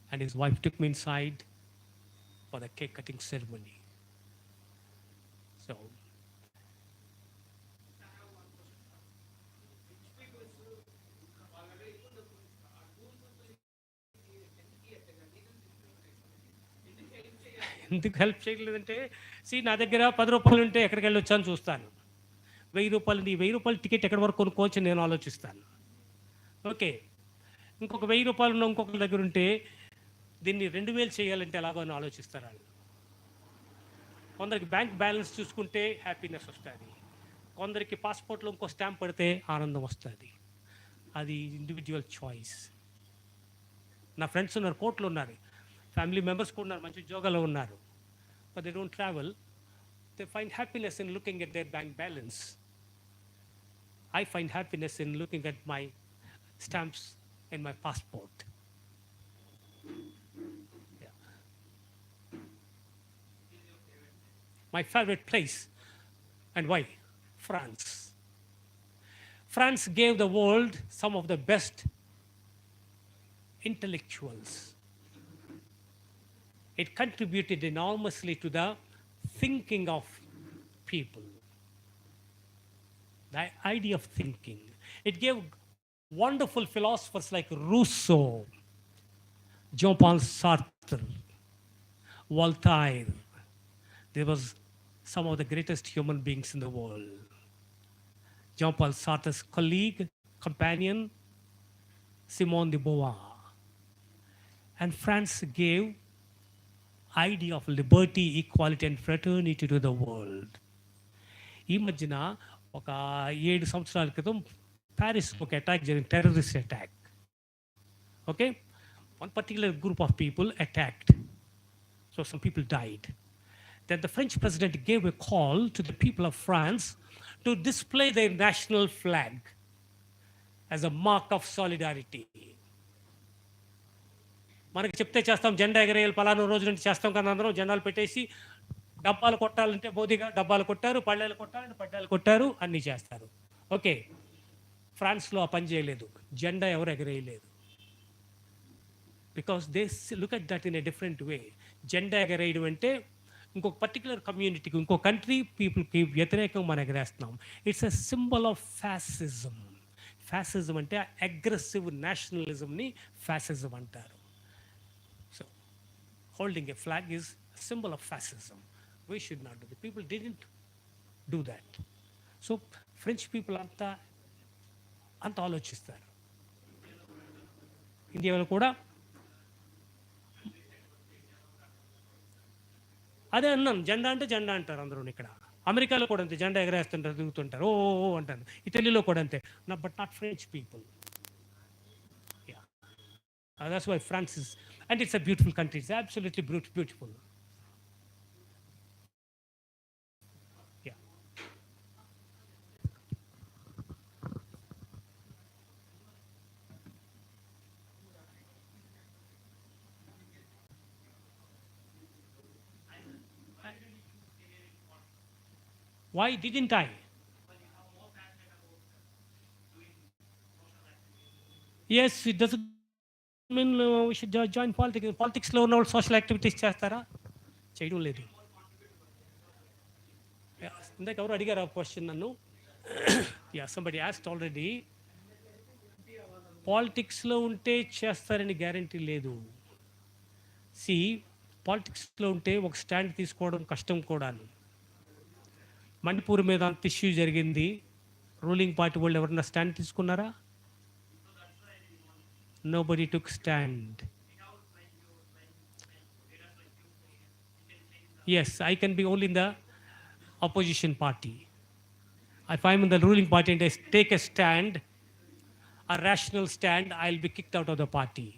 and his wife took me inside for the cake cutting ceremony. So, ఎందుకు help చేయలేదంటే, నా దగ్గర 10 రూపాయలు ఉంటే ఎక్కడికి వెళ్ళి వచ్చాను చూస్తాను. 1000 రూపాయలు, ఈ 1000 రూపాయల టికెట్ ఎక్కడి వరకు కొనుక్కోవచ్చు నేను ఆలోచిస్తాను. ఓకే, ఇంకొక 1000 రూపాయలు ఉన్న ఇంకొకరి దగ్గర ఉంటే దీన్ని 2000 చేయాలంటే ఎలాగో అని ఆలోచిస్తారు వాళ్ళు. కొందరికి బ్యాంక్ బ్యాలెన్స్ చూసుకుంటే హ్యాపీనెస్ వస్తుంది. కొందరికి పాస్పోర్ట్లో ఇంకో స్టాంప్ పడితే ఆనందం వస్తుంది. అది ఇండివిజువల్ చాయిస్. నా ఫ్రెండ్స్ ఉన్నారు, కోర్టులో ఉన్నారు, ఫ్యామిలీ మెంబర్స్ కూడా ఉన్నారు, మంచి ఉద్యోగాలు ఉన్నారు. But they don't travel. They find happiness in looking at their bank balance. I find happiness in looking at my stamps in my passport. Yeah. My favorite place, and why? France. France gave the world some of the best intellectuals. It contributed enormously to the thinking of people, the idea of thinking. It gave wonderful philosophers like Rousseau, Jean-Paul Sartre, Voltaire. There was some of the greatest human beings in the world. Jean-Paul Sartre's colleague, companion, Simone de Beauvoir. And France gave idea of liberty, equality and fraternity to the world. ఈ మధ్యన ఒక 7 సంవత్సరాల క్రితం Paris ఒక attack జరిగింది, terrorist attack. Okay, one particular group of people attacked. So some people died. Then the French president gave a call to the people of France to display their national flag as a mark of solidarity. మనకి చెప్తే చేస్తాం, జెండా ఎగరేయాలి పలానా రోజు నుండి చేస్తాం కానీ అందరం జెండాలు పెట్టేసి డబ్బాలు కొట్టాలంటే బోధిగా డబ్బాలు కొట్టారు, పళ్ళేలు కొట్టాలంటే పళ్ళేలు కొట్టారు, అన్నీ చేస్తారు. ఓకే, ఫ్రాన్స్లో ఆ పని చేయలేదు, జెండా ఎవరు ఎగరేయలేదు. Because they look at that in a different way. జెండా ఎగరేయడం అంటే ఇంకొక పర్టికులర్ కమ్యూనిటీకి, ఇంకో కంట్రీ పీపుల్కి వ్యతిరేకంగా మనం ఎగరేస్తున్నాం. It's a symbol of fascism. Fascism అంటే అగ్రెసివ్ నేషనలిజంని ఫ్యాసిజం అంటారు. So holding a flag is symbol of fascism. We should not do that. People didn't do that. So French people అంత ఆలోచిస్తారు. ఇండియాలో కూడా అదే అన్నాను, జెండా అంటే జెండా అంటారు అందరూ. ఇక్కడ అమెరికాలో కూడా అంతే, జెండా ఎగరేస్తుంటారు, దిగుతుంటారు, ఓ అంటారు. ఇటలీలో కూడా అంతే, but not French people. That's why France is, and it's a beautiful country. It's absolutely beautiful. Why didn't I? Yes, it doesn't mean we should join politics. Politicsలో ఉన్న వాళ్ళు సోషల్ యాక్టివిటీస్ చేస్తారా? చేయడం లేదు. ఇందాక ఎవరు అడిగారు ఆ క్వశ్చన్ నన్ను. somebody asked already. పాలిటిక్స్లో ఉంటే చేస్తారని గ్యారంటీ లేదు. పాలిటిక్స్లో ఉంటే ఒక స్టాండ్ తీసుకోవడం కష్టం కూడా. మణిపూర్ మీద అంత ఇష్యూ జరిగింది, రూలింగ్ పార్టీ వాళ్ళు ఎవరన్నా స్టాండ్ తీసుకున్నారా? Nobody took stand. Yes, I can be only in the opposition party. If I'm in the ruling party and I take a stand, a rational stand, I'll be kicked out of the party.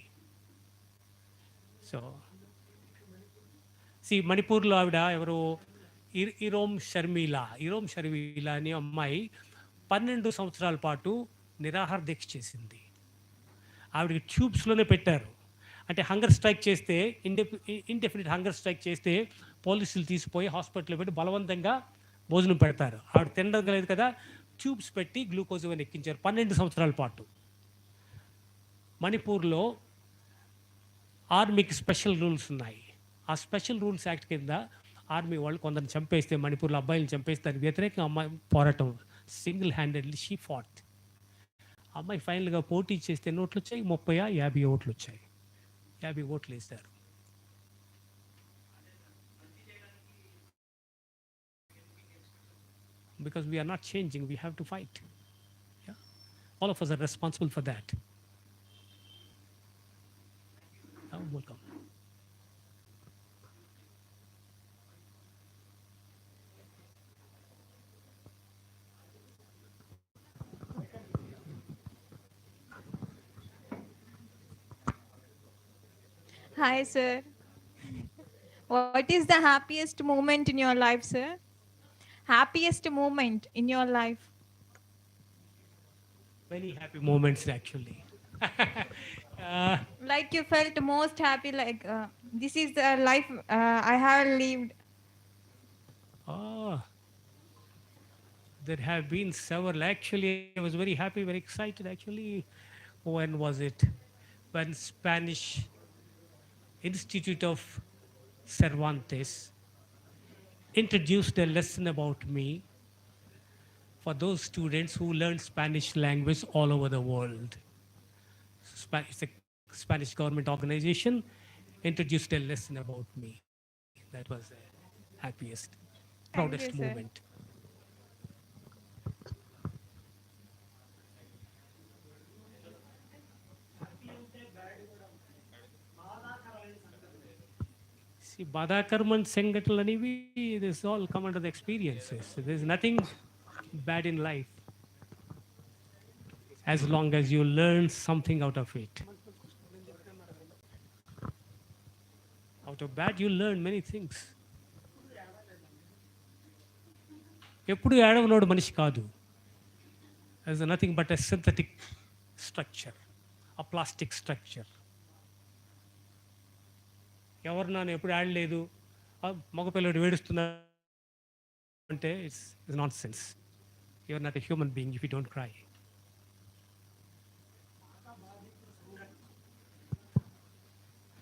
So, మణిపూర్లో ఆవిడ ఎవరు, ఇరోమ్ షర్మిలా అనే అమ్మాయి 12 సంవత్సరాల పాటు నిరాహార దీక్ష చేసింది. ఆవిడకి ట్యూబ్స్లోనే పెట్టారు. అంటే హంగర్ స్ట్రైక్ చేస్తే, ఇండెఫినిట్ హంగర్ స్ట్రైక్ చేస్తే పోలీసులు తీసిపోయి హాస్పిటల్లో పెట్టి బలవంతంగా భోజనం పెడతారు. ఆవిడ తినడం లేదు కదా, ట్యూబ్స్ పెట్టి గ్లూకోజ్ ఇవన్నీ ఎక్కించారు 12 సంవత్సరాల పాటు. మణిపూర్లో ఆర్మీకి స్పెషల్ రూల్స్ ఉన్నాయి. ఆ స్పెషల్ రూల్స్ యాక్ట్ కింద ఆర్మీ వాళ్ళు కొందరిని చంపేస్తే, మణిపూర్లో అబ్బాయిలను చంపేస్తే దానికి వ్యతిరేకంగా అమ్మాయి పోరాటం, సింగిల్ హ్యాండెడ్లీ షీ ఫాట్. అమ్మాయి ఫైనల్గా పోటీ చేస్తే ఎన్ని ఓట్లు వచ్చాయి? 50 ఓట్లు వచ్చాయి. 50 ఓట్లు వేశారు. Because we are not changing, we have to fight. Yeah? All of us are responsible for that. Welcome. Hi, sir. What is the happiest moment in your life, sir? Happiest moment in your life? Many happy moments actually. Like you felt most happy, like this is the life I have lived. There have been several. Actually, I was very happy, very excited actually. When was it? When Spanish Institute of Cervantes introduced a lesson about me for those students who learn Spanish language all over the world. It's a Spanish government organization introduced a lesson about me. That was the happiest, Thank proudest you, sir. moment. See, Badakaram and Sengatal Anivi, this all come under the experiences. There's nothing bad in life as long as you learn something out of it. Out of bad, you learn many things. ఎప్పుడు ఏడవనోడు మనిషి కాదు. There's nothing but a synthetic structure, a plastic structure. ఎవరు నన్ను ఎప్పుడు ఆడలేదు, మగపిల్లడు ఏడుస్తున్నా అంటే it's not sense. You're not a human being if you don't cry.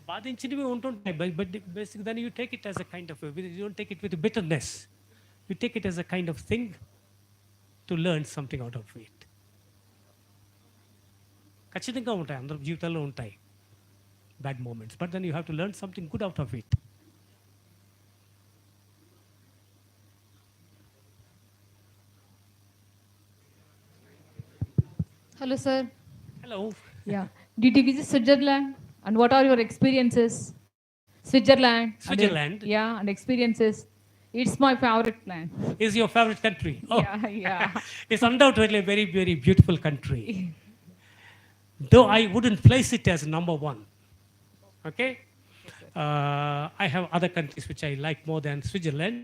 బాధించినవి ఉంటుంటాయి, బట్ బేసిక్ దాన్ని you take it as a kind of, you don't take it with bitterness. You take it as a kind of thing to learn something out of it. ఖచ్చితంగా ఉంటాయి, అందరి జీవితాల్లో ఉంటాయి bad moments, but then you have to learn something good out of it. Hello, sir. Hello. Yeah. Did you visit Switzerland? And what are your experiences? Switzerland. Switzerland? Yeah, and experiences. It's my favorite plan. Is your favorite country? Oh. Yeah, yeah. It's undoubtedly a very, very beautiful country. Though I wouldn't place it as number one. Okay? I have other countries which I like more than Switzerland,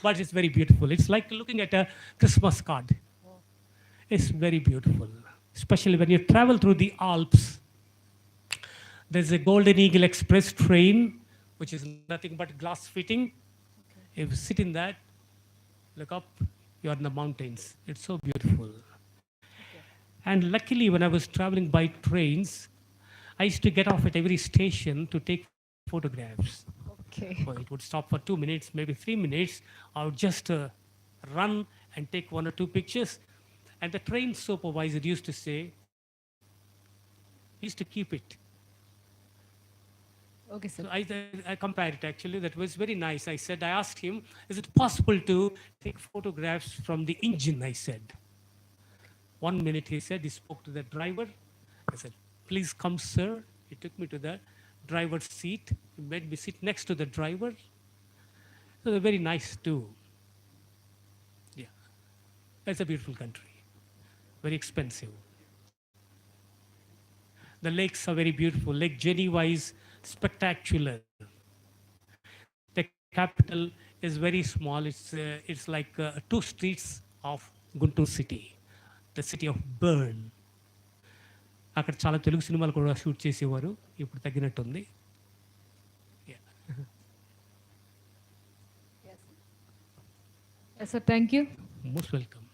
but it's very beautiful. It's like looking at a Christmas card. It's very beautiful, especially when you travel through the Alps. There's a Golden Eagle Express train, which is nothing but glass fitting. If you sit in that, look up, you're in the mountains. It's so beautiful. And luckily, when I was traveling by trains, I used to get off at every station to take photographs. Okay. So it would stop for 2 minutes, maybe 3 minutes. I would just run and take 1 or 2 pictures. And the train supervisor used to say, he used to keep it. Okay, sir. So I compared it actually. That was very nice. I asked him, is it possible to take photographs from the engine? I said. 1 minute, he said, he spoke to the driver. I said, please come, sir. He took me to the driver's seat. He made me sit next to the driver. So they're very nice too. Yeah. It's a beautiful country. Very expensive. The lakes are very beautiful. Lake Geneva is spectacular. The capital is very small. It's like 2 streets of Guntur city, the city of Bern. అక్కడ చాలా తెలుగు సినిమాలు కూడా shoot చేసేవారు, ఇప్పుడు తగ్గినట్టుంది. Yes, sir. Thank you. Most welcome.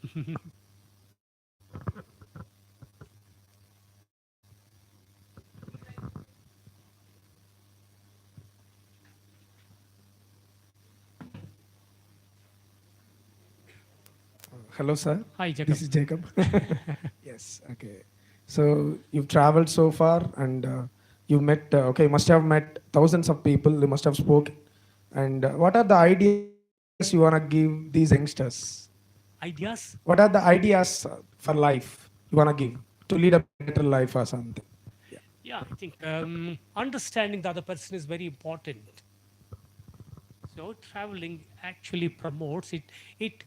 Hello, sir. Hi, Jacob. This is Jacob. Yes, okay. So you've traveled so far and you met, you must have met thousands of people, you must have spoken. And what are the ideas you want to give these youngsters? Ideas? What are the ideas for life you want to give to lead a better life or something? Yeah, I think understanding the other person is very important. So traveling actually promotes it. It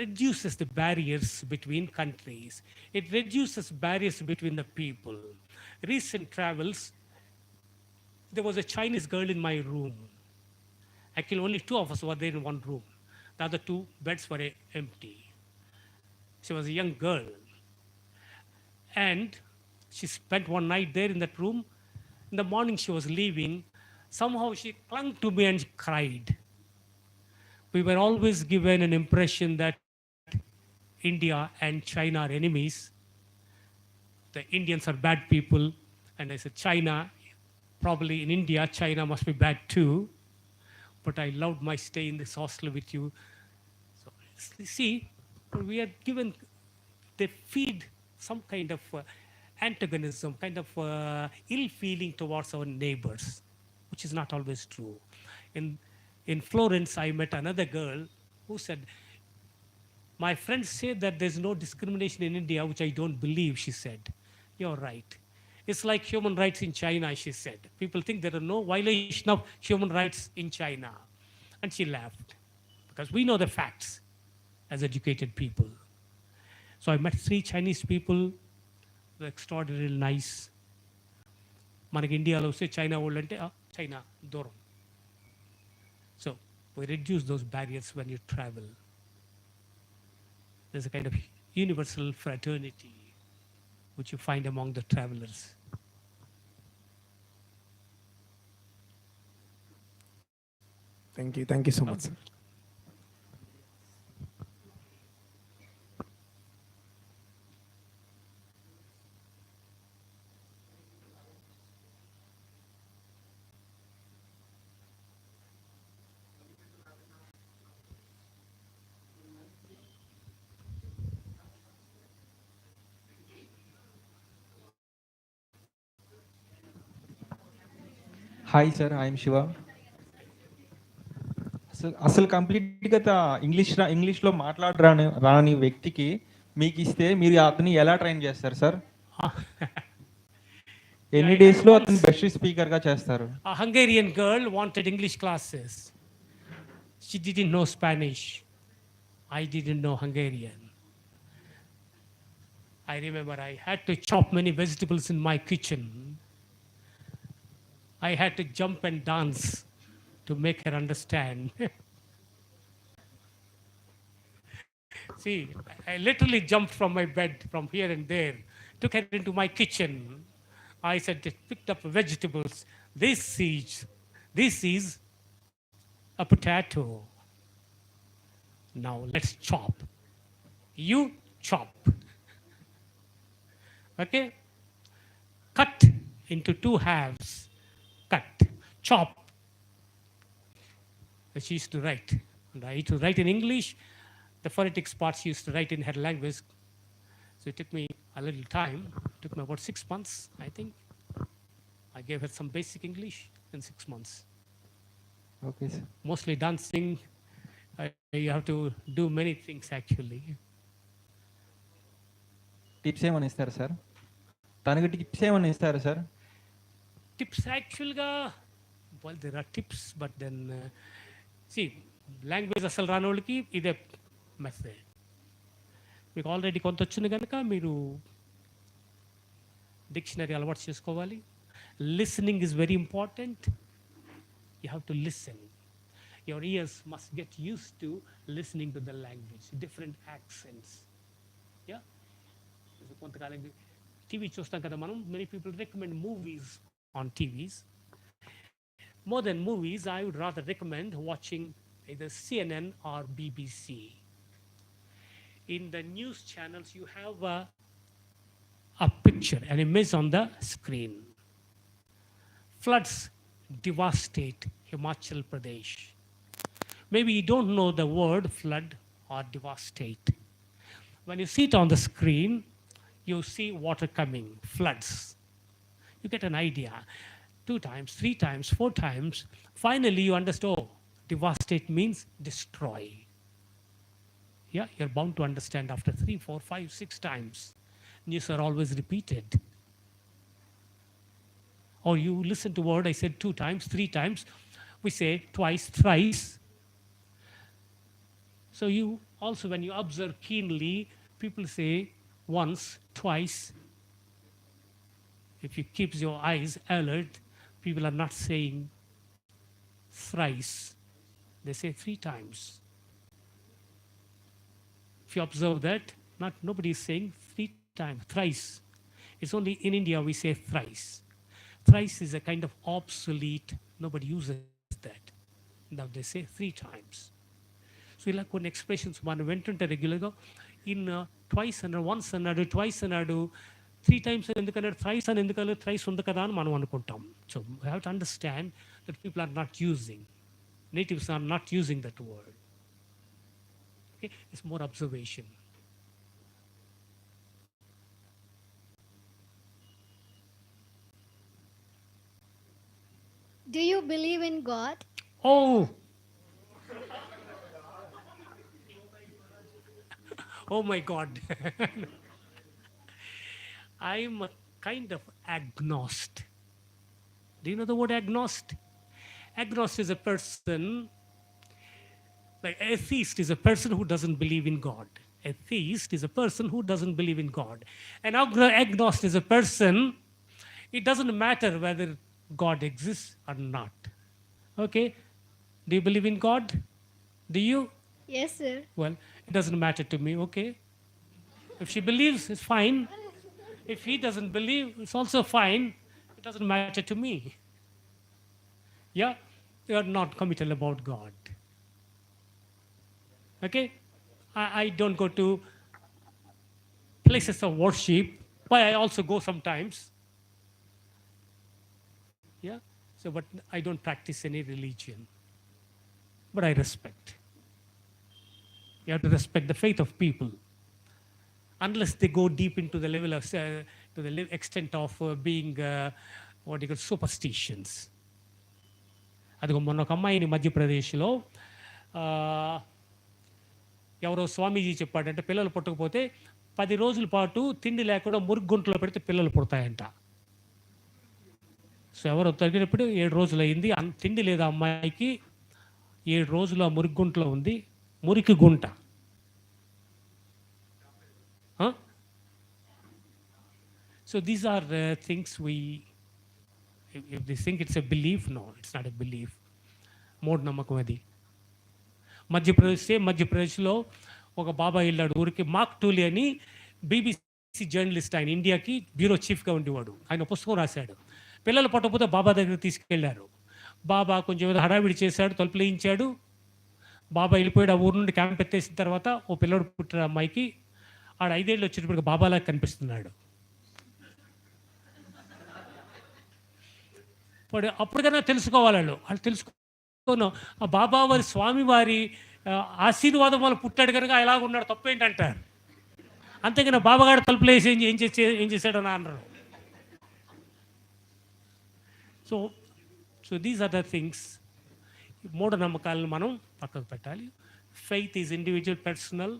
reduces the barriers between countries. It reduces barriers between the people. Recent travels, there was a Chinese girl in my room. Actually, only 2 of us were there in one room. The other 2 beds were empty. She was a young girl. And she spent one night there in that room. In the morning, she was leaving. Somehow she clung to me and cried. We were always given an impression that India and China are enemies. The Indians are bad people. And I said, China, probably in India, China must be bad too. But I loved my stay in this hostel with you. So, see, we are given, they feed some kind of antagonism, kind of ill feeling towards our neighbors, which is not always true. In Florence, I met another girl who said, my friends say that there's no discrimination in India, which I don't believe, she said. You're right. It's like human rights in China, she said. People think there are no violation of human rights in China. And she laughed because we know the facts as educated people. So I met 3 Chinese people, they're extraordinarily nice. మనకి ఇండియాలో వస్తే China వాళ్ళు అంటే China దూరం. So we reduce those barriers when you travel. There's a kind of universal fraternity which you find among the travelers. Thank you so much, sir. Hi sir, I'm Shiva. అసలు కంప్లీట్గా ఇంగ్లీష్లో రాని వ్యక్తికి మీకు ఇస్తే మీరు అతన్ని ఎలా ట్రైన్ చేస్తారు సార్? ఎన్ని డేస్లో అతను బెస్ట్ స్పీకర్గా చేస్తారు? A Hungarian girl wanted English classes. She didn't know Spanish. I didn't know Hungarian. I remember I had to chop many vegetables in my kitchen. I had to jump and dance to make her understand. See, I literally jumped from my bed from here and there, took her into my kitchen. I said, picked up vegetables. This is a potato. Now let's chop. You chop. Okay? Cut into 2 halves. Cut. Chop. She used to write. And I used to write in English. The phonetics parts she used to write in her language. So it took me a little time. It took me about 6 months, I think. I gave her some basic English in 6 months. Okay sir. Mostly dancing. You have to do many things actually. Tips ఏమైనా ఇస్తారా sir? తనకి tips ఏమైనా ఇస్తారా sir? Tips actually, well, there are tips, but then see, language అసలు రానోళ్ళకి ఇదే message. మీకు already కొంత వచ్చింది కనుక మీరు డిక్షనరీ అలవాటు చేసుకోవాలి. Listening is very important. You have to listen. Your years must get use to listening to the language, different accents. Yeah, కొంతకాలం టీవీ చూస్తాం కదా మనం. Many people recommend movies on TVs. More than movies, I would rather recommend watching either CNN or BBC. In the news channels, you have a picture, an image on the screen. Floods devastate Himachal Pradesh. Maybe you don't know the word flood or devastate. When you see it on the screen, you see water coming, floods. You get an idea. 2 times, 3 times, 4 times. Finally, you understand, oh, devastate means destroy. Yeah, you're bound to understand after 3, 4, 5, 6 times. News are always repeated. Or you listen to word, I said 2 times, 3 times. We say twice, thrice. So you also, when you observe keenly, people say once, twice. If you keep your eyes alert, people are not saying thrice. They say 3 times. If you observe that, nobody is saying 3 times, thrice. It's only in India we say thrice. Thrice is a kind of obsolete, nobody uses that. Now they say 3 times. So ఇలా కొన్ని expressions మనం వింటుంటే రెగ్యులర్గా in twice అన్నాడు, once అన్నాడు, twice అన్నాడు, 3 times ఎందుకన్నాడు, thrice అని ఎందుకన్నాడు, thrice ఉంది కదా అని మనం అనుకుంటాం. So we have to understand that people are not using, natives are not using that word. Okay, it's more observation. Do you believe in God? Oh, oh my God. I'm a kind of agnost. Do you know the word agnost? Agnost is a person, like atheist is a person who doesn't believe in God. A theist is a person who doesn't believe in God. An agnost is a person, it doesn't matter whether God exists or not. Okay? Do you believe in God? Do you? Yes, sir. Well, it doesn't matter to me, okay? If she believes, it's fine. If he doesn't believe, it's also fine. It doesn't matter to me. Yeah? You are not committal about God. Okay? I don't go to places of worship, but I also go sometimes. Yeah? So, but I don't practice any religion. But I respect. You have to respect the faith of people. Unless they go deep into the level of, to the extent of being, what do you call, superstitions. అదిగో మొన్న ఒక అమ్మాయిని మధ్యప్రదేశ్లో ఎవరో స్వామీజీ చెప్పాడంటే పిల్లలు పుట్టకపోతే 10 రోజుల పాటు తిండి లేకుండా మురుగుంట్లో పెడితే పిల్లలు పుడతాయంట. సో ఎవరో తగినప్పుడు 7 రోజులు అయింది, తిండి లేదు ఆ అమ్మాయికి. 7 రోజులు ఆ మురుగుంట్లో ఉంది, మురికి గుంట. So these are things we, if they think it's a belief, no, it's not a belief. మూఢనమ్మకం అది. మధ్యప్రదేశ్లో ఒక బాబా వెళ్ళాడు ఊరికి, మాక్ టూలీ అని బీబీసీ జర్నలిస్ట్, ఆయన ఇండియాకి బ్యూరో చీఫ్గా ఉండేవాడు. ఆయన పుస్తకం రాశాడు. పిల్లలు పట్టకపోతే బాబా దగ్గరికి తీసుకెళ్లారు. బాబా కొంచెం ఏదో హడావిడి చేశాడు, తలుపులు వేయించాడు. బాబా వెళ్ళిపోయాడు. ఆ ఊరు నుండి క్యాంప్ ఎత్తేసిన తర్వాత ఓ పిల్లడు పుట్టిన అమ్మాయికి ఆడ 5 ఏళ్ళు వచ్చేటప్పటికి బాబాలా కనిపిస్తున్నాడు. అప్పటికైనా తెలుసుకోవాలి వాళ్ళు తెలుసుకోను. ఆ బాబా వారి స్వామి వారి ఆశీర్వాదం వల్ల పుట్టాడు కనుక ఎలాగ ఉన్నాడు, తప్పేంటంటారు. అంతేగాని బాబాగాడు తలుపులు వేసి ఏం చేశాడని అన్నారు. So these are the things. మూఢనమ్మకాలను మనం పక్కకు పెట్టాలి. Faith is individual, personal.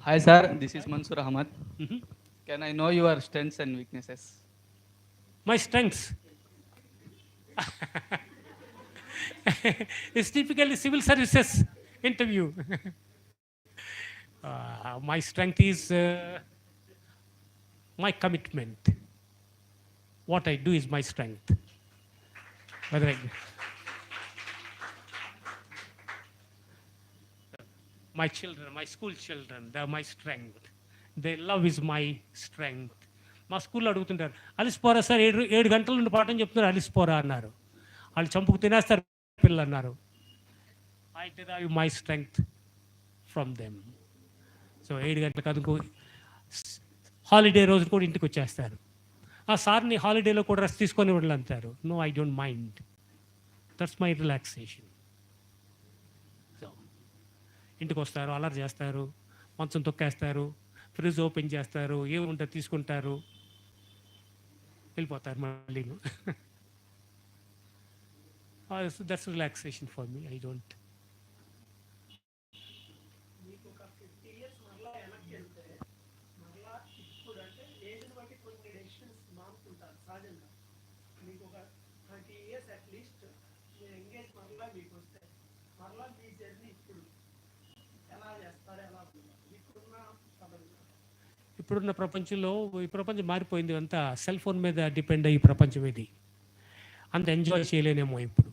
Hi sir, this is Mansoor Ahmad. Can I know your strengths and weaknesses? My strengths? It's typically civil services interview. My strength is my commitment. What I do is my strength. My children, my school children, they're my strength. Their love is my strength. మా స్కూల్లో అడుగుతుంటారు, అలిసిపోరా sir, 7 గంటల నుండి పాఠం చెప్తున్నారు, అలిసిపోరా అన్నారు. వాళ్ళు చంపుకు తినేస్తారు పిల్లలు అన్నారు. I derive my strength from them. So 7 గంటలకు అందుకు హాలిడే రోజు కూడా ఇంటికి వచ్చేస్తారు. ఆ సార్ని హాలిడేలో కూడా రెస్ట్ తీసుకొని వాళ్ళు అంటారు. No, I don't mind. That's my relaxation. So ఇంటికి వస్తారు, అలర్ చేస్తారు, మంచం తొక్కేస్తారు, ఫ్రిడ్జ్ ఓపెన్ చేస్తారు, ఏముంటుంది తీసుకుంటారు, వెళ్ళిపోతారు మళ్ళీ. That's relaxation for me. I don't. ఇప్పుడున్న ప్రపంచంలో, ఈ ప్రపంచం మారిపోయింది, అంతా సెల్ ఫోన్ మీద డిపెండ్ అయ్యి ప్రపంచం ఇది. అంత ఎంజాయ్ చేయలేనేమో ఇప్పుడు.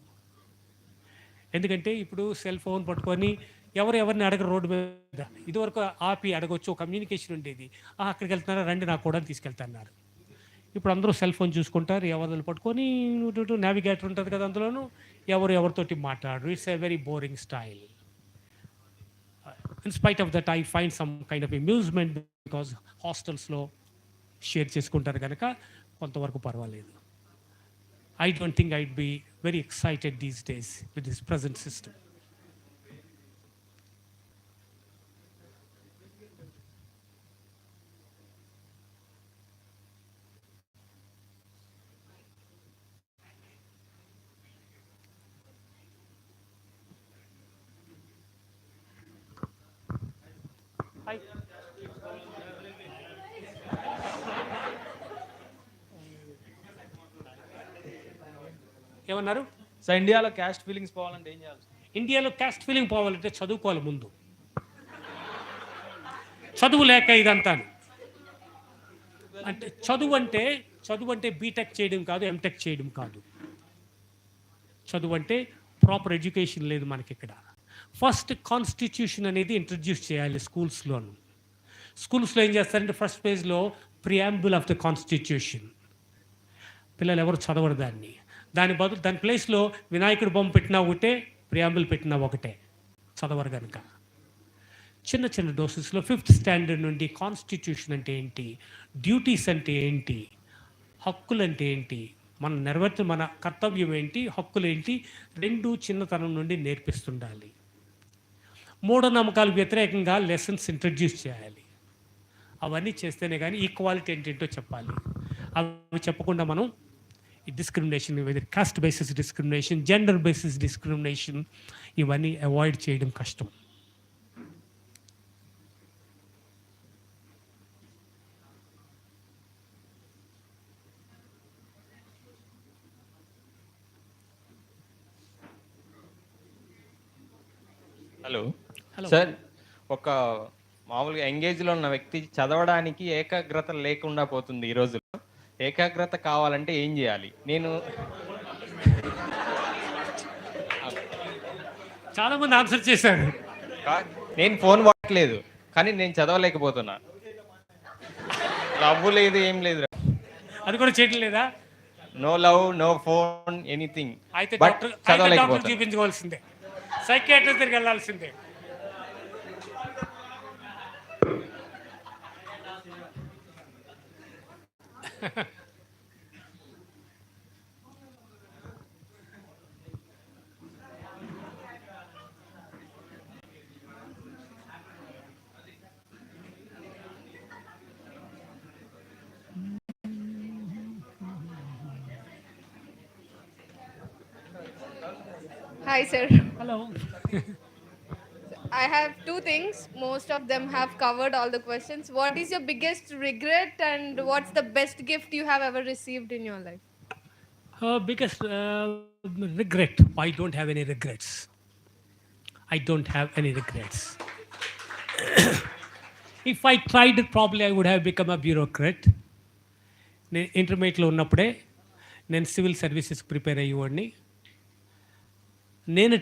ఎందుకంటే ఇప్పుడు సెల్ ఫోన్ పట్టుకొని ఎవరిని అడగరు రోడ్డు మీద. ఇదివరకు ఆపి అడగొచ్చు, కమ్యూనికేషన్ ఉండేది. అక్కడికి వెళ్తున్నారా, రండి నా కూడా తీసుకెళ్తున్నారు. ఇప్పుడు అందరూ సెల్ ఫోన్ చూసుకుంటారు, ఎవరిని పట్టుకొని నావిగేటర్ ఉంటుంది కదా, అందులోనూ ఎవరితోటి మాట్లాడరు. It's a very boring style. In spite of that, I find some kind of amusement because hostelsలో షేర్ చేసుకుంటారు కనుక కొంతవరకు పర్వాలేదు. I don't think I'd be very excited these days with this present system. Hi. ఏమన్నారు? So ఇండియాలో caste feelings పోవాలంటే ఏం చేయాలి? ఇండియాలో క్యాస్ట్ ఫీలింగ్ పోవాలంటే చదువుకోవాలి ముందు. చదువు లేక ఇదంతా అంటే చదువు అంటే బీటెక్ చేయడం కాదు, ఎంటెక్ చేయడం కాదు. చదువు అంటే ప్రాపర్ ఎడ్యుకేషన్ లేదు మనకి ఇక్కడ. ఫస్ట్ కాన్స్టిట్యూషన్ అనేది ఇంట్రడ్యూస్ చేయాలి స్కూల్స్లోను. స్కూల్స్లో ఏం చేస్తారంటే ఫస్ట్ పేజ్లో ప్రియాంబుల్ ఆఫ్ ద కాన్స్టిట్యూషన్. పిల్లలు ఎవరు చదవరు దాన్ని. దాని ప్లేస్లో వినాయకుడు బొమ్మ పెట్టినా ఒకటే, ప్రియాంబుల్ పెట్టినా ఒకటే, చదవరు కనుక. చిన్న చిన్న డోసెస్లో 5th స్టాండర్డ్ నుండి కాన్స్టిట్యూషన్ అంటే ఏంటి, డ్యూటీస్ అంటే ఏంటి, హక్కులు అంటే ఏంటి, మన కర్తవ్యం ఏంటి, హక్కులు ఏంటి, రెండు చిన్నతనం నుండి నేర్పిస్తుండాలి. మూఢనమ్మకాలకు వ్యతిరేకంగా లెసన్స్ ఇంట్రడ్యూస్ చేయాలి. అవన్నీ చేస్తేనే కానీ ఈక్వాలిటీ ఏంటో చెప్పాలి. అవి చెప్పకుండా మనం ఈ discrimination, cost basis discrimination, gender basis discrimination, ఇవన్నీ అవాయిడ్ చేయడం కష్టం. హలో సార్, ఒక మామూలుగా ఎంగేజ్లో ఉన్న వ్యక్తి చదవడానికి ఏకాగ్రత లేకుండా పోతుంది ఈ రోజుల్లో. ఏకాగ్రత కావాలంటే ఏం చేయాలి? చాలా మంది ఆన్సర్ చేశారు. నేను ఫోన్ వాడట్లేదు, కానీ నేను చదవలేకపోతున్నా. లవ్ లేదు, ఏం లేదు. అది కూడా చేయడం లేదా? No love, no phone, anything. అయితే డాక్టర్ చూపించుకోవాల్సిందే, సైకియాట్రిస్ట్ దగ్గరికి వెళ్ళాల్సిందే. Hi, sir. Hello. I have two things. Most of them have covered all the questions. What is your biggest regret and what's the best gift you have ever received in your life? Biggest regret. I don't have any regrets. I don't have any regrets. If I tried it, probably I would have become a bureaucrat. నేను ఇంటర్మీడియట్లో ఉన్నప్పుడే నేను civil services prepare అయ్యేవాడిని. నేను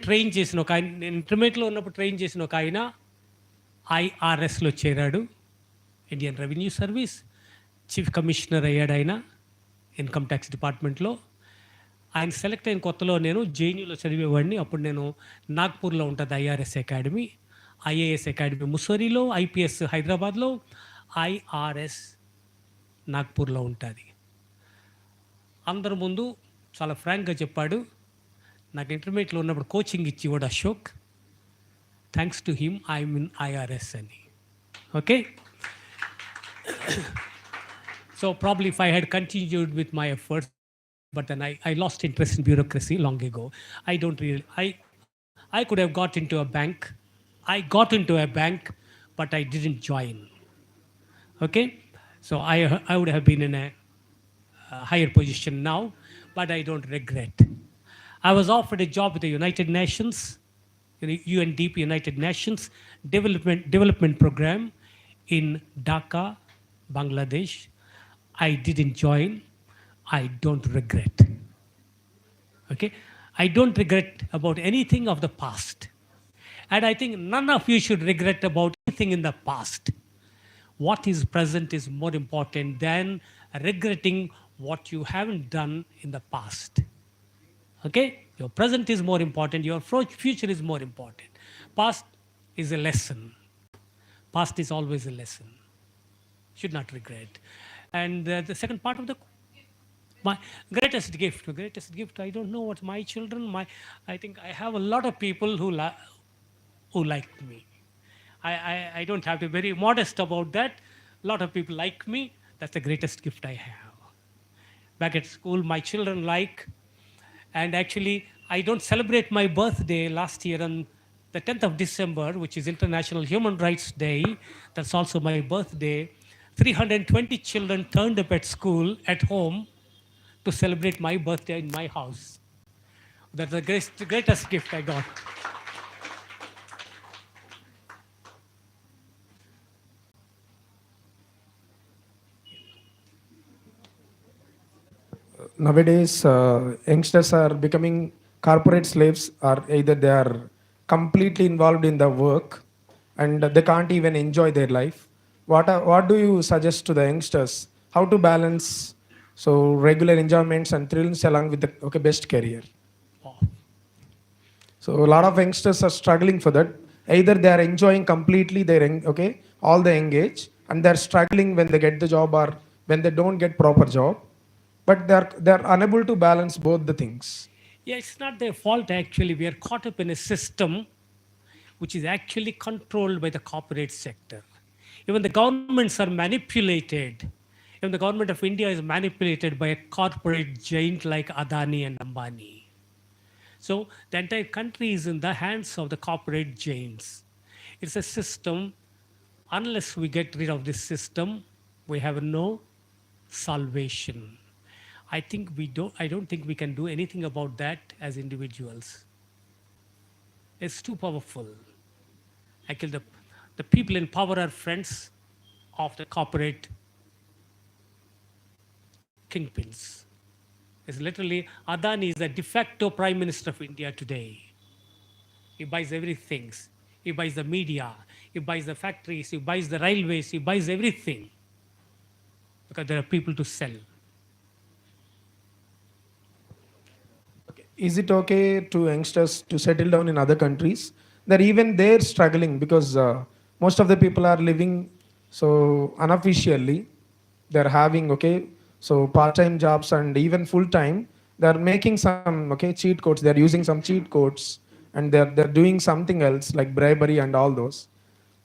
ఇంటర్మీడియట్లో ఉన్నప్పుడు train చేసిన ఒక ఆయన ఐఆర్ఎస్లో చేరాడు, Indian revenue service. Chief commissioner అయ్యాడు ఆయన ఇన్కమ్ ట్యాక్స్ డిపార్ట్మెంట్లో. ఆయన సెలెక్ట్ అయిన కొత్తలో నేను జేఎన్యూలో చదివేవాడిని. అప్పుడు నేను నాగ్పూర్లో ఉంటుంది ఐఆర్ఎస్ అకాడమీ, ఐఏఎస్ అకాడమీ ముస్సోరీలో, ఐపీఎస్ హైదరాబాద్లో, ఐఆర్ఎస్ నాగ్పూర్లో ఉంటుంది. అందరి ముందు చాలా ఫ్రాంక్గా చెప్పాడు. నాకు ఇంటర్మీడియట్లో ఉన్నప్పుడు కోచింగ్ ఇచ్చేవాడు Ashok. Thanks to him I'm in IRS అని. Okay, so probably if I had continued with my efforts, but then I lost interest in bureaucracy long ago. I could have got into a bank. I got into a bank, but I didn't join. Okay, so I would have been in a higher position now, but I don't regret. I was offered a job with the United Nations, UNDP, United Nations Development Program in Dhaka, Bangladesh. I didn't join. I don't regret. Okay, I don't regret about anything of the past, and I think none of you should regret about anything in the past. What is present is more important than regretting what you haven't done in the past. Okay, your present is more important, your future is more important. Past is a lesson. Past is always a lesson. Should not regret. And the second part of my greatest gift, I don't know what my children, I think I have a lot of people who like me. I don't have to be very modest about that. A lot of people like me. That's the greatest gift I have. Back at school, my children like, and actually I don't celebrate my birthday last year on the 10th of December, which is International Human Rights Day, that's also my birthday, 320 children turned up at school, at home, to celebrate my birthday in my house. That's the greatest gift I got. Nowadays, youngsters are becoming corporate slaves, or either they are completely involved in the work and they can't even enjoy their life. What do you suggest to the youngsters? How to balance so regular enjoyments and thrills along with the best career? So a lot of youngsters are struggling for that. Either they are enjoying completely their all the engage, and they're struggling when they get the job or when they don't get proper job, but they're unable to balance both the things. Yeah, it's not their fault actually. We are caught up in a system which is actually controlled by the corporate sector. Even the governments are manipulated. Even the government of India is manipulated by a corporate giant like Adani and Ambani. So the entire country is in the hands of the corporate giants. It's a system. Unless we get rid of this system, we have no salvation. I don't think we can do anything about that as individuals. It's too powerful. Actually, the people in power are friends of the corporate kingpins. It's literally Adani is the de facto Prime Minister of India today. He buys everything. He buys the media. He buys the factories. He buys the railways. He buys everything because there are people to sell. Is it okay to youngsters to settle down in other countries? They're struggling because most of the people are living so unofficially. They're having so part-time jobs and even full-time. They're making some cheat codes. They're using some cheat codes and they're doing something else like bribery and all those.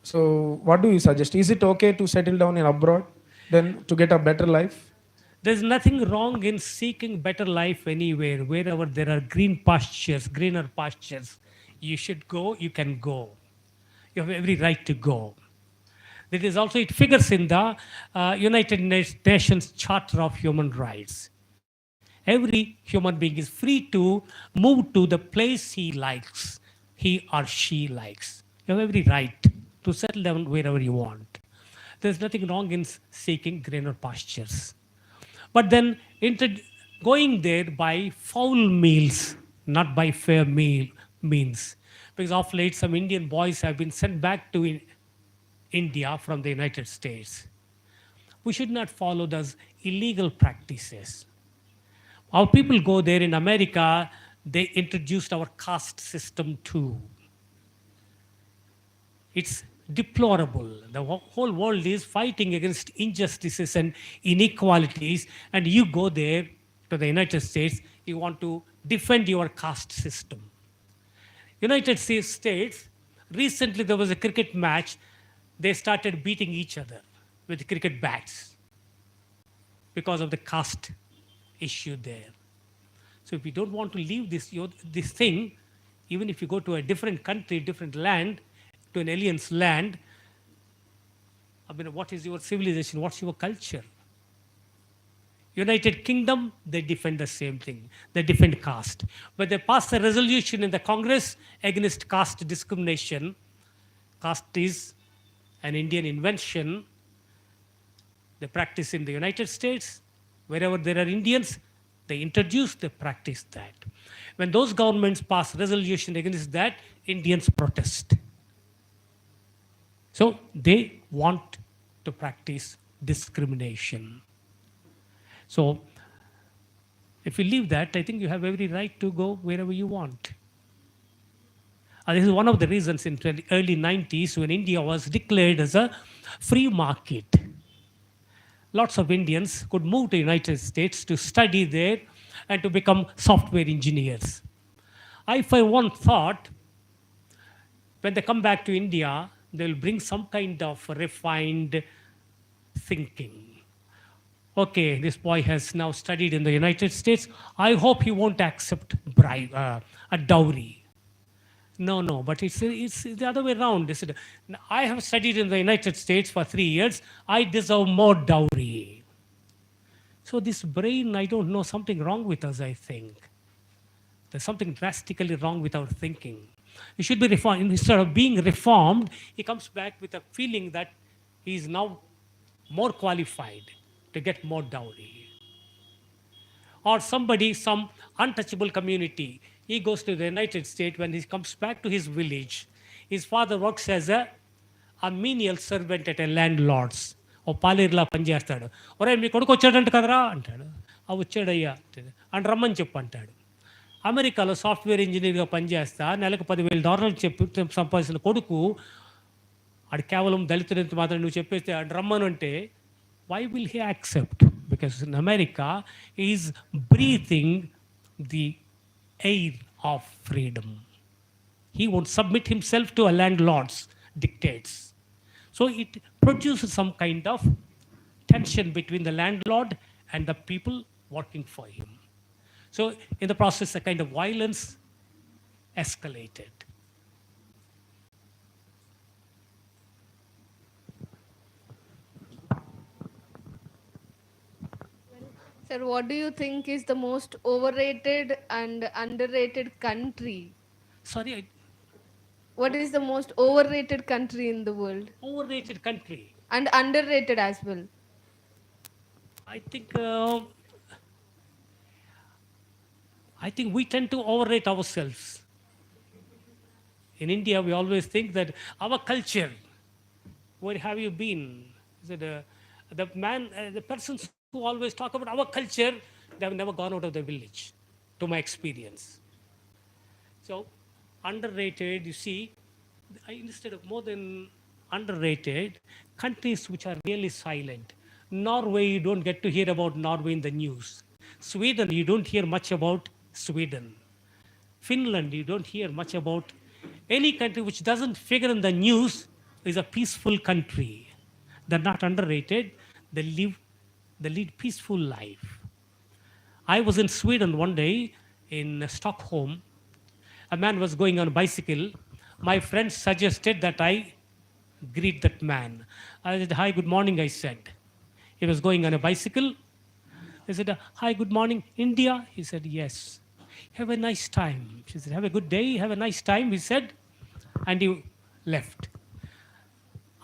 So what do you suggest? Is it okay to settle down in abroad then to get a better life? There's nothing wrong in seeking better life anywhere. Wherever there are greener pastures, you should go, you can go. You have every right to go. That is also, it figures in the United Nations Charter of Human Rights. Every human being is free to move to the place he likes, he or she likes. You have every right to settle down wherever you want. There's nothing wrong in seeking greener pastures. But then going there by foul meals, not by fair means. Because of late, some Indian boys have been sent back to India from the United States. We should not follow those illegal practices. Our people go there in America, they introduced our caste system too. It's deplorable. The whole world is fighting against injustices and inequalities, and you go there to the United States, you want to defend your caste system. United States, recently there was a cricket match, they started beating each other with cricket bats because of the caste issue there. So if you don't want to leave this thing, even if you go to a different country, different land, to an alien's land, I mean, what is your civilization? What's your culture? United Kingdom, they defend the same thing. They defend caste. But they passed a resolution in the Congress against caste discrimination. Caste is an Indian invention. They practice in the United States. Wherever there are Indians, they practice that. When those governments pass resolution against that, Indians protest. So they want to practice discrimination. So if you leave that, I think you have every right to go wherever you want. This is one of the reasons in the early 90s when India was declared as a free market. Lots of Indians could move to the United States to study there and to become software engineers. I for one thought, when they come back to India, they'll bring some kind of refined thinking. Okay, this boy has now studied in the United States. I hope he won't accept a dowry. No, but it's the other way around. I have studied in the United States for 3 years. I deserve more dowry. So this brain, I don't know, something wrong with us, I think. There's something drastically wrong with our thinking. He should be reformed. Instead of being reformed, he comes back with a feeling that he is now more qualified to get more dowry. Or somebody, some untouchable community, he goes to the United States. When he comes back to his village, his father works as a menial servant at a landlord's. ఓ పాలేరులా పనిచేస్తాడు. ఒరే మీ కొడుకు వచ్చాడంట కదరా అంటాడు. ఆ వచ్చాడయ్యా అని రమ్మని చెప్పు అంటాడు. అమెరికాలో సాఫ్ట్వేర్ ఇంజనీర్గా పనిచేస్తా నెలకు $10,000 చెప్పి సంపాదించిన కొడుకు ఆడు కేవలం దళితులంత మాత్రం నువ్వు చెప్పేస్తే ఆడు రమ్మను అంటే why will he accept? Because in America, he is breathing the air of freedom. He won't submit himself to a landlord's dictates. So it produces some kind of tension between the landlord and the people working for him. So in the process, a kind of violence escalated. Sir, what do you think is the most overrated and underrated country? Sorry, What is the most overrated country in the world? Overrated country. And underrated as well. I think we tend to overrate ourselves. In India, we always think that our culture, where have you been? Is it, the persons who always talk about our culture, they have never gone out of the village, to my experience. So, underrated, you see, instead of more than underrated, countries which are really silent. Norway, you don't get to hear about Norway in the news. Sweden, you don't hear much about Sweden. Finland, you don't hear much about. Any country which doesn't figure in the news is a peaceful country. They're not underrated. They lead peaceful life. I was in Sweden one day in Stockholm. A man was going on a bicycle. My friend suggested that I greet that man. I said, "Hi, good morning," I said. He was going on a bicycle. I said, "Hi, good morning, India?" He said, "Yes." "Have a nice time." She said, "Have a good day, have a nice time," he said, and he left.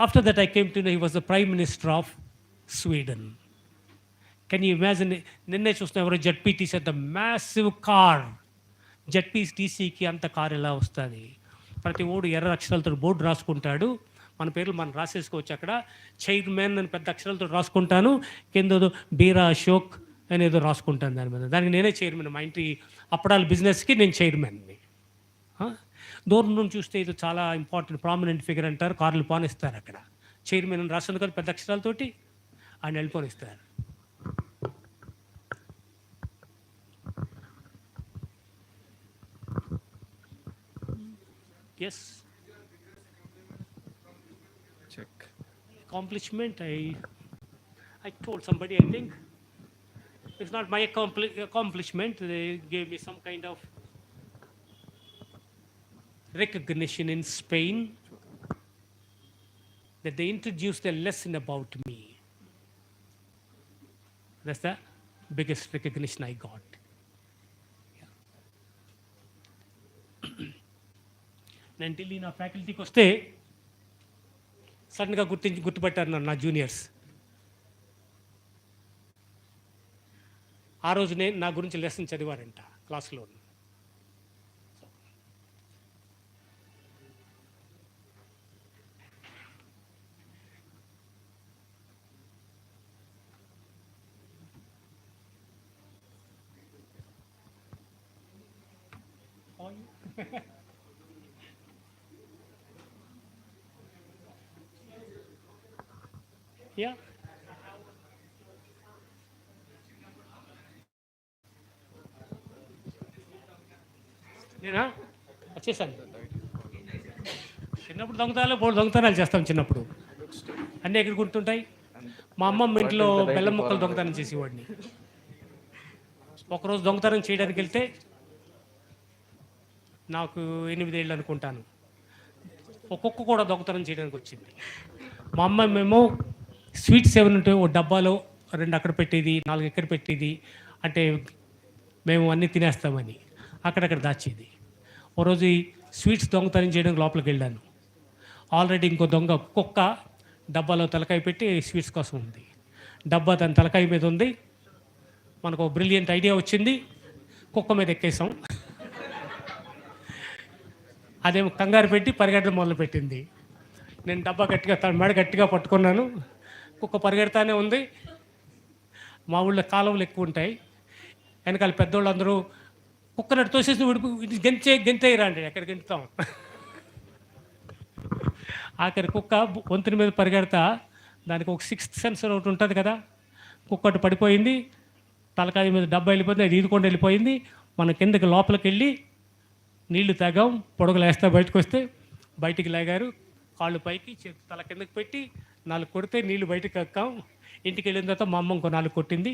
After that, I came to know he was the Prime Minister of Sweden. Can you imagine? నిన్నే చూసిన ఎవరో ZPTC అంత massive car, జడ్పీటీసీకి అంత car ఎలా వస్తుంది? ప్రతి ఓడు ఎర్ర అక్షరాలతో బోర్డు రాసుకుంటాడు. మన పేర్లు మనం రాసేసుకోవచ్చు. అక్కడ చైర్మన్ అని పెద్ద అక్షరాలతో రాసుకుంటాను, కింద బీరా అశోక్ అనేదో రాసుకుంటాను దాని మీద. దానికి నేనే చైర్మన్. మా ఇంటి అప్పడాల బిజినెస్కి నేను చైర్మన్ని. దూరం నుంచి చూస్తే ఇది చాలా ఇంపార్టెంట్ ప్రామినెంట్ ఫిగర్ అంటారు. కార్లు పోనిస్తారు అక్కడ. చైర్మన్ అని రాస్తుంది కదా పెద్ద అక్షరాలతోటి, ఆయన వెళ్ళిపోనిస్తారు. Yes. Check. Accomplishment, I told somebody, I think. It's not my accomplishment. They gave me some kind of recognition in Spain that they introduced a lesson about me. That's the biggest recognition I got. నేను ఢిల్లీ నా ఫ్యాకల్టీకి వస్తే సడన్గా గుర్తుపట్టారు నన్ను నా juniors. ఆ రోజునే నా గురించి లెసన్ చదివారంట క్లాస్లో. Yeah. నేనా వచ్చేసాను. చిన్నప్పుడు దొంగతనాలు చేస్తాం. చిన్నప్పుడు అన్నీ ఎక్కడ గుర్తుంటాయి. మా అమ్మమ్మ ఇంట్లో బెల్లం ముక్కలు దొంగతనం చేసేవాడిని. ఒకరోజు దొంగతనం చేయడానికి వెళ్తే నాకు 8 ఏళ్ళు అనుకుంటాను. ఒక కుక్క కూడా దొంగతనం చేయడానికి వచ్చింది. మా అమ్మ మేము స్వీట్స్ ఏమైనా ఉంటే ఓ డబ్బాలో 2 అక్కడ పెట్టేది, 4 ఇక్కడ పెట్టేది. అంటే మేము అన్నీ తినేస్తామని. అక్కడక్కడ దాచేది. ఓ రోజు ఈ స్వీట్స్ దొంగతనం చేయడానికి లోపలికి వెళ్ళాను. ఆల్రెడీ ఇంకో దొంగ కుక్క డబ్బాలో తలకాయ పెట్టి స్వీట్స్ కోసం ఉంది. డబ్బా తన తలకాయ మీద ఉంది. మనకు ఒక బ్రిలియంట్ ఐడియా వచ్చింది. కుక్క మీద ఎక్కేసాం. అదేమో కంగారు పెట్టి పరిగెట్టడం మొదలుపెట్టింది. నేను డబ్బా గట్టిగా తన మెడ గట్టిగా పట్టుకున్నాను. కుక్క పరిగెడతానే ఉంది. మా ఊళ్ళో కాలువలు ఎక్కువ ఉంటాయి. వెనకాల పెద్దోళ్ళు అందరూ కుక్కనట్టు తోసేసి గెంతేయరా అంటే ఎక్కడ గెంతుతాం. ఆఖరి కుక్క వంతున మీద పరిగెడతా దానికి ఒక 6th సెన్సర్ ఒకటి ఉంటుంది కదా, కుక్కటి పడిపోయింది. తలకాయ మీద డబ్బా వెళ్ళిపోయింది. అది ఈదుకొని వెళ్ళిపోయింది. మన కిందకి లోపలికి వెళ్ళి నీళ్లు తాగాం. పొడగలు వేస్తా బయటకు వస్తే బయటికి లాగారు. కాళ్ళు పైకి తల కిందకి పెట్టి 4 కొడితే నీళ్లు బయటకు కక్కాం. ఇంటికి వెళ్ళిన తర్వాత మా అమ్మ ఇంకో 4 కొట్టింది.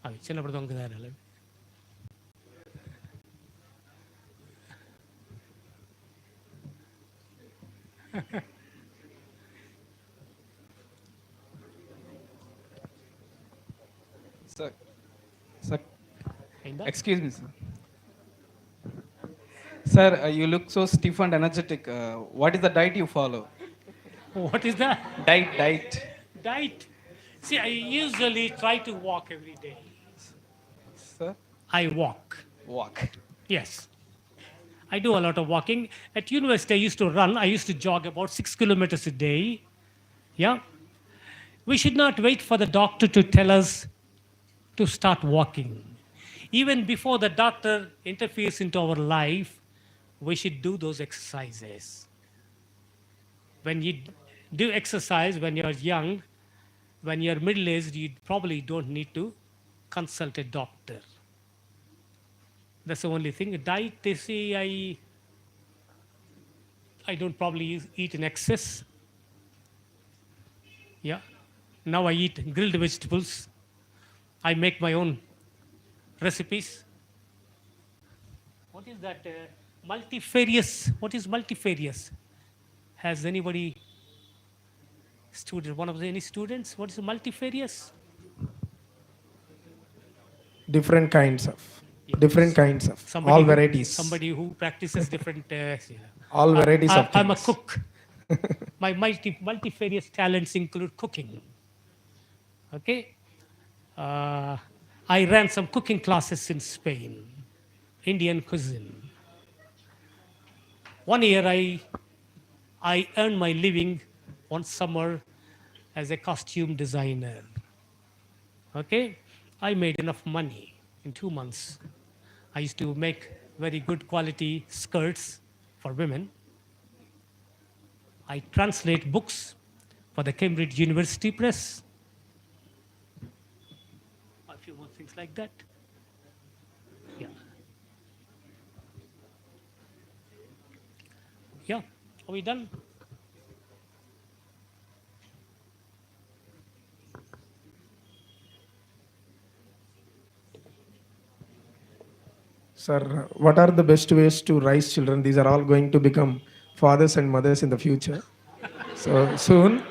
అవి చిన్నప్పుడు దొంగదారాలు. Sir, excuse me, sir. Sir, you look so stiff and energetic. What is the diet you follow? What is that? Diet. Diet. See, I usually try to walk every day. Sir? I walk. Walk. Yes. I do a lot of walking. At university, I used to run. I used to jog about 6 kilometers a day. Yeah. We should not wait for the doctor to tell us to start walking. Even before the doctor interferes into our life, we should do those exercises. When you do exercise when you're young, when you're middle-aged, you probably don't need to consult a doctor. That's the only thing. Diet, they say I don't probably eat in excess. Yeah. Now I eat grilled vegetables. I make my own recipes. What is that? Multifarious. What is multifarious? Has anybody student? Any students? What is multifarious? Different kinds of. Yes. Different kinds of. Somebody All who- varieties. Somebody who practices different. All varieties of I'm a things. cook. My multifarious talents include cooking. Okay. I ran some cooking classes in Spain, Indian cuisine. One year I earned my living one summer as a costume designer. Okay. I made enough money in 2 months. I used to make very good quality skirts for women. I translate books for the Cambridge University Press. A few more things like that. Yeah. Yeah. Are we done? Sir, what are the best ways to raise children? These are all going to become fathers and mothers in the future. So soon,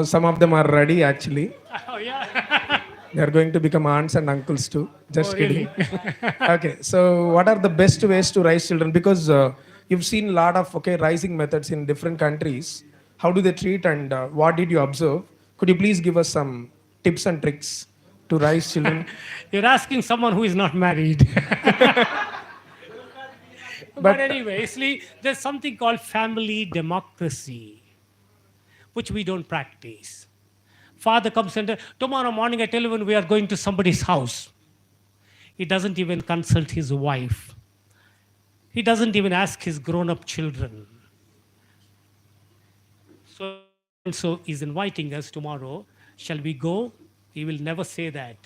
some of them are ready actually. Oh, yeah. They are going to become aunts and uncles too. Just Oh, kidding. really? Okay, so what are the best ways to raise children? Because you've seen a lot of rising methods in different countries. How do they treat and what did you observe? Could you please give us some tips and tricks to raise children? You're asking someone who is not married. But anyway, see, there's something called family democracy, which we don't practice. Father comes and tomorrow morning at 11 we are going to somebody's house. He doesn't even consult his wife. He doesn't even ask his grown-up children. So he's inviting us tomorrow. Shall we go? He will never say that.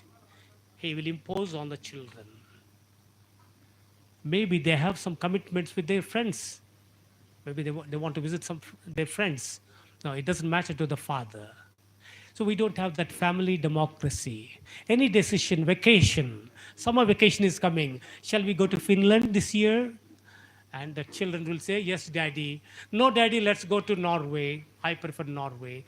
He will impose on the children. Maybe they have some commitments with their friends. Maybe they want to visit their friends. No, it doesn't matter to the father. So we don't have that family democracy. Any decision, vacation, summer vacation is coming. Shall we go to Finland this year? And the children will say, yes, daddy. No, daddy, let's go to Norway. I prefer Norway.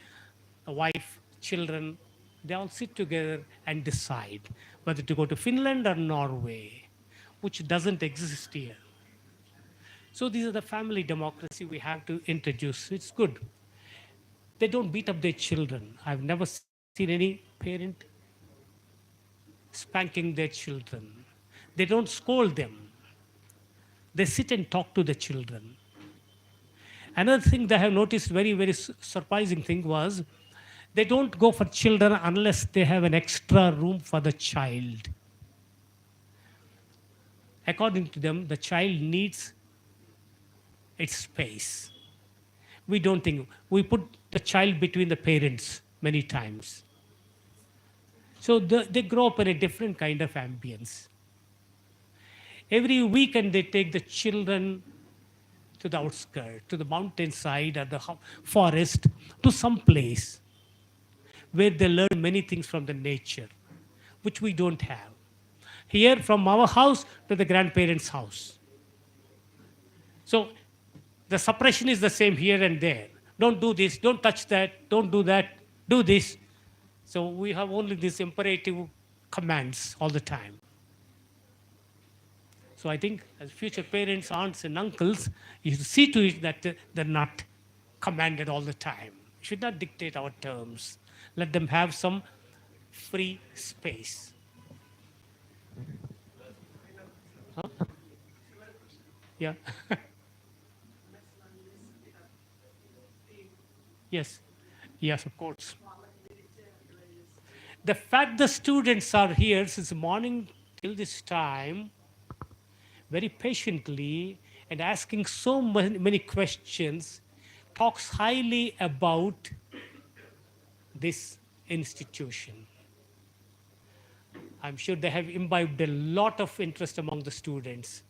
The wife, children, they all sit together and decide whether to go to Finland or Norway, which doesn't exist here. So these are the family democracy we have to introduce. It's good. They don't beat up their children. I've never seen any parent spanking their children. They don't scold them. They sit and talk to the children. Another thing that I have noticed, very surprising thing was, they don't go for children unless they have an extra room for the child. According to them, the child needs its space. We don't think. We put the child between the parents many times. So they grow up in a different kind of ambience. Every weekend they take the children to the outskirts, to the mountainside or the forest, to some place where they learn many things from the nature, which we don't have. Here, from our house to the grandparents' house. So the suppression is the same here and there. Don't do this, don't touch that, don't do that, do this. So we have only these imperative commands all the time. So I think as future parents, aunts and uncles, you should see to it that they're not commanded all the time. You should not dictate our terms. Let them have some free space. Huh? Yeah. Yes. Yes, of course. The fact the students are here since morning till this time, very patiently and asking so many questions, talks highly about this institution. I'm sure they have imbibed a lot of interest among the students.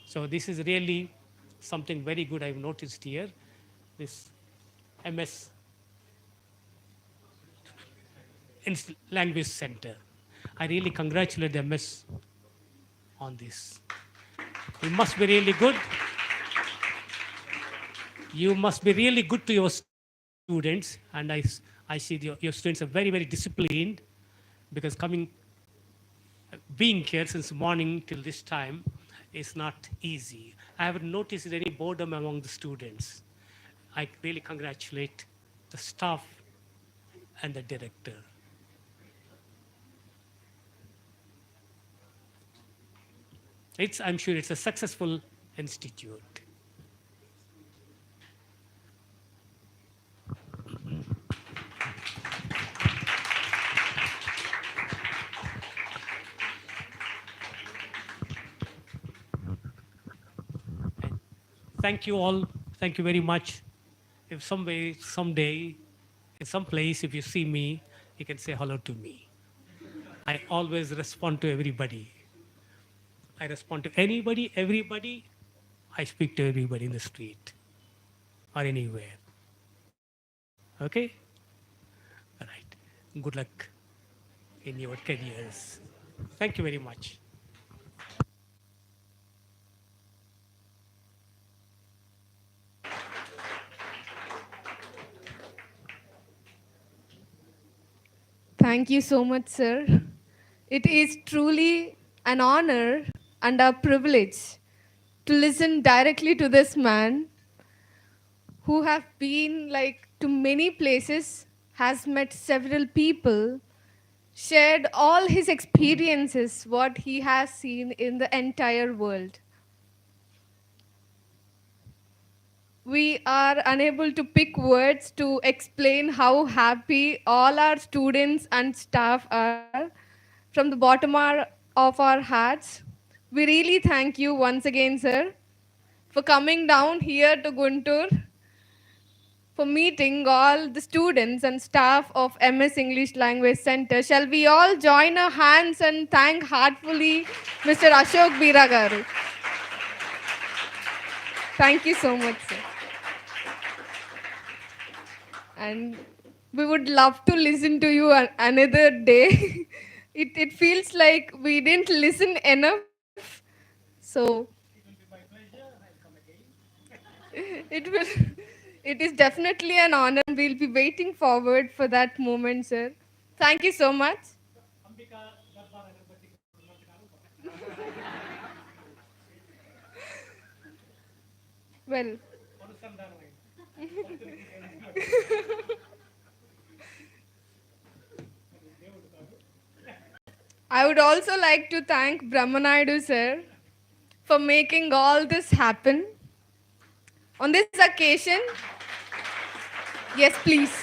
So this is really something very good I've noticed here. This MS Language Center. I really congratulate the MS on this. You must be really good. You must be really good to your students. And I see your students are very disciplined, because being here since morning till this time is not easy. I haven't noticed any boredom among the students. I really congratulate the staff and the director. I'm sure it's a successful institute. Thank you all. Thank you very much. If someday, in some place, if you see me, you can say hello to me. I always respond to everybody. I respond to anybody, everybody. I speak to everybody in the street or anywhere. Okay? All right. Good luck in your careers. Thank you very much. Thank you so much, sir. It is truly an honor and a privilege to listen directly to this man who have been to many places, has met several people, shared all his experiences, what he has seen in the entire world. We are unable to pick words to explain how happy all our students and staff are from the bottom of our hearts. We really thank you once again, sir, for coming down here to Guntur, for meeting all the students and staff of MS English Language Center. Shall we all join our hands and thank heartfully Mr. Ashok Bira garu? Thank you so much, sir. And we would love to listen to you another day. It feels like we didn't listen enough. So it will it is definitely an honor. We'll be waiting forward for that moment, sir. Thank you so much. Well, I would also like to thank Brahmanaidu sir for making all this happen. On this occasion, yes, please.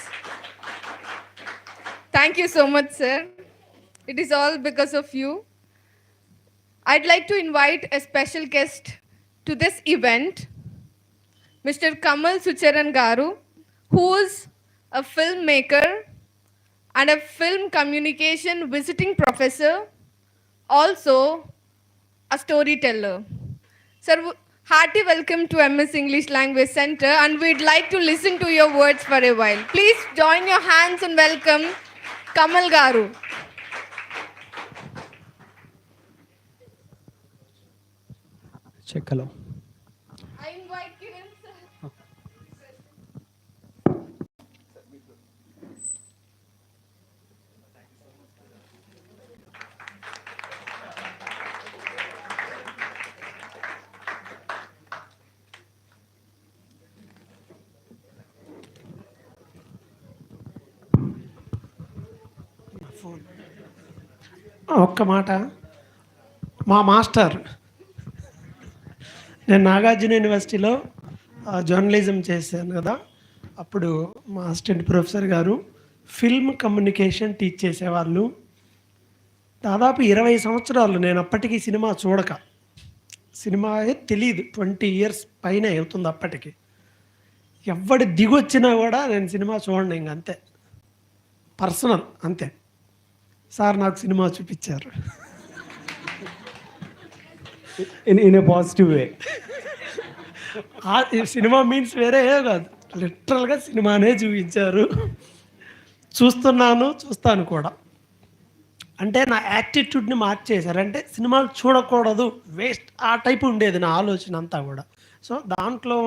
Thank you so much, sir. It is all because of you. I'd like to invite a special guest to this event, Mr. Kamal Sucharan Garu, who is a filmmaker and a film communication visiting professor, also a storyteller. Sir, hearty welcome to MS English Language Center, and we'd like to listen to your words for a while. Please join your hands and welcome Kamal Garu. Check hello. I invite Kiran sir. ఒక్క మాట మా master నేను నాగార్జున యూనివర్సిటీలో journalism చేశాను కదా, అప్పుడు మా assistant professor గారు ఫిల్మ్ కమ్యూనికేషన్ టీచ్ చేసేవాళ్ళు. దాదాపు 20 సంవత్సరాలు నేను అప్పటికి సినిమా చూడక, సినిమాయే తెలియదు, 20 ఇయర్స్ పైన అవుతుంది అప్పటికి. ఎవడి దిగొచ్చినా కూడా నేను సినిమా చూడండి, ఇంక అంతే, పర్సనల్ అంతే. సార్ నాకు సినిమా చూపించారు In a positive way. Cinema means వేరే కాదు, లిటరల్గా సినిమానే చూపించారు. చూస్తాను కూడా. అంటే నా యాటిట్యూడ్ని మార్చేశారు. అంటే సినిమాలు చూడకూడదు, వేస్ట్, ఆ టైపు ఉండేది నా ఆలోచన అంతా కూడా. సో దాంట్లో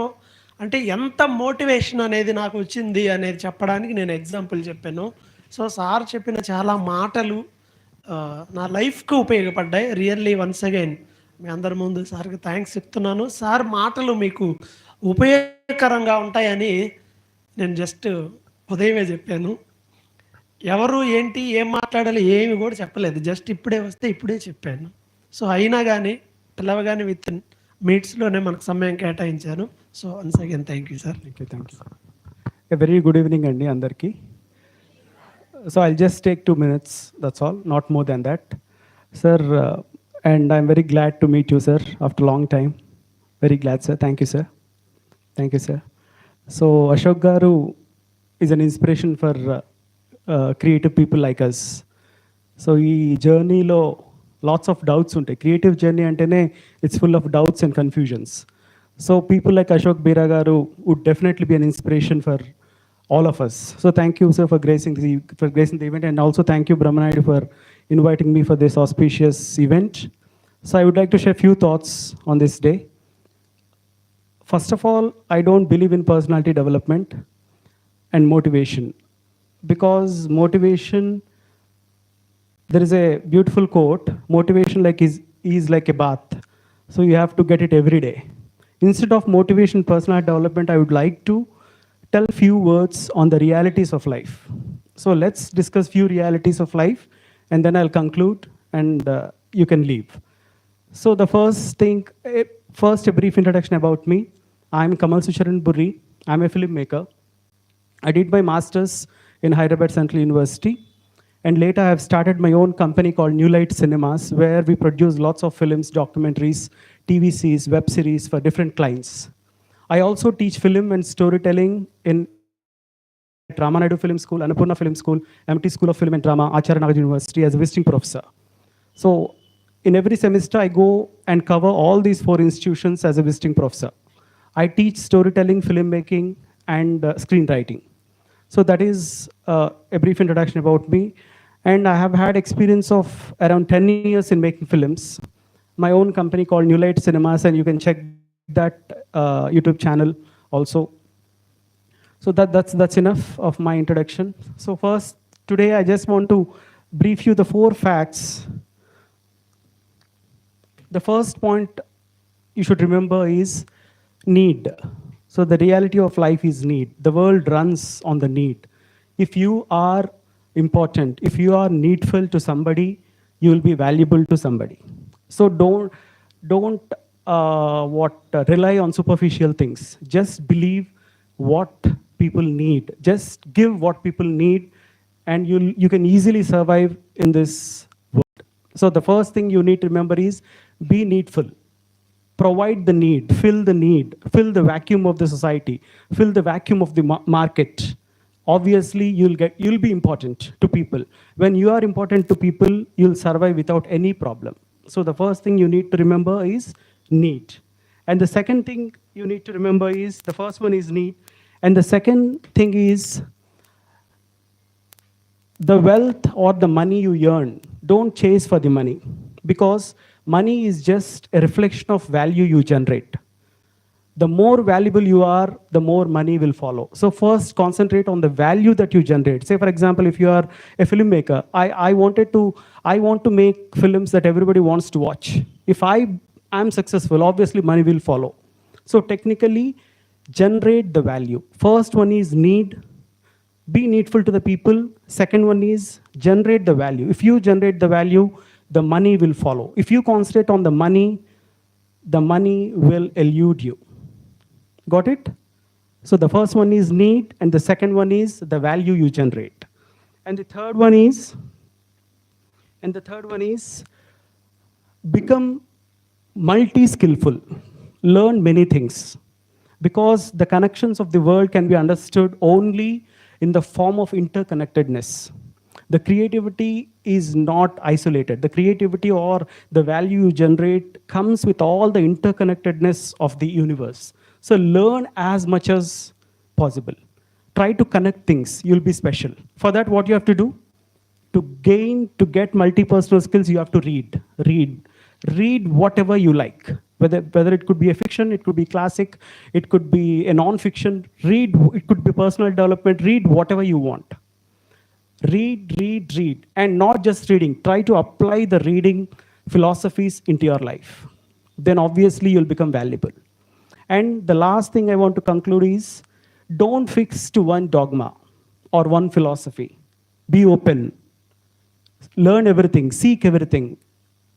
అంటే ఎంత మోటివేషన్ అనేది నాకు వచ్చింది అనేది చెప్పడానికి నేను ఎగ్జాంపుల్ చెప్పాను. సో సార్ చెప్పిన చాలా మాటలు నా లైఫ్కి ఉపయోగపడ్డాయి. రియల్లీ వన్స్ అగైన్ మీ అందరి ముందు సార్కి థ్యాంక్స్ చెప్తున్నాను. సార్ మాటలు మీకు ఉపయోగకరంగా ఉంటాయని నేను జస్ట్ ఉదయమే చెప్పాను. ఎవరు ఏంటి ఏం మాట్లాడాలి ఏమి కూడా చెప్పలేదు, జస్ట్ ఇప్పుడే వస్తే ఇప్పుడే చెప్పాను. సో అయినా కానీ పిలవగానే విత్ మీట్స్లోనే మనకు సమయం కేటాయించాను. So once again thank you sir. Thank you. A very good evening అండి అందరికీ. So I'll just take 2 minutes, that's all, not more than that. Sir, and I'm very glad to meet you, sir, after a long time. Very glad, sir. Thank you, sir. Thank you, sir. So Ashok Garu is an inspiration for creative people like us. So ఈ జర్నీలో lots of doubts ఉంటాయి. Creative journey అంటేనే it's full of doubts and confusions. So people like Ashok Bira Garu would definitely be an inspiration for all of us. So thank you, sir, for gracing the event, and also thank you, Brahmanaidu, for inviting me for this auspicious event. So I would like to share a few thoughts on this day. First of all, I don't believe in personality development and motivation, because motivation, there is a beautiful quote, motivation is like a bath. So you have to get it every day. Instead of motivation, personal development, I would like to tell few words on the realities of life. So let's discuss few realities of life, and then I'll conclude, and you can leave. So the first thing, first a brief introduction about me. I'm Kamal Sucharan Burri. I'm a filmmaker. I did my master's in Hyderabad Central University, and later I have started my own company called New Light Cinemas, where we produce lots of films, documentaries, TVCs, web series for different clients. I also teach film and storytelling in Ramanaidu Film School, Annapurna Film School, MT School of Film and Drama, Acharya Nagarjuna University as a visiting professor. So in every semester, I go and cover all these 4 institutions as a visiting professor. I teach storytelling, filmmaking, and screenwriting. So that is a brief introduction about me. And I have had experience of around 10 years in making films. My own company called New Light Cinemas, and you can check that YouTube channel also. So that's enough of my introduction. So first, today I just want to brief you the 4 facts. The first point you should remember is need. So the reality of life is need. The world runs on the need. If you are important, if you are needful to somebody, you will be valuable to somebody. So don't rely on superficial things. Just believe what people need. Just give what people need, and you can easily survive in this world. So the first thing you need to remember is be needful. Provide the need, fill the vacuum of the society, fill the vacuum of the market. Obviously, you'll be important to people. When you are important to people, you'll survive without any problem. So the first thing you need to remember is need. And the second thing you need to remember is, the first one is need, and the second thing is the wealth or the money you earn, don't chase for the money, because money is just a reflection of value you generate. The more valuable you are, the more money will follow. So first concentrate on the value that you generate. Say for example, if you are a filmmaker, I want to make films that everybody wants to watch. If I am successful, obviously money will follow. So technically, generate the value. First one is need, be needful to the people. Second one is generate the value. If you generate the value, the money will follow. If you concentrate on the money will elude you. Got it? So the first one is need, and the second one is the value you generate. And the third one is become multi-skillful. Learn many things, because the connections of the world can be understood only in the form of interconnectedness. The creativity is not isolated. The creativity or the value you generate comes with all the interconnectedness of the universe. So learn as much as possible. Try to connect things. You'll be special. For that, what you have to do? To get multi-personal skills, you have to read whatever you like, whether it could be a fiction, it could be classic, it could be a non-fiction. It could be personal development. Read whatever you want. Read, and not just reading. Try to apply the reading philosophies into your life. Then obviously you'll become valuable. And the last thing I want to conclude is, don't fix to one dogma or one philosophy. Be open. Learn everything, seek everything.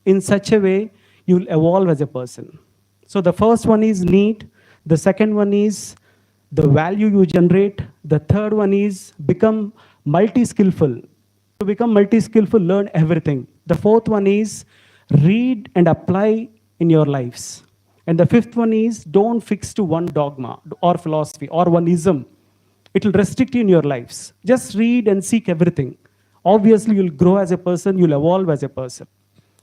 In such a way, you'll evolve as a person. So the first one is need. The second one is the value you generate. The third one is become multi-skillful. To become multi-skillful, learn everything. The fourth one is read and apply in your lives. And the fifth one is don't fix to one dogma or philosophy or one ism. It will restrict you in your lives. Just read and seek everything. Obviously, you'll grow as a person, you'll evolve as a person.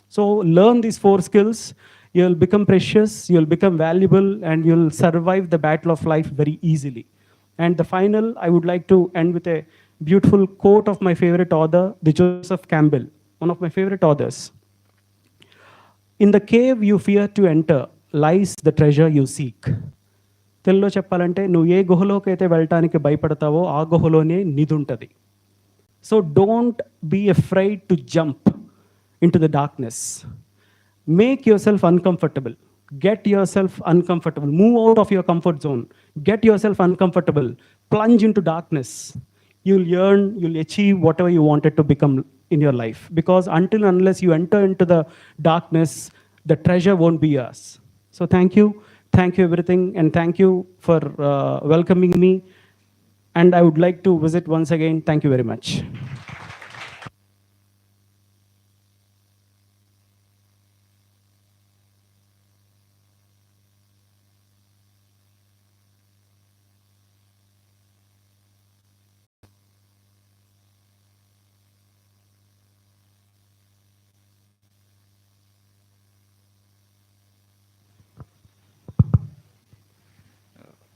So learn these 4 skills. You'll become precious, you'll become valuable, and you'll survive the battle of life very easily. And the final, I would like to end with a beautiful quote of my favorite author, the Joseph Campbell, one of my favorite authors. In the cave you fear to enter lies the treasure you seek. తెలుగులో చెప్పాలంటే నువ్వు ఏ గుహలోకి అయితే వెళ్ళటానికి భయపడతావో ఆ గుహలోనే నిధి ఉంటుంది. So don't be afraid to jump into the darkness. Make yourself uncomfortable. Get yourself uncomfortable. Move out of your comfort zone. Get yourself uncomfortable. Plunge into darkness. You'll achieve whatever you wanted to become in your life. Because until and unless you enter into the darkness, the treasure won't be yours. So thank you. Thank you everything. And thank you for welcoming me. And I would like to visit once again. Thank you very much.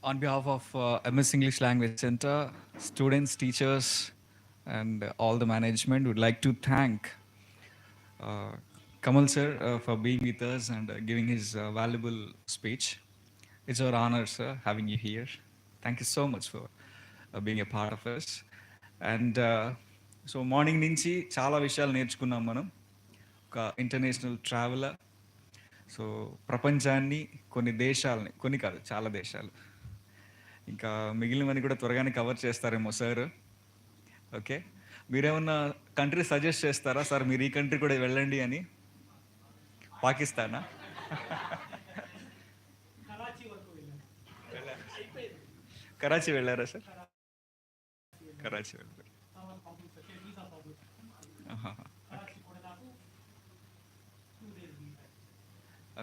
On behalf of MS English Language Center, students, teachers, and all the management, would like to thank Kamal sir for being with us and giving his valuable speech. It's our honor, sir, having you here. Thank you so much for being a part of us. And so morning నుంచి చాలా విషయాలు నేర్చుకున్నాం మనం. ఒక international traveller, so ప్రపంచాన్ని, కొన్ని దేశాలని, కొన్ని కాదు చాలా దేశాలు, ఇంకా మిగిలినవన్నీ కూడా త్వరగానే కవర్ చేస్తారేమో సార్. ఓకే, మీరేమన్నా కంట్రీ సజెస్ట్ చేస్తారా సార్, మీరు ఈ కంట్రీ కూడా వెళ్ళండి అని? పాకిస్తానా? కరాచీ వెళ్ళారా సార్? కరాచీ వెళ్ళారు.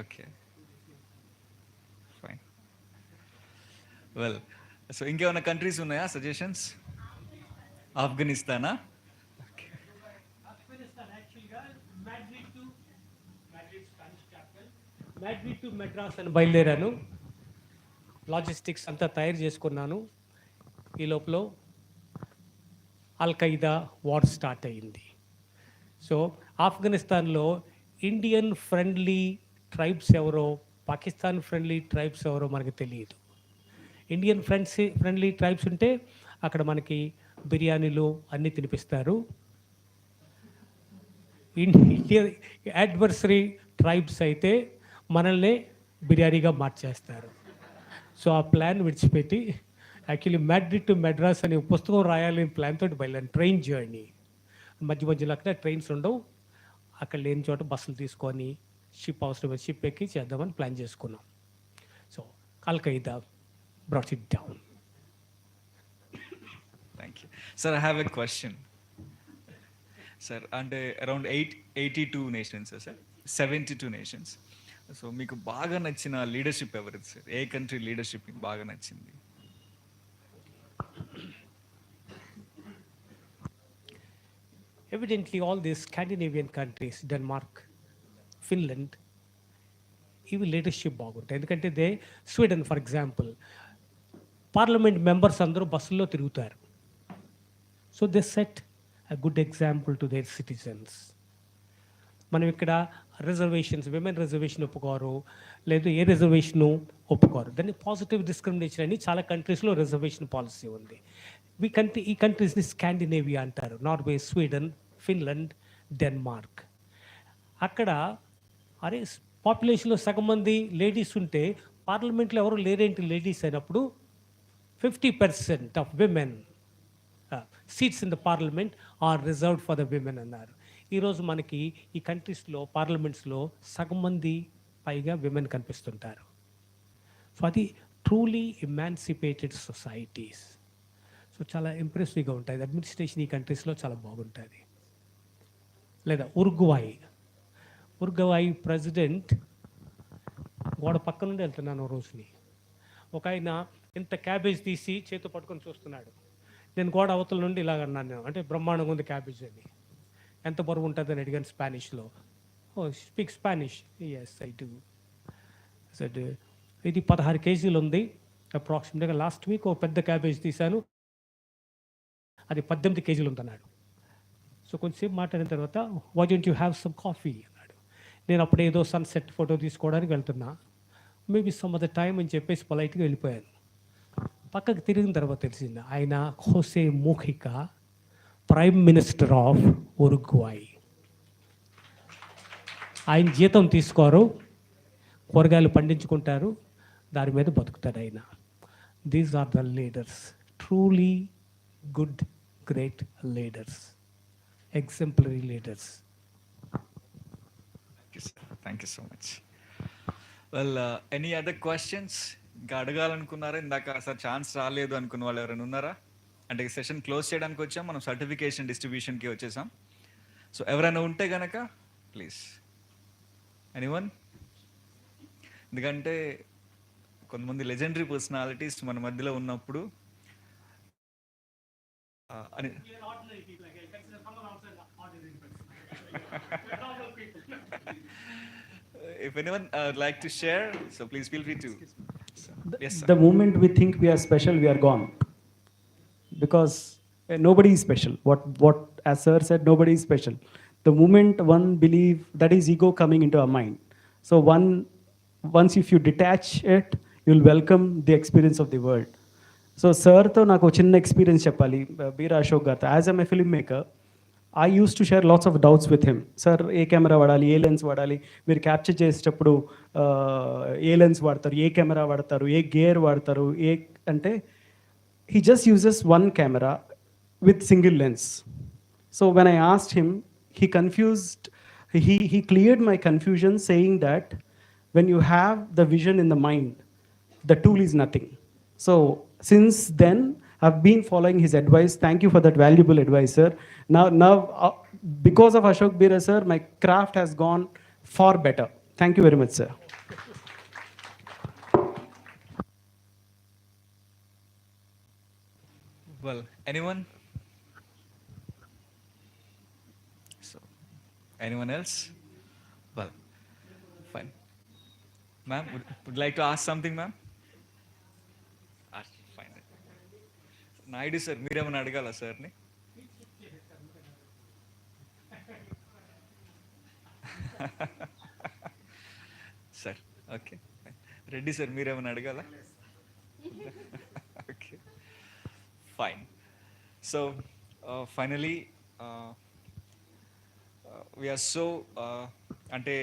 Okay, fine. వెల్, సో ఇంకేమైనా కంట్రీస్ ఉన్నాయా సజెషన్స్? ఆఫ్ఘనిస్తానా? మ్యాడ్రిడ్ టు మెడ్రాస్ అని బయలుదేరాను. లాజిస్టిక్స్ అంతా తయారు చేసుకున్నాను. ఈ లోపల అల్-ఖైదా వార్ స్టార్ట్ అయ్యింది. సో ఆఫ్ఘనిస్తాన్లో ఇండియన్ ఫ్రెండ్లీ ట్రైబ్స్ ఎవరో, పాకిస్తాన్ ఫ్రెండ్లీ ట్రైబ్స్ ఎవరో మనకు తెలియదు. ఇండియన్ ఫ్రెండ్లీ ట్రైబ్స్ ఉంటే అక్కడ మనకి బిర్యానీలు అన్నీ తినిపిస్తారు. ఇండియన్ అడ్వర్సరీ ట్రైబ్స్ అయితే మనల్ని బిర్యానీగా మార్చేస్తారు. సో ఆ ప్లాన్ విడిచిపెట్టి యాక్చువల్లీ మ్యాడ్రిడ్ టు మెడ్రాస్ అనే పుస్తకం రాయాలని ప్లాన్ తోటి బయలుదేరాను. ట్రైన్ జర్నీ, మధ్య మధ్యలో అక్కడ ట్రైన్స్ ఉండవు, అక్కడ లేని చోట బస్సులు తీసుకొని షిప్ అవసరం షిప్ ఎక్కి చేద్దామని ప్లాన్ చేసుకున్నాం. So al-Qaeda brought it down. Thank you. Sir, I have a question. Sir, అంటే around 82 nations, sir, 72 nations. So మీకు బాగా నచ్చిన లీడర్షిప్ ఎవరిది సార్? ఏ కంట్రీ లీడర్షిప్ మీకు బాగా నచ్చింది? Evidently all these Scandinavian countries, Denmark, Finland, ఇవి లీడర్షిప్ బాగుంటాయి. ఎందుకంటే Sweden for example, parliament members అందరూ బస్సుల్లో తిరుగుతారు. So they set a good example to their citizens. మనం ఇక్కడ రిజర్వేషన్స్, విమెన్ రిజర్వేషన్ ఒప్పుకోరు, లేదు ఏ రిజర్వేషను ఒప్పుకోరు. దాన్ని పాజిటివ్ డిస్క్రిమినేషన్ అని చాలా కంట్రీస్లో రిజర్వేషన్ పాలసీ ఉంది. ఈ కంట్రీస్ని స్కాండినేవియా అంటారు. Norway, Sweden, Finland, Denmark. అక్కడ అరే పాపులేషన్లో సగం మంది లేడీస్ ఉంటే పార్లమెంట్లో ఎవరు లేరేంటి లేడీస్ అయినప్పుడు 50% of women seats in the parliament are reserved for the women అన్నారు. ఈరోజు మనకి ఈ కంట్రీస్లో పార్లమెంట్స్లో సగం మంది పైగా విమెన్ కనిపిస్తుంటారు. సో అది ట్రూలీ ఎమాన్సిపేటెడ్ సొసైటీస్. సో చాలా ఇంప్రెసివ్గా ఉంటుంది. అడ్మినిస్ట్రేషన్ ఈ కంట్రీస్లో చాలా బాగుంటుంది. లేదా ఉరుగ్వాయ్ ప్రెసిడెంట్ గోడ పక్క నుండి వెళ్తున్నాను రోజుని, ఒక ఆయన ఇంత క్యాబేజ్ తీసి చేతితో పట్టుకొని చూస్తున్నాడు. నేను గోడ అవతల నుండి ఇలాగ అన్నాను, అంటే బ్రహ్మాండంగా ఉంది క్యాబేజ్ అని. ఎంత బరువు ఉంటుంది అని అడిగాను స్పానిష్లో. Oh speak Spanish? Yes I do. Said ఇది 16 కేజీలు ఉంది అప్రాక్సిమేట్గా. లాస్ట్ వీక్ ఒక పెద్ద క్యాబేజ్ తీశాను, అది 18 కేజీలు ఉందన్నాడు. సో కొంచెంసేపు మాట్లాడిన తర్వాత why don't you have some coffee అన్నాడు. నేను అప్పుడు ఏదో సన్సెట్ ఫోటో తీసుకోవడానికి వెళ్తున్నా, మేబీ సమ్ అదర్ టైం అని చెప్పేసి పొలైట్గా వెళ్ళిపోయాను. పక్కకు తిరిగిన తర్వాత తెలిసింది ఆయన Jose Mujica, prime minister of Uruguay. ఆయన జీతం తీసుకోరు, కూరగాయలు పండించుకుంటారు, దాని మీద బతుకుతాడు ఆయన. These are the leaders, truly good, great leaders, exemplary leaders. Thank you so much. Well, any other questions? ఇంకా అడగాలనుకున్నారా? ఇందాక సార్ ఛాన్స్ రాలేదు అనుకున్న వాళ్ళు ఎవరైనా ఉన్నారా? అంటే సెషన్ క్లోజ్ చేయడానికి వచ్చాం, మనం సర్టిఫికేషన్ డిస్ట్రిబ్యూషన్కి వచ్చేసాం. సో ఎవరైనా ఉంటే కనుక ప్లీజ్, ఎనీవన్? ఎందుకంటే కొంతమంది లెజెండరీ పర్సనాలిటీస్ మన మధ్యలో ఉన్నప్పుడు అని if anyone would like to share, so please feel free to. Yes, sir. The moment we think we are special, we are gone. Because nobody is special. What as sir said, nobody is special. The moment one believe, that is ego coming into our mind. So once if you detach it, you'll welcome the experience of the world. So సార్తో నాకు చిన్న experience చెప్పాలి బీరా అశోక్ గారితో. As M a film maker, I use to share lots of doubts with him. Sir A camera వాడాలి, ఏ lens వాడాలి, మీరు capture చేసేటప్పుడు ఏ lens వాడతారు, ఏ కెమెరా వాడతారు, ఏ గేర్ వాడతారు, అంటే he just uses one camera with single lens. So when I asked him, he confused, he cleared my confusion saying that when you have the vision in the mind, the tool is nothing. So since then, I've been following his advice. Thank you for that valuable advice, sir. Now, because of Ashok Bira, sir, my craft has gone far better. Thank you very much, sir. Well, anyone? So, anyone else? Well, fine. Ma'am, would like to ask something, ma'am? Fine. Naidu sir, మీరేమైనా అడగాల సార్ని? Sir, okay. Reddy sir, మీరేమైనా అడగాల? Okay, fine. So finally we're so, అంటే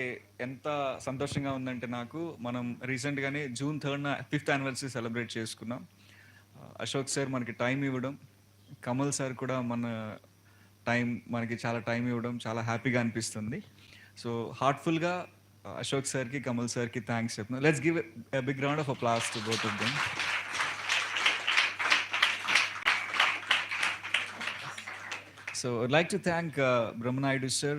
ఎంత సంతోషంగా ఉందంటే నాకు, మనం రీసెంట్గానే June 3rd 5th anniversary celebrate చేసుకున్నాం. అశోక్ సార్ మనకి టైం ఇవ్వడం, కమల్ సార్ కూడా మనకి చాలా టైం ఇవ్వడం చాలా హ్యాపీగా అనిపిస్తుంది. సో హార్ట్ఫుల్గా అశోక్ సార్కి, కమల్ సార్కి థ్యాంక్స్ చెప్తున్నాను. Let's give a big round of applause to both of them. So I'd like to thank Brahmanaidu sir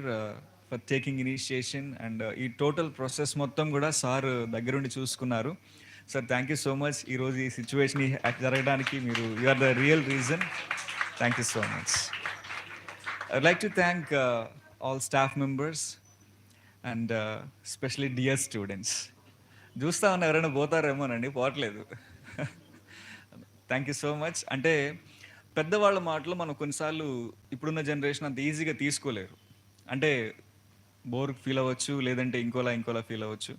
for taking initiation and ఈ టోటల్ ప్రాసెస్ మొత్తం కూడా సార్ దగ్గరుండి చూసుకున్నారు. Sir, thank you so much. ఈరోజు ఈ situation జరగడానికి you are the real reason. Thank you so much. I'd like to thank all staff members and especially dear students. చూస్తా ఉన్న ఎవరైనా పోతారేమోనండి, పోవట్లేదు. Thank you so much. అంటే పెద్దవాళ్ళ మాటలు మనం కొన్నిసార్లు ఇప్పుడున్న జనరేషన్ అంత ఈజీగా తీసుకోలేరు. అంటే బోర్ ఫీల్ అవ్వచ్చు, లేదంటే ఇంకోలా ఫీల్ అవ్వచ్చు.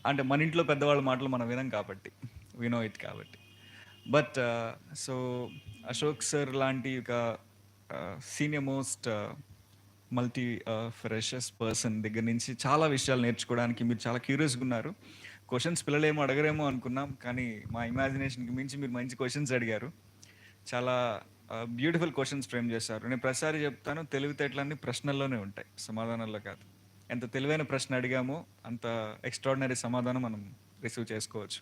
అంటే మన ఇంట్లో పెద్దవాళ్ళ మాటలు మనం వినం కాబట్టి, వినో ఇట్ కాబట్టి. బట్ సో అశోక్ సార్ లాంటి ఒక సీనియర్ మోస్ట్ మల్టీ ఫ్రెషెస్ పర్సన్ దగ్గర నుంచి చాలా విషయాలు నేర్చుకోవడానికి మీరు చాలా క్యూరియస్గా ఉన్నారు. క్వశ్చన్స్ పిల్లలేమో అడగరేమో అనుకున్నాం, కానీ మా ఇమాజినేషన్కి మించి మీరు మంచి క్వశ్చన్స్ అడిగారు. చాలా బ్యూటిఫుల్ క్వశ్చన్స్ ఫ్రేమ్ చేశారు. నేను ప్రతిసారి చెప్తాను, తెలివితేటలన్నీ ప్రశ్నల్లోనే ఉంటాయి, సమాధానాల్లో కాదు. ఎంత తెలివైన ప్రశ్న అడిగామో అంత ఎక్స్ట్రాడినరీ సమాధానం మనం రిసీవ్ చేసుకోవచ్చు.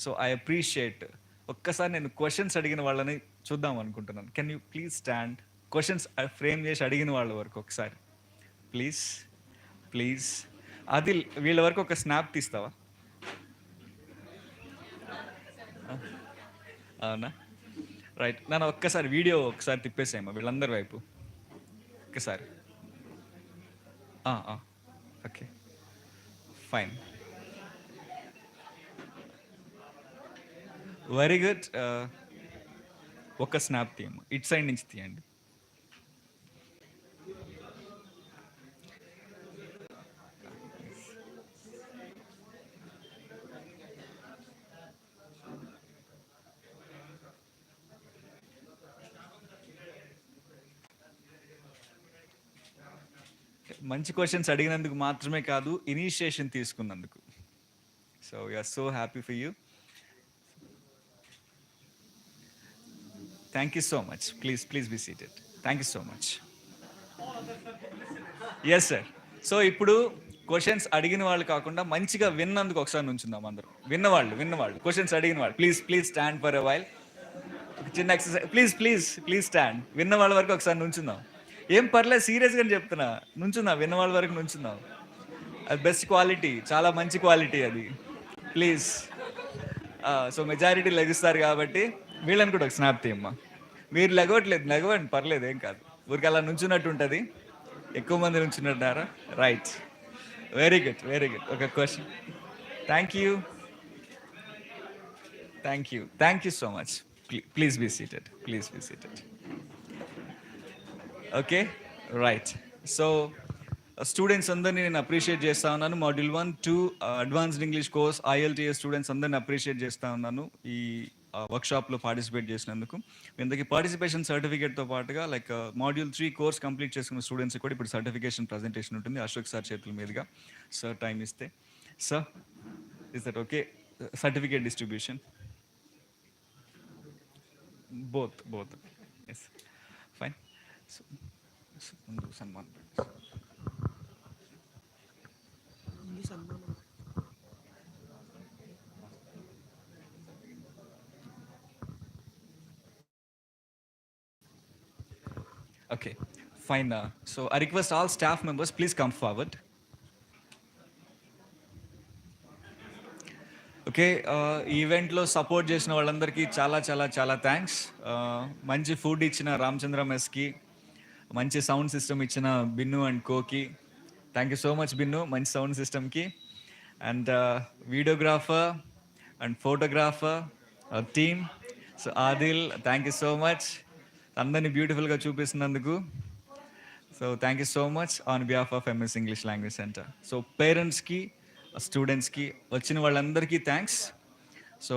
So I appreciate. ఒక్కసారి నేను క్వశ్చన్స్ అడిగిన వాళ్ళని చూద్దాం అనుకుంటున్నాను. Can you please stand? Questions frame చేసి అడిగిన వాళ్ళ వరకు ఒకసారి ప్లీజ్. అది వీళ్ళ వరకు ఒక స్నాప్ తీస్తావా? అవునా? రైట్. నన్ను ఒక్కసారి వీడియో తిప్పేసేయమ్మా వీళ్ళందరి వైపు ఒక్కసారి. Okay, fine, very good. ఒక స్నాప్ తీయమ్మా, ఇటు సైడ్ నుంచి తీయండి. మంచి క్వశ్చన్స్ అడిగినందుకు మాత్రమే కాదు, ఇనిషియేషన్ తీసుకున్నందుకు. So we are so happy for you. Thank you so much. Please be seated. Thank you so much. Yes sir. So ఇప్పుడు క్వశ్చన్స్ అడిగిన వాళ్ళు కాకుండా మంచిగా విన్నందుకు ఒకసారి నుంచుందాం అందరూ. విన్నవాళ్ళు క్వశ్చన్స్ అడిగిన వాళ్ళు please stand for a while. చిన్న ఎక్సర్సైజ్. Please stand. విన్న వాళ్ళ వరకు ఒకసారి నుంచుందాం. ఏం పర్లేదు, సీరియస్గా చెప్తున్నా. నుంచుందాం, విన్న వాళ్ళ వరకు నుంచుందాం. అది బెస్ట్ క్వాలిటీ, చాలా మంచి క్వాలిటీ అది. ప్లీజ్. సో మెజారిటీ లెగుస్తారు కాబట్టి వీళ్ళని కూడా ఒక స్నాప్ తీయమ్మా. మీరు లెగవండి, పర్లేదు, ఏం కాదు. ఊరికి అలా నుంచున్నట్టు ఉంటుంది. ఎక్కువ మంది నుంచున్నట్టారా? Right, very good. ఒక question. Thank you. Thank you so much. Please be seated. Please be seated. Okay right so students అందరినీ నేను అప్రిషియేట్ చేస్తా ఉన్నాను. Module 1, 2 advanced English course IELTS students అందరిని అప్రిషియేట్ చేస్తా ఉన్నాను ఈ వర్క్షాప్లో పార్టిసిపేట్ చేసినందుకు. మీ అందరికీ పార్టిసిపేషన్ సర్టిఫికేట్తో పాటుగా లైక్ మాడ్యూల్ 3 కోర్స్ కంప్లీట్ చేసుకున్న స్టూడెంట్స్ కూడా ఇప్పుడు సర్టిఫికేషన్ ప్రజెంటేషన్ ఉంటుంది అశోక్ సార్ చేతుల మీదుగా. సార్ టైం ఇస్తే sir is that okay? Certificate distribution both yes fine so do Sanman okay fine so I request all staff members please come forward. Okay ఈవెంట్లో support చేసిన వాళ్ళందరికీ చాలా చాలా చాలా థ్యాంక్స్. మంచి ఫుడ్ ఇచ్చిన రామచంద్ర మెస్కి, మంచి సౌండ్ సిస్టమ్ ఇచ్చిన బిన్ను అండ్ కోకి thank you so much Binnu, మంచి సౌండ్ సిస్టమ్కి. And videographer and photographer team so Adil thank you so much అందరినీ బ్యూటిఫుల్గా చూపిస్తున్నందుకు. So thank you so much on behalf of MS English language centre. So పేరెంట్స్కి స్టూడెంట్స్కి వచ్చిన వాళ్ళందరికీ థ్యాంక్స్. సో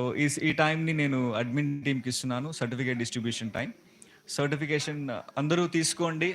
ఈ టైంని నేను అడ్మిన్ టీమ్కి ఇస్తున్నాను, సర్టిఫికేట్ డిస్ట్రిబ్యూషన్ టైం. సర్టిఫికేషన్ అందరూ తీసుకోండి.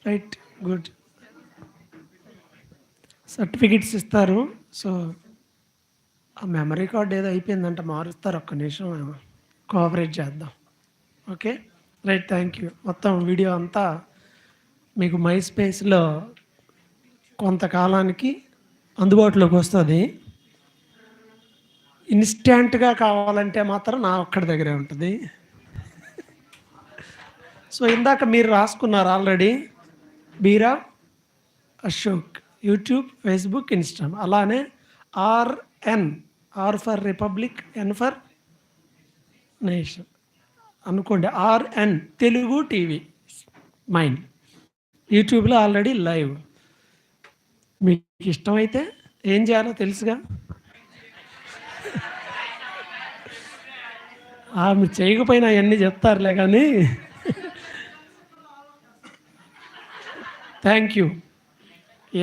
Right good. సర్టిఫికెట్స్ ఇస్తారు. సో ఆ మెమరీ కార్డ్ ఏదో అయిపోయిందంట, మారుస్తారు. ఒక్క నిమిషం కోఆపరేట్ చేద్దాం. Okay right, thank you. మొత్తం వీడియో అంతా మీకు మై స్పేస్లో కొంతకాలానికి అందుబాటులోకి వస్తుంది. ఇన్స్టెంట్గా కావాలంటే మాత్రం నా ఒక్కడి దగ్గరే ఉంటుంది. సో ఇందాక మీరు రాసుకున్నారు already, Bera Ashok, YouTube, Facebook, Instagram. అలానే RN, R for republic, N for nation అనుకోండి. RN తెలుగు టీవీ మైండ్ యూట్యూబ్లో ఆల్రెడీ లైవ్. మీకు ఇష్టమైతే ఏం చేయాలో తెలుసుగా. మీరు చేయకపోయినా అవన్నీ చెప్తారులే కానీ. Thank you.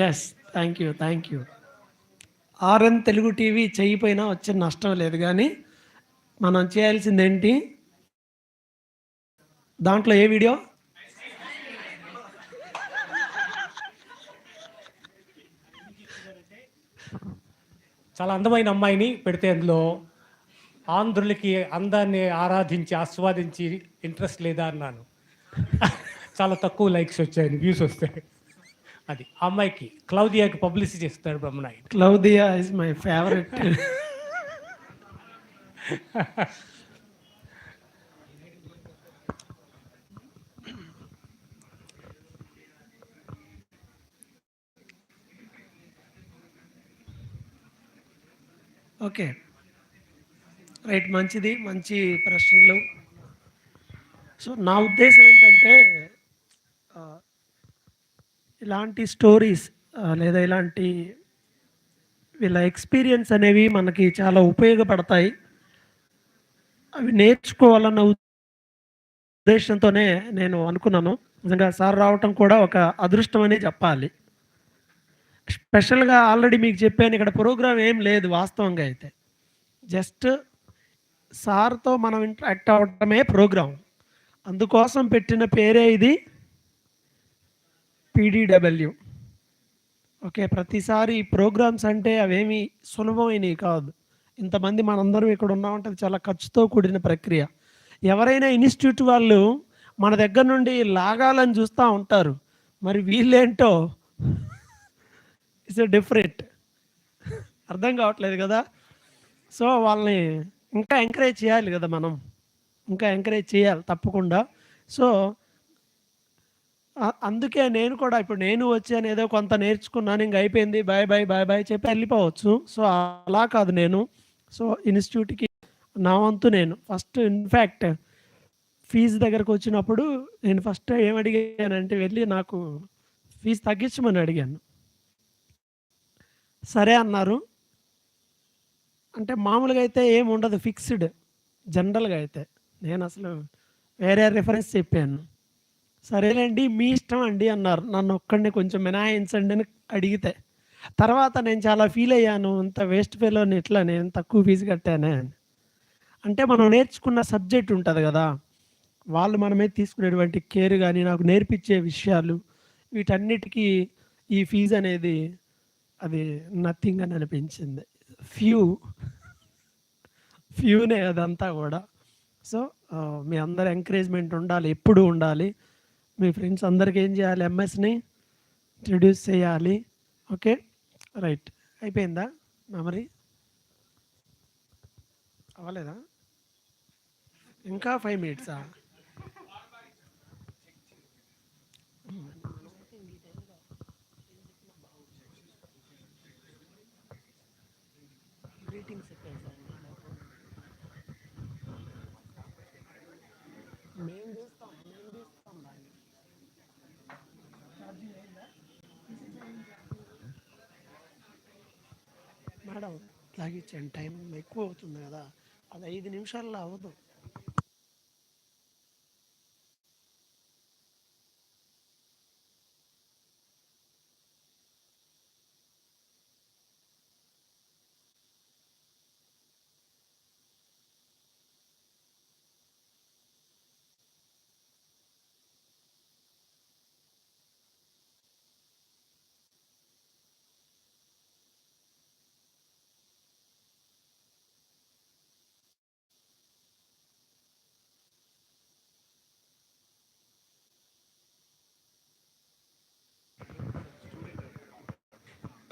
Yes, thank you. RN Telugu TV చేయకపోయినా వచ్చే నష్టం లేదు, కానీ మనం చేయాల్సింది ఏంటి, దాంట్లో ఏ వీడియో చాలా అందమైన అమ్మాయిని పెడితే అందులో ఆంధ్రులకి అందాన్ని ఆరాధించి ఆస్వాదించి ఇంట్రెస్ట్ లేదా అన్నాను. చాలా తక్కువ లైక్స్ వచ్చాయి, వ్యూస్ వస్తాయి. అది అమ్మాయికి క్లౌదియాకి పబ్లిసిటీ చేస్తాడు Brahmanaidu. Claudia is my favourite. Okay right, మంచిది, మంచి ప్రశ్నలు. సో నా ఉద్దేశం ఏంటంటే ఇలాంటి స్టోరీస్ లేదా ఇలాంటి వీళ్ళ ఎక్స్పీరియన్స్ అనేవి మనకి చాలా ఉపయోగపడతాయి. అవి నేర్చుకోవాలన్న ఉద్దేశంతోనే నేను అనుకున్నాను. నిజంగా సార్ రావటం కూడా ఒక అదృష్టం అనే చెప్పాలి. స్పెషల్గా ఆల్రెడీ మీకు చెప్పాను, ఇక్కడ ప్రోగ్రామ్ ఏం లేదు వాస్తవంగా అయితే. జస్ట్ సార్తో మనం ఇంటరాక్ట్ అవ్వటమే ప్రోగ్రాం. అందుకోసం పెట్టిన పేరే ఇది పీడీడబ్ల్యూ. ఓకే, ప్రతిసారి ఈ ప్రోగ్రామ్స్ అంటే అవేమి సులభమైనవి కాదు. ఇంతమంది మనందరం ఇక్కడ ఉన్నామంటే అది చాలా ఖర్చుతో కూడిన ప్రక్రియ. ఎవరైనా ఇన్స్టిట్యూట్ వాళ్ళు మన దగ్గర నుండి లాగాలని చూస్తూ ఉంటారు. మరి వీళ్ళేంటో ఇట్స్ డిఫరెంట్. అర్థం కావట్లేదు కదా. సో వాళ్ళని ఇంకా ఎంకరేజ్ చేయాలి కదా మనం, ఇంకా ఎంకరేజ్ చేయాలి తప్పకుండా. సో అందుకే నేను కూడా ఇప్పుడు నేను వచ్చాను, ఏదో కొంత నేర్చుకున్నాను, ఇంక అయిపోయింది, బాయ్ బాయ్ బాయ్ బాయ్ చెప్పి వెళ్ళిపోవచ్చు. సో అలా కాదు నేను. సో ఇన్స్టిట్యూట్కి నా వంతు నేను ఫస్ట్ ఇన్ఫ్యాక్ట్ ఫీజు దగ్గరకు వచ్చినప్పుడు నేను ఫస్ట్ ఏమడిగానంటే వెళ్ళి నాకు ఫీజు తగ్గించమని అడిగాను. సరే అన్నారు. అంటే మామూలుగా అయితే ఏమి ఉండదు, ఫిక్స్డ్. జనరల్గా అయితే నేను అసలు వేరే రిఫరెన్స్ చెప్పాను. సరేలేండి మీ ఇష్టం అండి అన్నారు. నన్ను ఒక్కడిని కొంచెం మినహాయించండి అని అడిగితే తర్వాత నేను చాలా ఫీల్ అయ్యాను, ఇంత వేస్ట్ ఫెలోని ఇట్లా నేను తక్కువ ఫీజు కట్టానే అని. అంటే మనం నేర్చుకున్న సబ్జెక్ట్ ఉంటుంది కదా, వాళ్ళు మనమే తీసుకునేటువంటి కేర్ కానీ నాకు నేర్పించే విషయాలు వీటన్నిటికీ ఈ ఫీజు అనేది అది నథింగ్ అని అనిపించింది. ఫ్యూనే అదంతా కూడా. సో మీ అందరి ఎంకరేజ్మెంట్ ఉండాలి, ఎప్పుడూ ఉండాలి. మీ ఫ్రెండ్స్ అందరికీ ఏం చేయాలి, ఎంఎస్ని ఇంట్రడ్యూస్ చేయాలి. Okay right. అయిపోయిందా మెమరీ? అవ్వలేదా? ఇంకా 5 మినిట్సా? గ్రీటింగ్స్ మేము చేస్తాం దాన్ని. మేడం లాగిచ్చాను, టైం ఎక్కువ అవుతుంది కదా, అది 5 నిమిషాల్లో అవ్వదు.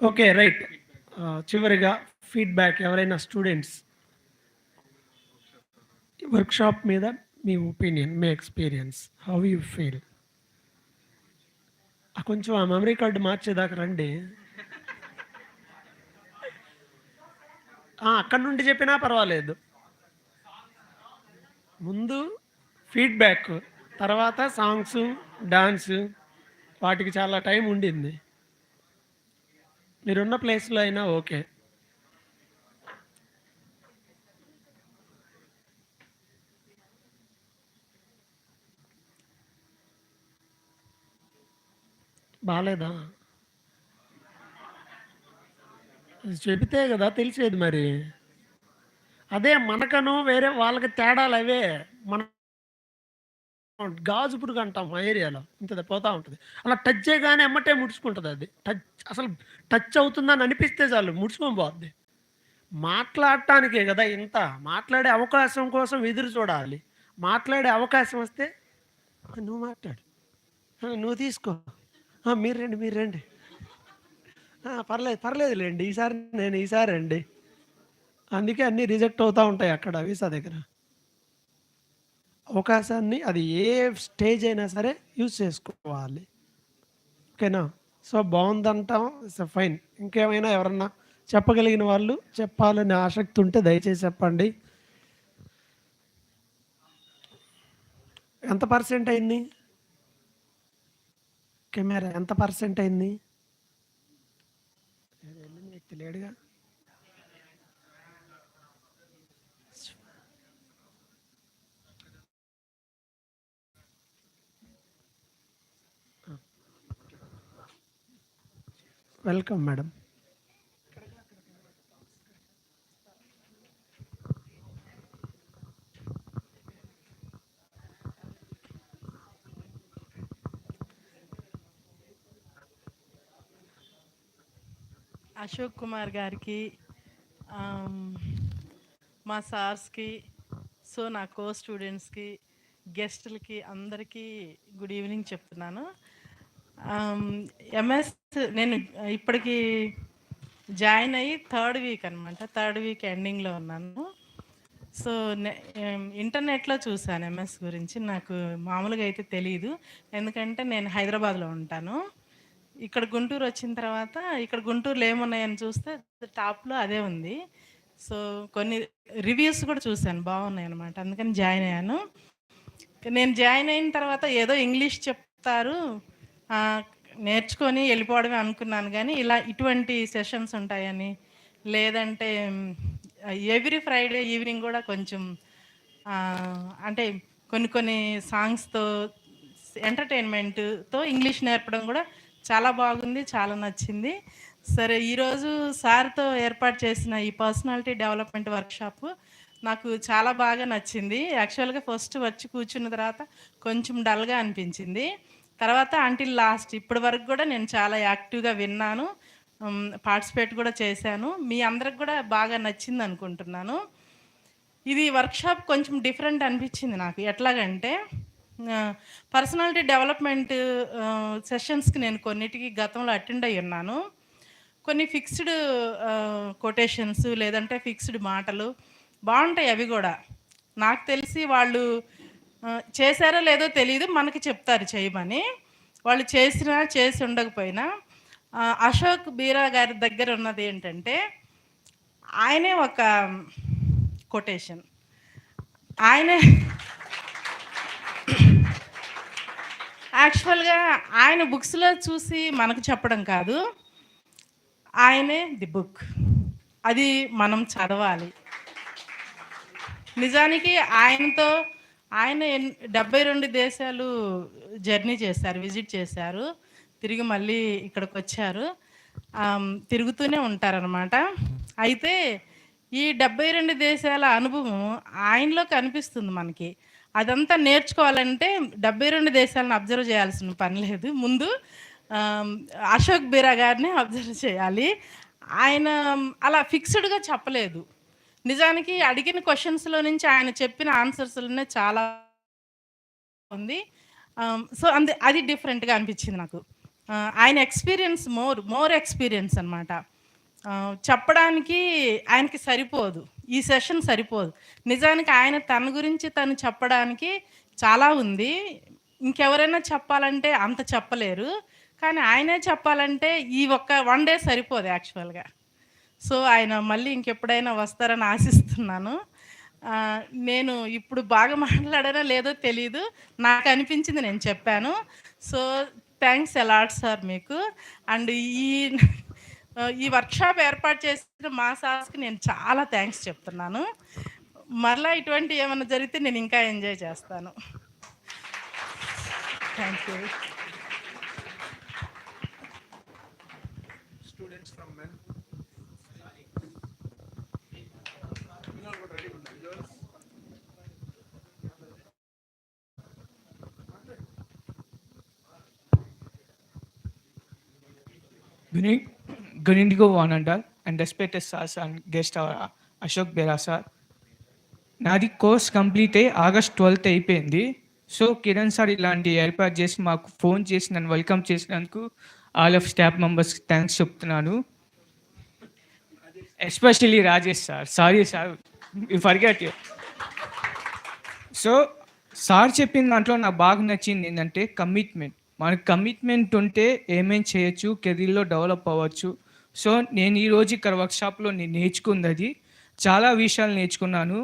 Okay right. చివరిగా ఫీడ్బ్యాక్, ఎవరైనా స్టూడెంట్స్ వర్క్షాప్ మీద మీ ఒపీనియన్, మీ ఎక్స్పీరియన్స్, హౌ యూ ఫీల్? కొంచెం ఆ మెమరీ కార్డు మార్చేదాకా రండి. అక్కడి నుండి చెప్పినా పర్వాలేదు. ముందు ఫీడ్బ్యాక్, తర్వాత సాంగ్స్, డాన్స్, వాటికి చాలా టైం ఉండింది. మీరున్న ప్లేస్లో అయినా ఓకే. బాగాలేదా? చెబితే కదా తెలిసేది మరి. అదే మనకను వేరే వాళ్ళకి తేడాలు అవే. మనం గాజు పురుగు అంటాం మా ఏరియాలో, ఇంత పోతా ఉంటుంది. అలా టచ్ చేయగానే ఎమ్మటే ముడుచుకుంటుంది. అది టచ్ అసలు టచ్ అవుతుందని అనిపిస్తే చాలు ముడుచుకొని పోద్ది. మాట్లాడటానికే కదా ఇంత, మాట్లాడే అవకాశం కోసం ఎదురు చూడాలి. మాట్లాడే అవకాశం వస్తే నువ్వు మాట్లాడు, నువ్వు తీసుకో, మీరు రండి, పర్లేదులేండి ఈసారి రండి. అందుకే అన్నీ రిజెక్ట్ అవుతూ ఉంటాయి అక్కడ వీసా దగ్గర. అవకాశాన్ని అది ఏ స్టేజ్ అయినా సరే యూజ్ చేసుకోవాలి. ఓకేనా? సో బాగుందంటాం, ఇట్స్ ఫైన్. ఇంకేమైనా ఎవరన్నా చెప్పగలిగిన వాళ్ళు, చెప్పాలని ఆసక్తి ఉంటే దయచేసి చెప్పండి. ఎంత పర్సెంట్ అయింది కెమెరా? ఎంత పర్సెంట్ అయింది? వ్యక్తి లేడుగా. Welcome madam. అశోక్ కుమార్ గారికి, మా సార్స్కి, సో నా కో స్టూడెంట్స్కి, గెస్టులకి అందరికీ గుడ్ ఈవినింగ్ చెప్తున్నాను. ఎంఎస్ నేను ఇప్పటికి జాయిన్ అయ్యి థర్డ్ వీక్ అనమాట, థర్డ్ వీక్ ఎండింగ్లో ఉన్నాను. సో ఇంటర్నెట్లో చూశాను ఎంఎస్ గురించి. నాకు మామూలుగా అయితే తెలియదు, ఎందుకంటే నేను హైదరాబాద్లో ఉంటాను. ఇక్కడ గుంటూరు వచ్చిన తర్వాత ఇక్కడ గుంటూరులో ఏమున్నాయని చూస్తే టాప్లో అదే ఉంది. సో కొన్ని రివ్యూస్ కూడా చూశాను, బాగున్నాయి అనమాట, అందుకని జాయిన్ అయ్యాను. నేను జాయిన్ అయిన తర్వాత ఏదో ఇంగ్లీష్ చెప్తారు, ఆ, నేర్చుకొని వెళ్ళిపోవడమే అనుకున్నాను. కానీ ఇలా ఇటువంటి సెషన్స్ ఉంటాయని, లేదంటే ఎవ్రీ ఫ్రైడే ఈవినింగ్ కూడా కొంచెం అంటే కొన్ని కొన్ని సాంగ్స్తో ఎంటర్టైన్మెంట్తో ఇంగ్లీష్ నేర్పడం కూడా చాలా బాగుంది, చాలా నచ్చింది. సరే, ఈరోజు సార్తో ఏర్పాటు చేసిన ఈ పర్సనాలిటీ డెవలప్మెంట్ వర్క్షాప్ నాకు చాలా బాగా నచ్చింది. యాక్చువల్గా ఫస్ట్ వచ్చి కూర్చున్న తర్వాత కొంచెం డల్గా అనిపించింది. తర్వాత అంటిల్ లాస్ట్ ఇప్పటి వరకు కూడా నేను చాలా యాక్టివ్గా విన్నాను, పార్టిసిపేట్ కూడా చేశాను. మీ అందరికి కూడా బాగా నచ్చింది అనుకుంటున్నాను. ఇది వర్క్షాప్ కొంచెం డిఫరెంట్ అనిపించింది నాకు. ఎట్లాగంటే పర్సనాలిటీ డెవలప్మెంట్ సెషన్స్కి నేను కొన్నిటికి గతంలో అటెండ్ అయ్యి ఉన్నాను. కొన్ని ఫిక్స్డ్ కొటేషన్స్ లేదంటే ఫిక్స్డ్ మాటలు బాగుంటాయి, అవి కూడా నాకు తెలిసి వాళ్ళు చేశారో లేదో తెలియదు, మనకి చెప్తారు చేయమని. వాళ్ళు చేసినా చేసి ఉండకపోయినా అశోక్ బీరా గారి దగ్గర ఉన్నది ఏంటంటే, ఆయనే ఒక కొటేషన్, ఆయనే యాక్చువల్గా ఆయన బుక్స్లో చూసి మనకు చెప్పడం కాదు, ఆయనే ది బుక్, అది మనం చదవాలి. నిజానికి ఆయనతో ఆయన 72 దేశాలు జర్నీ చేశారు, విజిట్ చేశారు, తిరిగి మళ్ళీ ఇక్కడికి వచ్చారు, తిరుగుతూనే ఉంటారనమాట. అయితే ఈ 72 దేశాల అనుభవం ఆయనలో కనిపిస్తుంది మనకి. అదంతా నేర్చుకోవాలంటే 72 దేశాలను అబ్జర్వ్ చేయాల్సిన పని లేదు, ముందు అశోక్ బీరా గారిని అబ్జర్వ్ చేయాలి. ఆయన అలా ఫిక్స్డ్గా చెప్పలేదు. నిజానికి అడిగిన క్వశ్చన్స్లో నుంచి ఆయన చెప్పిన ఆన్సర్స్లోనే చాలా ఉంది. సో అది డిఫరెంట్గా అనిపించింది నాకు. ఆయన ఎక్స్పీరియన్స్ మోర్ ఎక్స్పీరియన్స్ అనమాట. చెప్పడానికి ఆయనకి సరిపోదు, ఈ సెషన్ సరిపోదు. నిజానికి ఆయన తన గురించి తను చెప్పడానికి చాలా ఉంది, ఇంకెవరైనా చెప్పాలంటే అంత చెప్పలేరు. కానీ ఆయనే చెప్పాలంటే ఈ వన్ డే సరిపోదు యాక్చువల్గా. సో ఆయన మళ్ళీ ఇంకెప్పుడైనా వస్తారని ఆశిస్తున్నాను. నేను ఇప్పుడు బాగా మాట్లాడానో లేదో తెలీదు, నాకు అనిపించింది నేను చెప్పాను. సో థ్యాంక్స్ అలాట్ సార్ మీకు. అండ్ ఈ వర్క్షాప్ ఏర్పాటు చేసిన మా సార్స్కి నేను చాలా థ్యాంక్స్ చెప్తున్నాను. మరలా ఇటువంటి ఏమైనా జరిగితే నేను ఇంకా ఎంజాయ్ చేస్తాను. Thank you. Good evening to one and respected stars and guest Ashok Bera sir. నాది కోర్స్ కంప్లీట్ అయ్యి ఆగస్ట్ 12th అయిపోయింది. సో కిరణ్ సార్ ఇలాంటి ఏర్పాటు చేసి మాకు ఫోన్ చేసి నన్ను వెల్కమ్ చేసినందుకు ఆల్ ఆఫ్ స్టాఫ్ మెంబర్స్కి థ్యాంక్స్ చెప్తున్నాను. Especially Rajesh sir, sorry sir, you forget you. So sir చెప్పిన దాంట్లో నాకు బాగా నచ్చింది ఏంటంటే కమిట్మెంట్. మనకు కమిట్మెంట్ ఉంటే ఏమేమి చేయొచ్చు, కెరీర్లో డెవలప్ అవ్వచ్చు. సో నేను ఈరోజు ఇక్కడ వర్క్షాప్లో నేను నేర్చుకుంది అది, చాలా విషయాలు నేర్చుకున్నాను.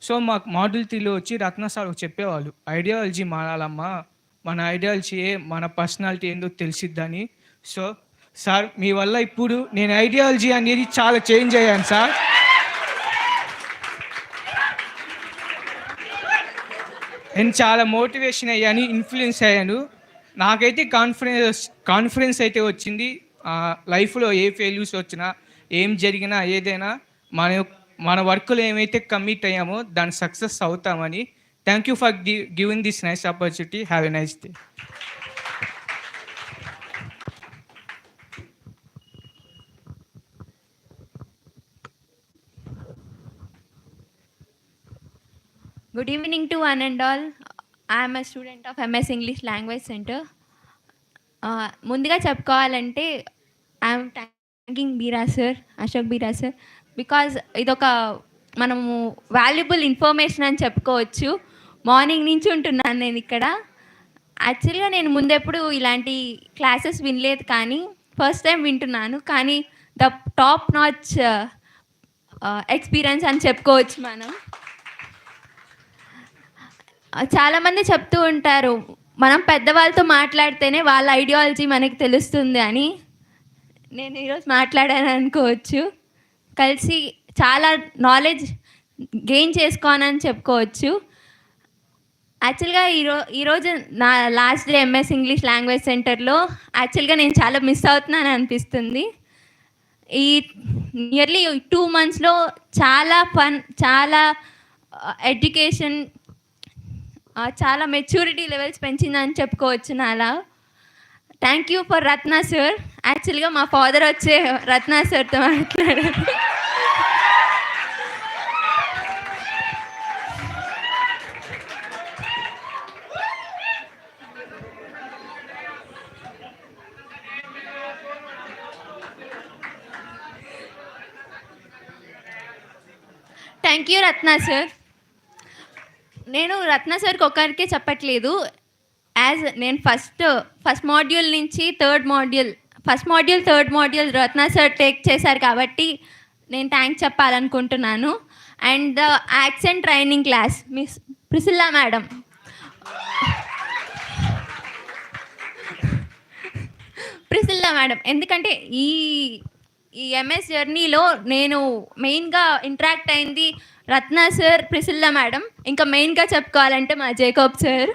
సో మాకు మాడ్యూల్ 3లో వచ్చి రత్న సార్ చెప్పేవాళ్ళు, ఐడియాలజీ మారాలమ్మా, మన ఐడియాలజీ మన పర్సనాలిటీ ఏందో తెలిసిద్దని. సో సార్ మీ వల్ల ఇప్పుడు నేను ఐడియాలజీ అనేది చాలా చేంజ్ అయ్యాను సార్. నేను చాలా మోటివేషన్ అయ్యాను, ఇన్ఫ్లుయెన్స్ అయ్యాను. నాకైతే కాన్ఫిడెన్స్ అయితే వచ్చింది. లైఫ్లో ఏ ఫెయిల్యూర్స్ వచ్చినా, ఏం జరిగినా, ఏదైనా మన వర్క్లో ఏమైతే కమిట్ అయ్యామో దాని సక్సెస్ అవుతామని. Thank you for giving this nice opportunity. Have a nice day. Good evening to one and all. I am a student of MS English Language Center. ముందుగా చెప్పుకోవాలంటే I'm thanking Bera sir, Ashok Bera sir, because ఇదొక మనము valuable information అని చెప్పుకోవచ్చు. Morning నుంచి ఉంటున్నాను నేను ఇక్కడ. యాక్చువల్గా నేను ముందెప్పుడు ఇలాంటి క్లాసెస్ వినలేదు, కానీ ఫస్ట్ టైం వింటున్నాను. కానీ ద టాప్ నాచ్ ఎక్స్పీరియన్స్ అని చెప్పుకోవచ్చు మనం. చాలామంది చెప్తూ ఉంటారు మనం పెద్దవాళ్ళతో మాట్లాడితేనే వాళ్ళ ఐడియాలజీ మనకి తెలుస్తుంది అని. నేను ఈరోజు మాట్లాడాను అనుకోవచ్చు. కలిసి చాలా నాలెడ్జ్ గెయిన్ చేసుకోనని చెప్పుకోవచ్చు. యాక్చువల్గా ఈరోజు నా last day MS English language సెంటర్లో యాక్చువల్గా నేను చాలా మిస్ అవుతున్నాను అనిపిస్తుంది. ఈ నియర్లీ 2 monthsలో చాలా ఫన్, చాలా ఎడ్యుకేషన్, చాలా మెచ్యూరిటీ లెవెల్స్ పెంచిందని చెప్పుకోవచ్చు నాలా. Thank you for Ratna sir. యాక్చువల్గా మా ఫాదర్ వచ్చే రత్న సార్తో మాట్లాడారు. Thank you Ratna sir. నేను రత్న సార్కి ఒకరికే చెప్పట్లేదు. నేను ఫస్ట్ మాడ్యూల్ నుంచి థర్డ్ మాడ్యూల్ రత్న సార్ టేక్ చేశారు కాబట్టి నేను థ్యాంక్స్ చెప్పాలనుకుంటున్నాను. And the accent training class miss Priscilla madam, ఎందుకంటే ఈ ఎంఎస్ జర్నీలో నేను మెయిన్గా ఇంటరాక్ట్ అయింది రత్న సార్, ప్రిసిల్లా మేడం, ఇంకా మెయిన్గా చెప్పుకోవాలంటే మా జేకబ్ సార్.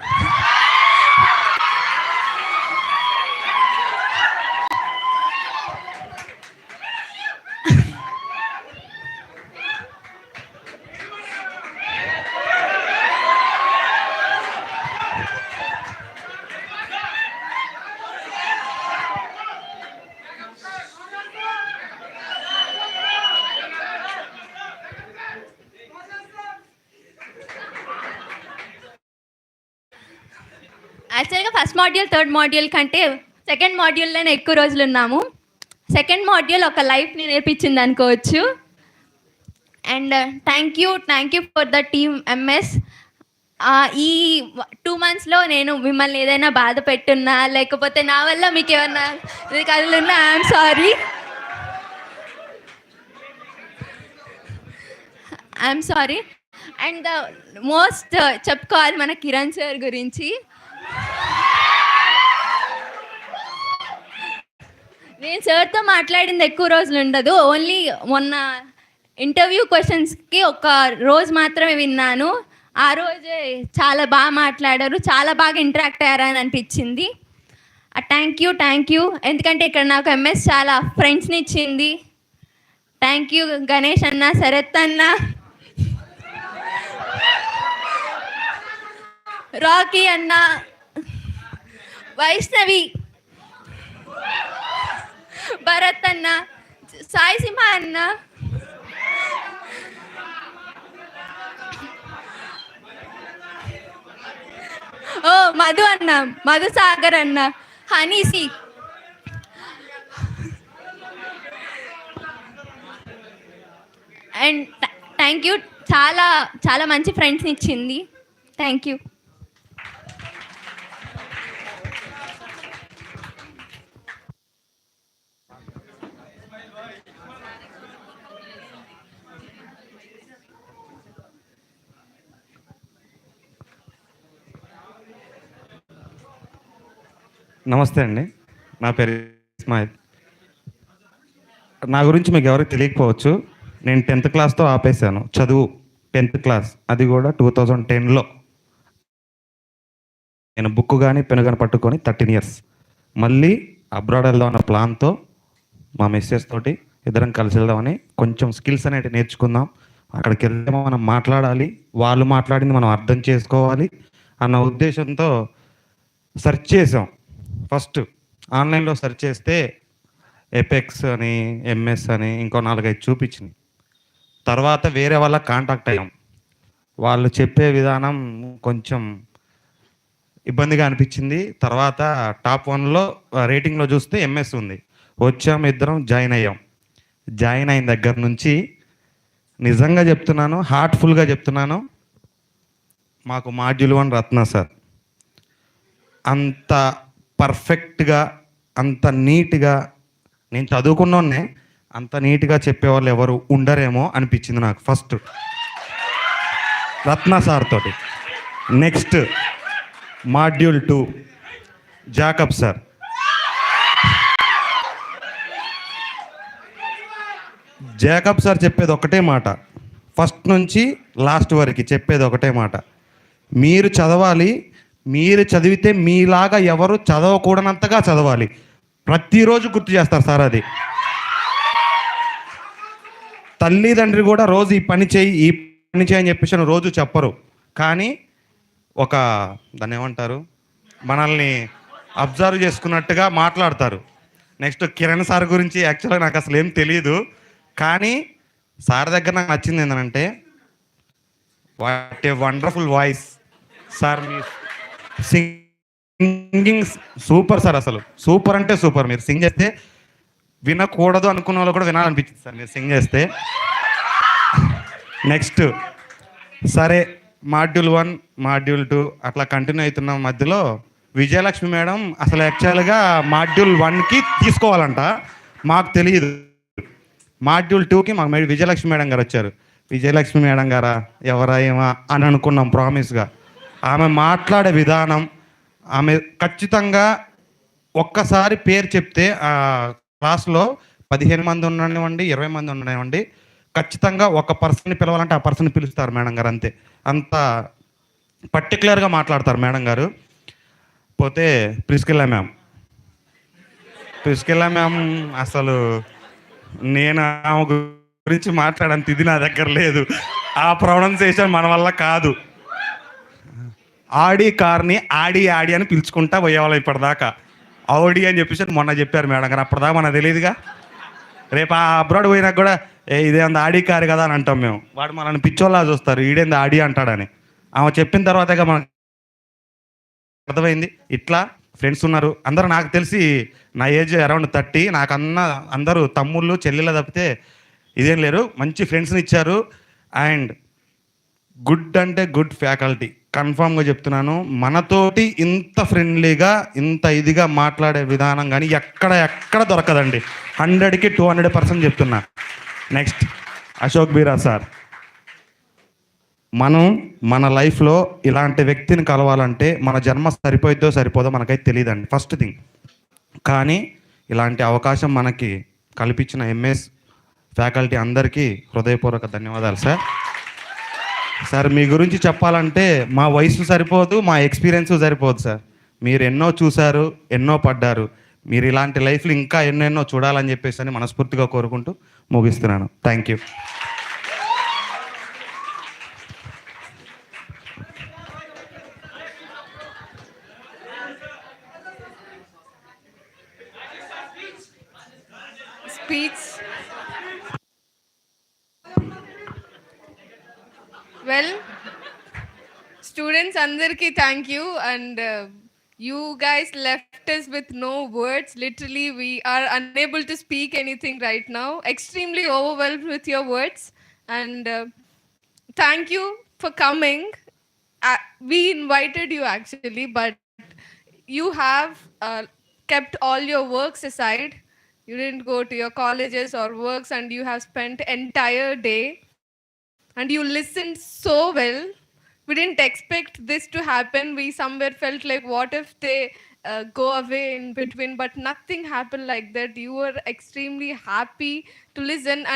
యాక్చువల్గా ఫస్ట్ మాడ్యూల్ థర్డ్ మాడ్యూల్ కంటే సెకండ్ మాడ్యూల్లోనే ఎక్కువ రోజులు ఉన్నాము. సెకండ్ మాడ్యూల్ ఒక లైఫ్ని నేర్పించింది అనుకోవచ్చు. And thank you for the team MS. ఈ 2 monthsలో నేను మిమ్మల్ని ఏదైనా బాధ పెట్టున్నా, లేకపోతే నా వల్ల మీకు ఏమన్నా కదులున్నా, I'm sorry. And the most చెప్పుకోవాలి మన కిరణ్ సార్ గురించి. నేను సార్తో మాట్లాడింది ఎక్కువ రోజులు ఉండదు. ఓన్లీ మొన్న ఇంటర్వ్యూ క్వశ్చన్స్కి ఒక రోజు మాత్రమే విన్నాను. ఆ రోజే చాలా బాగా మాట్లాడారు, చాలా బాగా ఇంటరాక్ట్ అయ్యారని అనిపించింది. Thank you. ఎందుకంటే ఇక్కడ నాకు ఎంఎస్ చాలా ఫ్రెండ్స్ని ఇచ్చింది. థ్యాంక్ యూ గణేష్ అన్న, శరత్ అన్న, రాకీ అన్న, వైష్ణవి, భరత్ అన్న, సాయి సింహ అన్న, మధు అన్న, మధుసాగర్ అన్న, హనీసి, అండ్ థ్యాంక్ యూ. చాలా చాలా మంచి ఫ్రెండ్స్ని ఇచ్చింది. Thank you. నమస్తే అండి, నా పేరు ఇస్మాయిల్. నా గురించి మీకు ఎవరికి తెలియకపోవచ్చు, నేను 10th క్లాస్తో ఆపేశాను చదువు. 10th క్లాస్, అది కూడా 2010లో. నేను బుక్ కానీ పెను కానీ పట్టుకొని 13 years మళ్ళీ అబ్రాడ్ వెళ్దాం అన్న ప్లాన్తో మా మిస్సెస్ తోటి ఇద్దరం కలిసి వెళ్దామని కొంచెం స్కిల్స్ అనేవి నేర్చుకుందాం. అక్కడికి వెళ్తే మనం మాట్లాడాలి, వాళ్ళు మాట్లాడింది మనం అర్థం చేసుకోవాలి అన్న ఉద్దేశంతో సెర్చ్ చేసాం. ఫస్ట్ ఆన్లైన్లో సెర్చ్ చేస్తే ఎపెక్స్ అని, ఎంఎస్ అని ఇంకో 4-5 చూపించింది. తర్వాత వేరే వాళ్ళ కాంటాక్ట్ అయ్యాం. వాళ్ళు చెప్పే విధానం కొంచెం ఇబ్బందిగా అనిపించింది. తర్వాత టాప్ 1లో రేటింగ్లో చూస్తే ఎంఎస్ ఉంది. వచ్చాము, ఇద్దరం జాయిన్ అయ్యాం. జాయిన్ అయిన దగ్గర నుంచి నిజంగా చెప్తున్నాను, హార్ట్ఫుల్గా చెప్తున్నాను, మాకు మాడ్యూల్ 1 రత్న సార్ అంత పర్ఫెక్ట్గా, అంత నీట్గా, నేను చదువుకున్నోన్నే అంత నీట్గా చెప్పేవాళ్ళు ఎవరు ఉండరేమో అనిపించింది నాకు ఫస్ట్ రత్న సార్ తోటి. Next module 2 Jacob sir. Jacob sir చెప్పేది ఒకటే మాట, ఫస్ట్ నుంచి లాస్ట్ వరకు చెప్పేది ఒకటే మాట, మీరు చదవాలి, మీరు చదివితే మీలాగా ఎవరు చదవకూడనంతగా చదవాలి. ప్రతిరోజు గుర్తు చేస్తారు సార్ అది. తల్లిదండ్రి కూడా రోజు ఈ పని చేయి, ఈ పని చేయి అని చెప్పేసి రోజు చెప్పరు, కానీ ఒక దాన్ని ఏమంటారు, మనల్ని అబ్జర్వ్ చేసుకున్నట్టుగా మాట్లాడతారు. నెక్స్ట్ కిరణ్ సార్ గురించి యాక్చువల్గా నాకు అసలు ఏం తెలియదు, కానీ సార్ దగ్గర నాకు నచ్చింది ఏంటంటే, what a wonderful voice sir, me singing super sir, అసలు సూపర్ అంటే సూపర్. మీరు సింగ్ చేస్తే వినకూడదు అనుకున్న వాళ్ళు కూడా వినాలనిపించింది సార్ మీరు సింగ్ చేస్తే. నెక్స్ట్ సరే మాడ్యూల్ 1 మాడ్యూల్ 2 అట్లా కంటిన్యూ అవుతున్న మధ్యలో విజయలక్ష్మి మేడం అసలు యాక్చువల్గా మాడ్యూల్ 1కి తీసుకోవాలంట, మాకు తెలియదు. మాడ్యూల్ 2కి మాకు విజయలక్ష్మి మేడం గారు వచ్చారు. విజయలక్ష్మి మేడం గారా ఎవరా ఏమా అని అనుకున్నాం ప్రామిస్గా. ఆమె మాట్లాడే విధానం, ఆమె ఖచ్చితంగా ఒక్కసారి పేరు చెప్తే ఆ క్లాస్లో 15 మంది ఉండనివ్వండి, 20 మంది ఉండనివ్వండి, ఖచ్చితంగా ఒక పర్సన్ని పిలవాలంటే ఆ పర్సన్ పిలుస్తారు మేడం గారు. అంతే, అంత పర్టికులర్గా మాట్లాడతారు మేడం గారు. పోతే ప్రిస్కిల్లా మ్యామ్, ప్రిస్కిల్లా మ్యామ్ అసలు నేను ఆమె గురించి మాట్లాడంత ఇది నా దగ్గర లేదు. ఆ ప్రొనౌన్సియేషన్ మన వల్ల కాదు. ఆడి కార్ని ఆడి ఆడి అని పిలుచుకుంటా పోయేవాళ్ళం ఇప్పటిదాకా. ఔడి అని చెప్పేసి మొన్న చెప్పారు మేడం గారు, అప్పటిదాకా మనకు తెలియదుగా. రేపు ఆ అబ్రాడ్ పోయినాక కూడా ఇదేంది ఆడి కారు కదా అని అంటాం మేము. వాడు మనల్ని పిచ్చోళ్ళ చూస్తారు, ఈడేంది ఆడి అంటాడని. ఆమె చెప్పిన తర్వాతగా మనకు అర్థమైంది. ఇట్లా ఫ్రెండ్స్ ఉన్నారు అందరూ, నాకు తెలిసి నా ఏజ్ అరౌండ్ 30, నాకన్నా అందరూ తమ్ముళ్ళు చెల్లెళ్ళ తప్పితే ఇదేం లేరు. మంచి ఫ్రెండ్స్ని ఇచ్చారు. అండ్ గుడ్ అంటే గుడ్ ఫ్యాకల్టీ, కన్ఫామ్గా చెప్తున్నాను. మనతోటి ఇంత ఫ్రెండ్లీగా, ఇంత ఇదిగా మాట్లాడే విధానం కానీ ఎక్కడ దొరకదండి. 100కి 200% చెప్తున్నా. నెక్స్ట్ అశోక్ బీరా సార్, మనం మన లైఫ్లో ఇలాంటి వ్యక్తిని కలవాలంటే మన జన్మ సరిపోయిద్దో సరిపోదో మనకైతే తెలియదండి ఫస్ట్ థింగ్. కానీ ఇలాంటి అవకాశం మనకి కల్పించిన ఎంఎస్ ఫ్యాకల్టీ అందరికీ హృదయపూర్వక ధన్యవాదాలు సార్. సార్ మీ గురించి చెప్పాలంటే మా వయసు సరిపోదు, మా ఎక్స్పీరియన్స్ సరిపోదు సార్. మీరు ఎన్నో చూశారు, ఎన్నో పడ్డారు. మీరు ఇలాంటి లైఫ్లు ఇంకా ఎన్నెన్నో చూడాలని చెప్పేసి అని మనస్ఫూర్తిగా కోరుకుంటూ ముగిస్తున్నాను. Thank you. Speech. Well, students, andarki thank you, and you guys left us with no words. Literally, we are unable to speak anything right now. Extremely overwhelmed with your words, and thank you for coming. We invited you actually, but you have kept all your works aside. You didn't go to your colleges or works, and you have spent entire day, and you listened so well. We didn't expect this to happen. We somewhere felt like, what if they go away in between? But nothing happened like that. You were extremely happy to listen, and